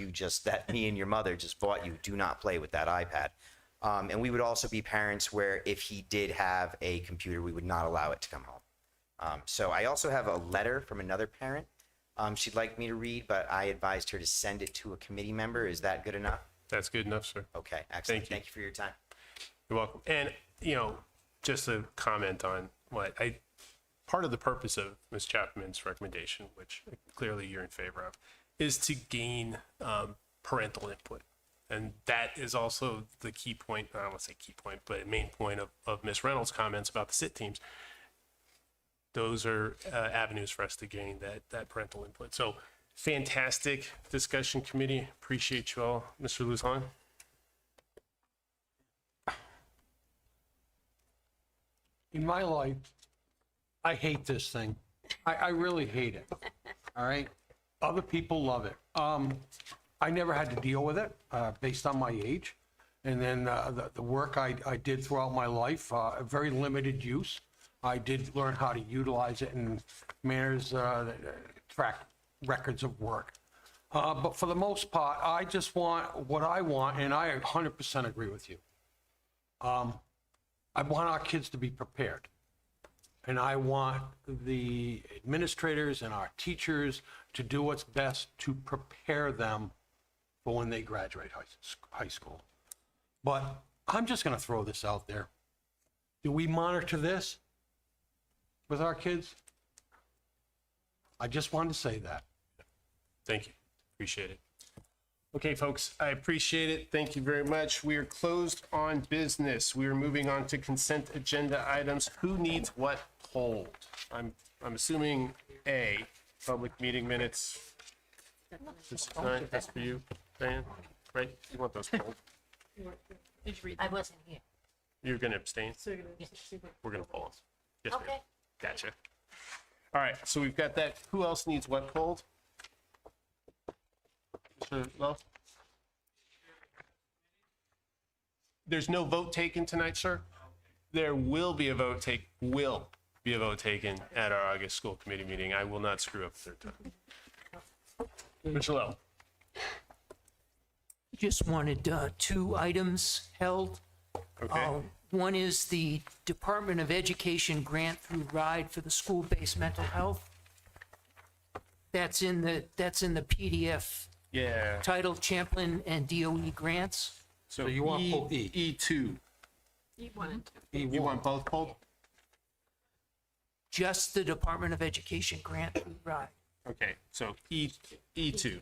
that me and your mother just bought you. Do not play with that iPad. And we would also be parents where if he did have a computer, we would not allow it to come home. So I also have a letter from another parent she'd like me to read, but I advised her to send it to a committee member. Is that good enough? That's good enough, sir. Okay, excellent. Thank you for your time. You're welcome. And, just a comment on part of the purpose of Ms. Chapman's recommendation, which clearly you're in favor of, is to gain parental input. And that is also the key point, I don't want to say key point, but main point of Ms. Reynolds' comments about the SIT teams. Those are avenues for us to gain that parental input. So fantastic discussion, committee. Appreciate you all. Mr. Luzon? in my life, I hate this thing. I really hate it. All right? Other people love it. I never had to deal with it based on my age. And then the work I did throughout my life, very limited use. I did learn how to utilize it in manners that track records of work. But for the most part, I just want what I want, and I 100% agree with you. I want our kids to be prepared. And I want the administrators and our teachers to do what's best to prepare them for when they graduate high school. But I'm just going to throw this out there. Do we monitor this with our kids? I just wanted to say that. Thank you. Appreciate it. Okay, folks, I appreciate it. Thank you very much. We are closed on business. We are moving on to consent agenda items. Who needs what pulled? I'm assuming A, public meeting minutes. This is nine, that's for you, Diane, right? You want those pulled? I wasn't here. You're gonna abstain? We're gonna pull them. Yes, ma'am. Okay. Gotcha. All right, so we've got that. Who else needs what pulled? Mr. Lowe? There's no vote taken tonight, sir? There will be a vote taken at our August school committee meeting. I will not screw up a third time. Mr. Lowe? Just wanted two items held. Okay. One is the Department of Education grant through RIDE for the school-based mental health. That's in the PDF. Yeah. Titled Champlin and DOE grants. So you want pull E? E2. You want both pulled? Just the Department of Education grant through RIDE. Okay, so E2.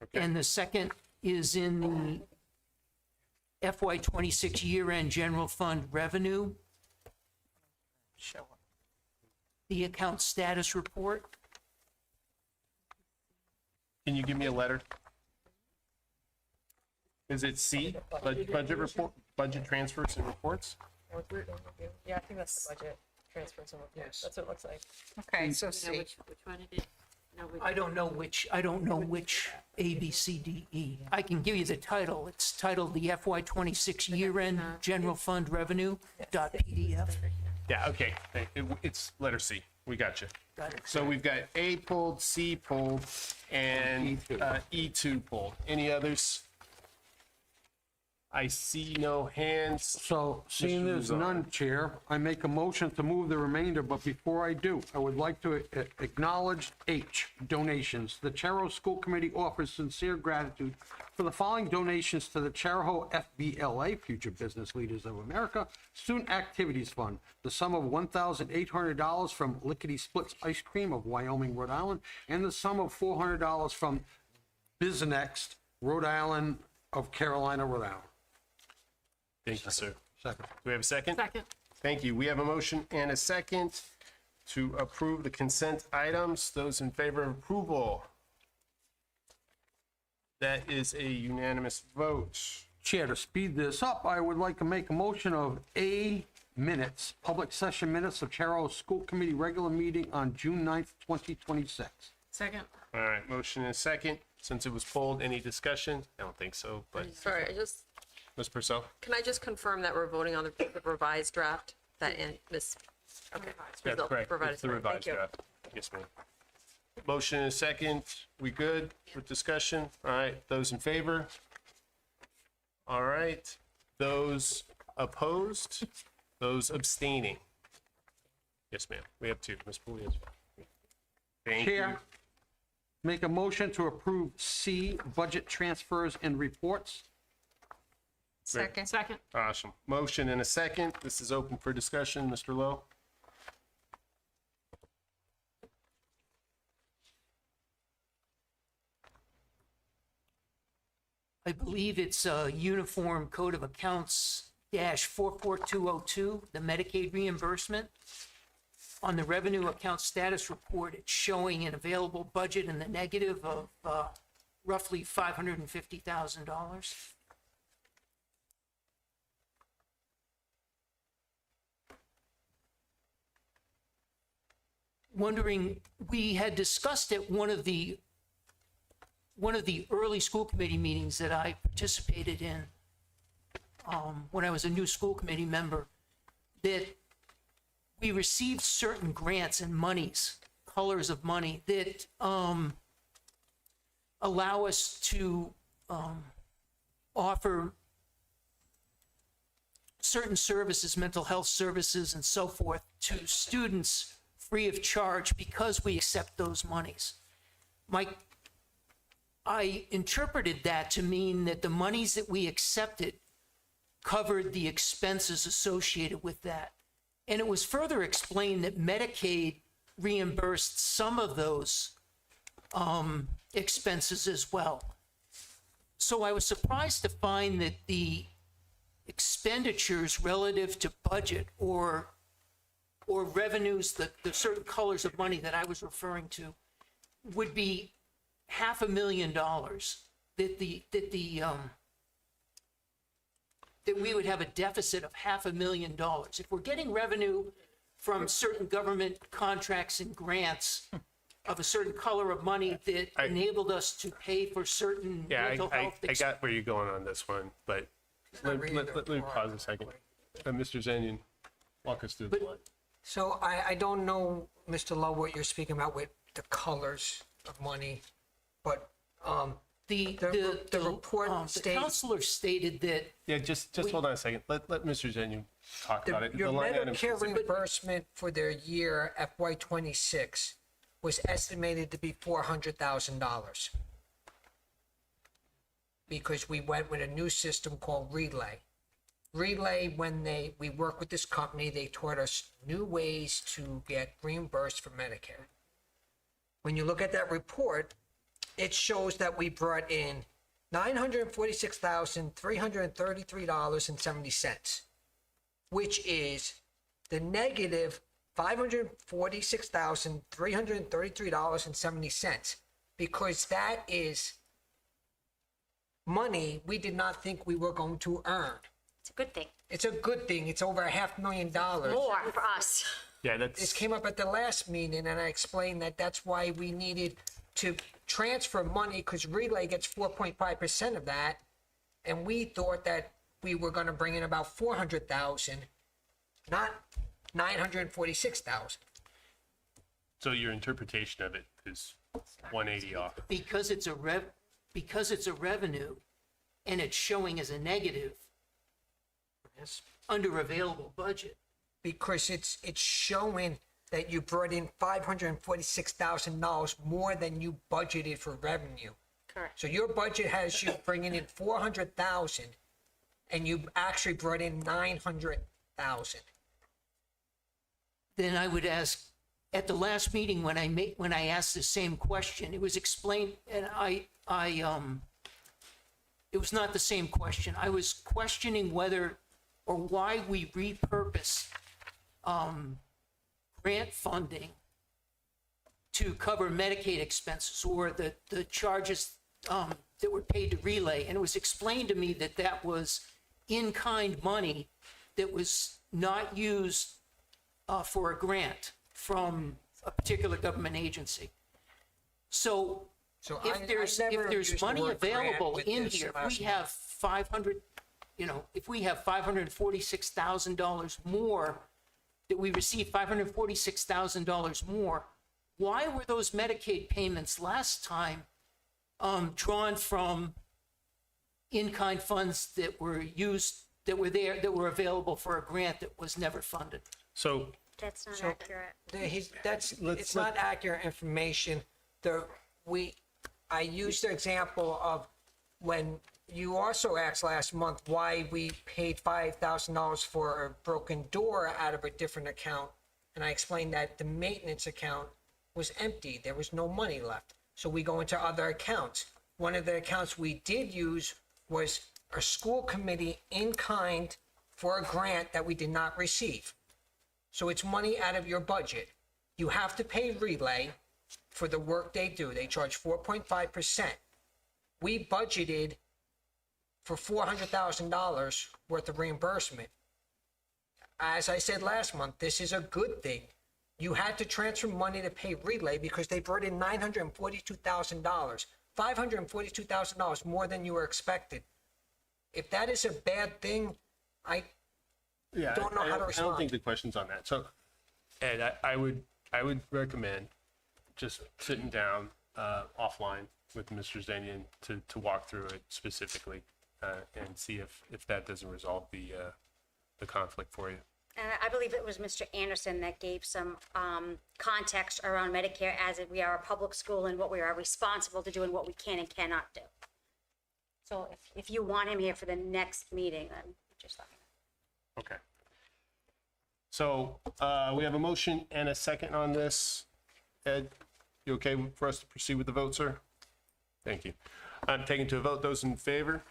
Okay. And the second is in the FY26 year-end general fund revenue. The account status report. Can you give me a letter? Is it C, budget report, budget transfers and reports? Yeah, I think that's the budget transfers and reports. That's what it looks like. Okay, so You know C. which one it is? No, which- I don't know which A, B, C, D, E. I can give you the title. It's titled the FY26 year-end general fund revenue .pdf. Yeah, okay, it's letter C, we got you. Got it. So we've got A pulled, C pulled, and E2 pulled. Any others? I see no hands. So, seeing Mr. there's Ruzzo. none, Chair, I make a motion to move the remainder, but before I do, I would like to acknowledge H, donations. The Charo School Committee offers sincere gratitude for the following donations to the Charahoe FBLA, Future Business Leaders of America, Student Activities Fund, the sum of $1,800 from Lickety Splits Ice Cream of Wyoming, Rhode Island, and the sum of $400 from BizNext, Rhode Island of Carolina, Rhode Island. Thank you, sir. Second. Do we have a second? Second. Thank you. We have a motion and a second to approve the consent items. Those in favor of approval? That is a unanimous vote. Chair, to speed this up, I would like to make a motion of A minutes, public session minutes of Charo School Committee regular meeting on June 9th, 2026. Second. All right, motion and a second. Since it was pulled, any discussion? I don't think so, but Sorry, Ms. Purcell? can I just confirm that we're voting on the revised draft? Okay. That's Result correct. provided It's the tonight. Thank revised you. draft. Yes, ma'am. Motion and a second. We good with discussion? All right, those in favor? All right, those opposed? Those abstaining? Yes, ma'am. We have two. Ms. Pugliese. Thank you. Chair, make a motion to approve C, budget transfers and reports. Second. Second. Awesome. Motion and a second. This is open for discussion. Mr. Lowe? I believe it's Uniform Code of Accounts -44202, the Medicaid reimbursement. On the revenue account status report, it's showing an available budget in the negative of roughly $550,000. wondering, we had discussed at one of the early school committee meetings that I participated in, when I was a new school committee member, that we received certain grants and monies, colors of money, that allow us to offer certain services, mental health services and so forth, to students free of charge because we accept those monies. I interpreted that to mean that the monies that we accepted covered the expenses associated with that. And it was further explained that Medicaid reimbursed some of those expenses as well. So I was surprised to find that the expenditures relative to budget or revenues, the certain colors of money that I was referring to, would be $500,000, that we would have a deficit of $500,000. If we're getting revenue from certain government contracts and grants of a certain color of money that enabled us to pay for certain mental health I got where you're going on this one, but let me pause a second. Mr. Zanian, walk us through the line. So I don't know, Mr. Lowe, what you're speaking about with the colors of money, but the report the states. counselor stated that. Yeah, just hold on a second. Let Mr. Zanian talk about it. Your The line item Medicare specific- reimbursement for their year FY '26 was estimated to be $400,000. Because we went with a new system called Relay. Relay, when we worked with this company, they taught us new ways to get reimbursed for Medicare. When you look at that report, it shows that we brought in $946,333.70, which is the negative $546,333.70, because that is money we did not think we were going to earn. It's a good thing. It's a good thing. It's over $500,000. More for us. Yeah, This came up at the last meeting, and I explained that that's why we needed to transfer money, because Relay gets 4.5% of that, and we thought that we were going to bring in about $400,000, not $946,000. So your interpretation of it is 180 off. Because it's a revenue and it's showing as a negative under available budget. Because it's showing that you brought in $546,000 more than you budgeted for revenue. Correct. So your budget has you bringing in $400,000, and you actually brought in $900,000. Then I would ask, at the last meeting when I asked the same question, it was explained, and it was not the same question. I was questioning whether or why we repurpose grant funding to cover Medicaid expenses or the charges that were paid to Relay. And it was explained to me that that was in-kind money that was not used for a grant from a particular government agency. So if there's money available in here, if we have $546,000 more, that we received $546,000 more, why were those Medicaid payments last time drawn from in-kind funds that were used, that were available for a grant that was never funded? So That's not accurate. It's not accurate information. I used the example of when you also asked last month why we paid $5,000 for a broken door out of a different account. And I explained that the maintenance account was empty. There was no money left. So we go into other accounts. One of the accounts we did use was a school committee in kind for a grant that we did not receive. So it's money out of your budget. You have to pay Relay for the work they do. They charge 4.5%. We budgeted for $400,000 worth of reimbursement. As I said last month, this is a good thing. You had to transfer money to pay Relay because they brought in $942,000, $542,000 more than you were expected. If that is a bad thing, I don't know how to I don't respond. think the question's on that. So, Ed, I would recommend just sitting down offline with Mr. Zenyan to walk through it specifically and see if that doesn't resolve the conflict for you. And I believe it was Mr. Anderson that gave some context around Medicare as if we are a public school and what we are responsible to do and what we can and cannot do. So if you want him here for the next meeting, then just let me know. Okay. So we have a motion and a second on this. Ed, you okay for us to proceed with the vote, sir? Thank you. I'm taking to a vote. Those in favor?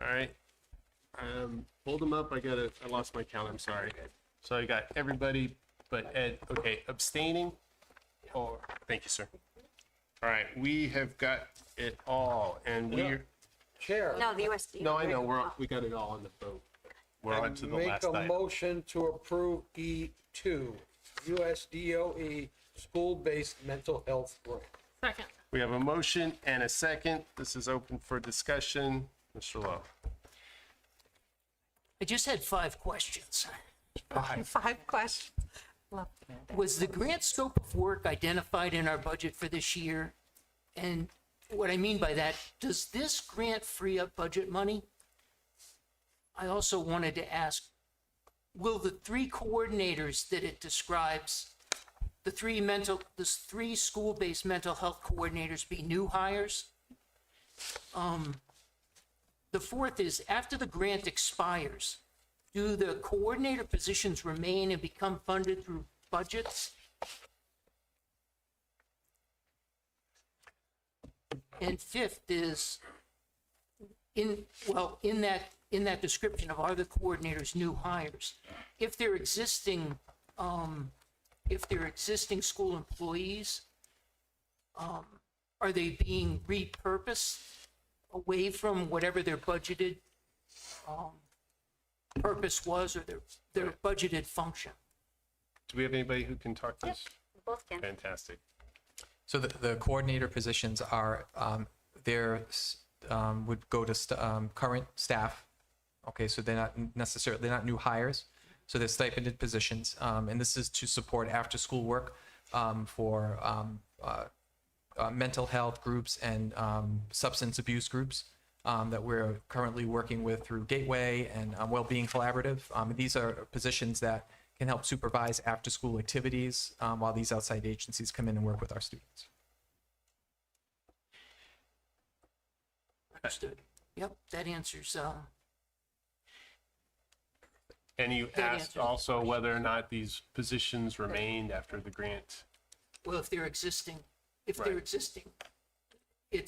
All right. Hold them up. I lost my count. I'm sorry. So I got everybody but Ed. Okay. Abstaining? Oh, thank you, sir. All right. We have got it all. And we're. Chair. No, the USD. No, I know. We got it all on the vote. We're on to the last Make a item. motion to approve E2, USDOE, school-based mental health grant. Second. We have a motion and a second. This is open for discussion. Mr. Lowe. I just had 5 questions. 5 questions. Love that. Was the grant scope of work identified in our budget for this year? And what I mean by that, does this grant free up budget money? I also wanted to ask, will the 3 coordinators that it describes, the 3 school-based mental health coordinators be new hires? The 4th is, after the grant expires, do the coordinator positions remain and become funded through budgets? And 5th is, in that description of are the coordinators new hires, if they're existing school employees, are they being repurposed away from whatever their budgeted purpose was or their budgeted function? Do we have anybody who can talk this? We both can. Fantastic. So the coordinator positions are, would go to current staff. Okay, so they're not new hires. So they're stipended positions. And this is to support after-school work for mental health groups and substance abuse groups that we're currently working with through Gateway and Wellbeing Collaborative. These are positions that can help supervise after-school activities while these outside agencies come in and work with our students. Understood. Yep, that answers. And you That asked answers the also whether or not these positions remained after the grant. Well, if they're existing, it's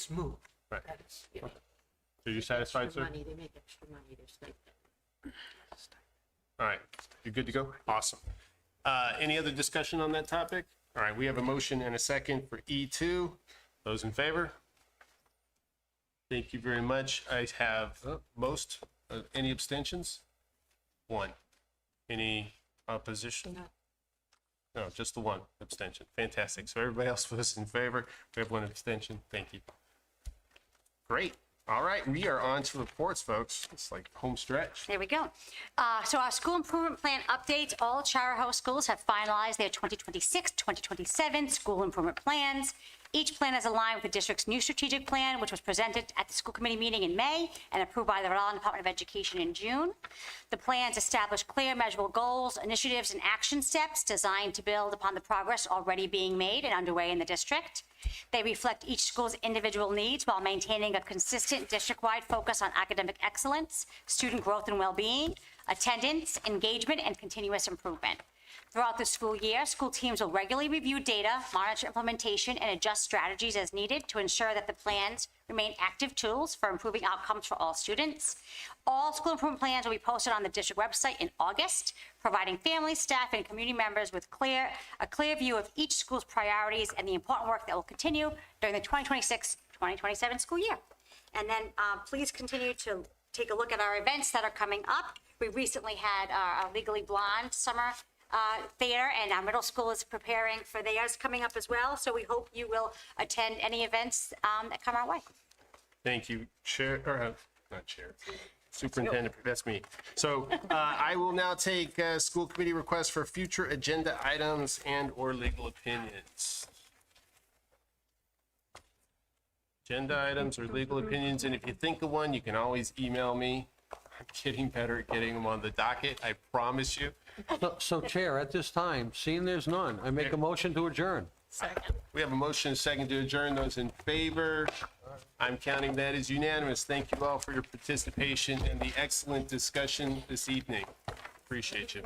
moved. Right. That is, yeah. Are you satisfied, sir? Money, they make extra money, they're stipend. All right, you're good to go? Awesome. Any other discussion on that topic? All right, we have a motion and a second for E2. Those in favor? Thank you very much. I have any abstentions? 1. Any opposition? No, just the 1 abstention. Fantastic. So everybody else was in favor. We have 1 abstention. Thank you. Great. All right, we are on to reports, folks. It's like home stretch. There we go. So our school improvement plan updates. All Chara House schools have finalized their 2026-2027 school improvement plans. Each plan is aligned with the district's new strategic plan, which was presented at the school committee meeting in May and approved by the Rhode Island Department of Education in June. The plans establish clear, measurable goals, initiatives, and action steps designed to build upon the progress already being made and underway in the district. They reflect each school's individual needs while maintaining a consistent district-wide focus on academic excellence, student growth and well-being, attendance, engagement, and continuous improvement. Throughout the school year, school teams will regularly review data, monitor implementation, and adjust strategies as needed to ensure that the plans remain active tools for improving outcomes for all students. All school improvement plans will be posted on the district website in August, providing families, staff, and community members with a clear view of each school's priorities and the important work that will continue during the 2026-2027 school year. And then please continue to take a look at our events that are coming up. We recently had our Legally Blonde summer theater, and our middle school is preparing for theirs coming up as well. So we hope you will attend any events that come our way. Thank you, Chair, or not Chair, Superintendent, that's me. So I will now take school committee requests for future agenda items and/or legal opinions. Agenda items or legal opinions, and if you think of one, you can always email me. I'm getting better at getting them on the docket, I promise you. So Chair, at this time, seeing there's none, I make a motion to adjourn. Second. We have a motion and a second to adjourn. Those in favor? I'm counting that as unanimous. Thank you all for your participation and the excellent discussion this evening. Appreciate you.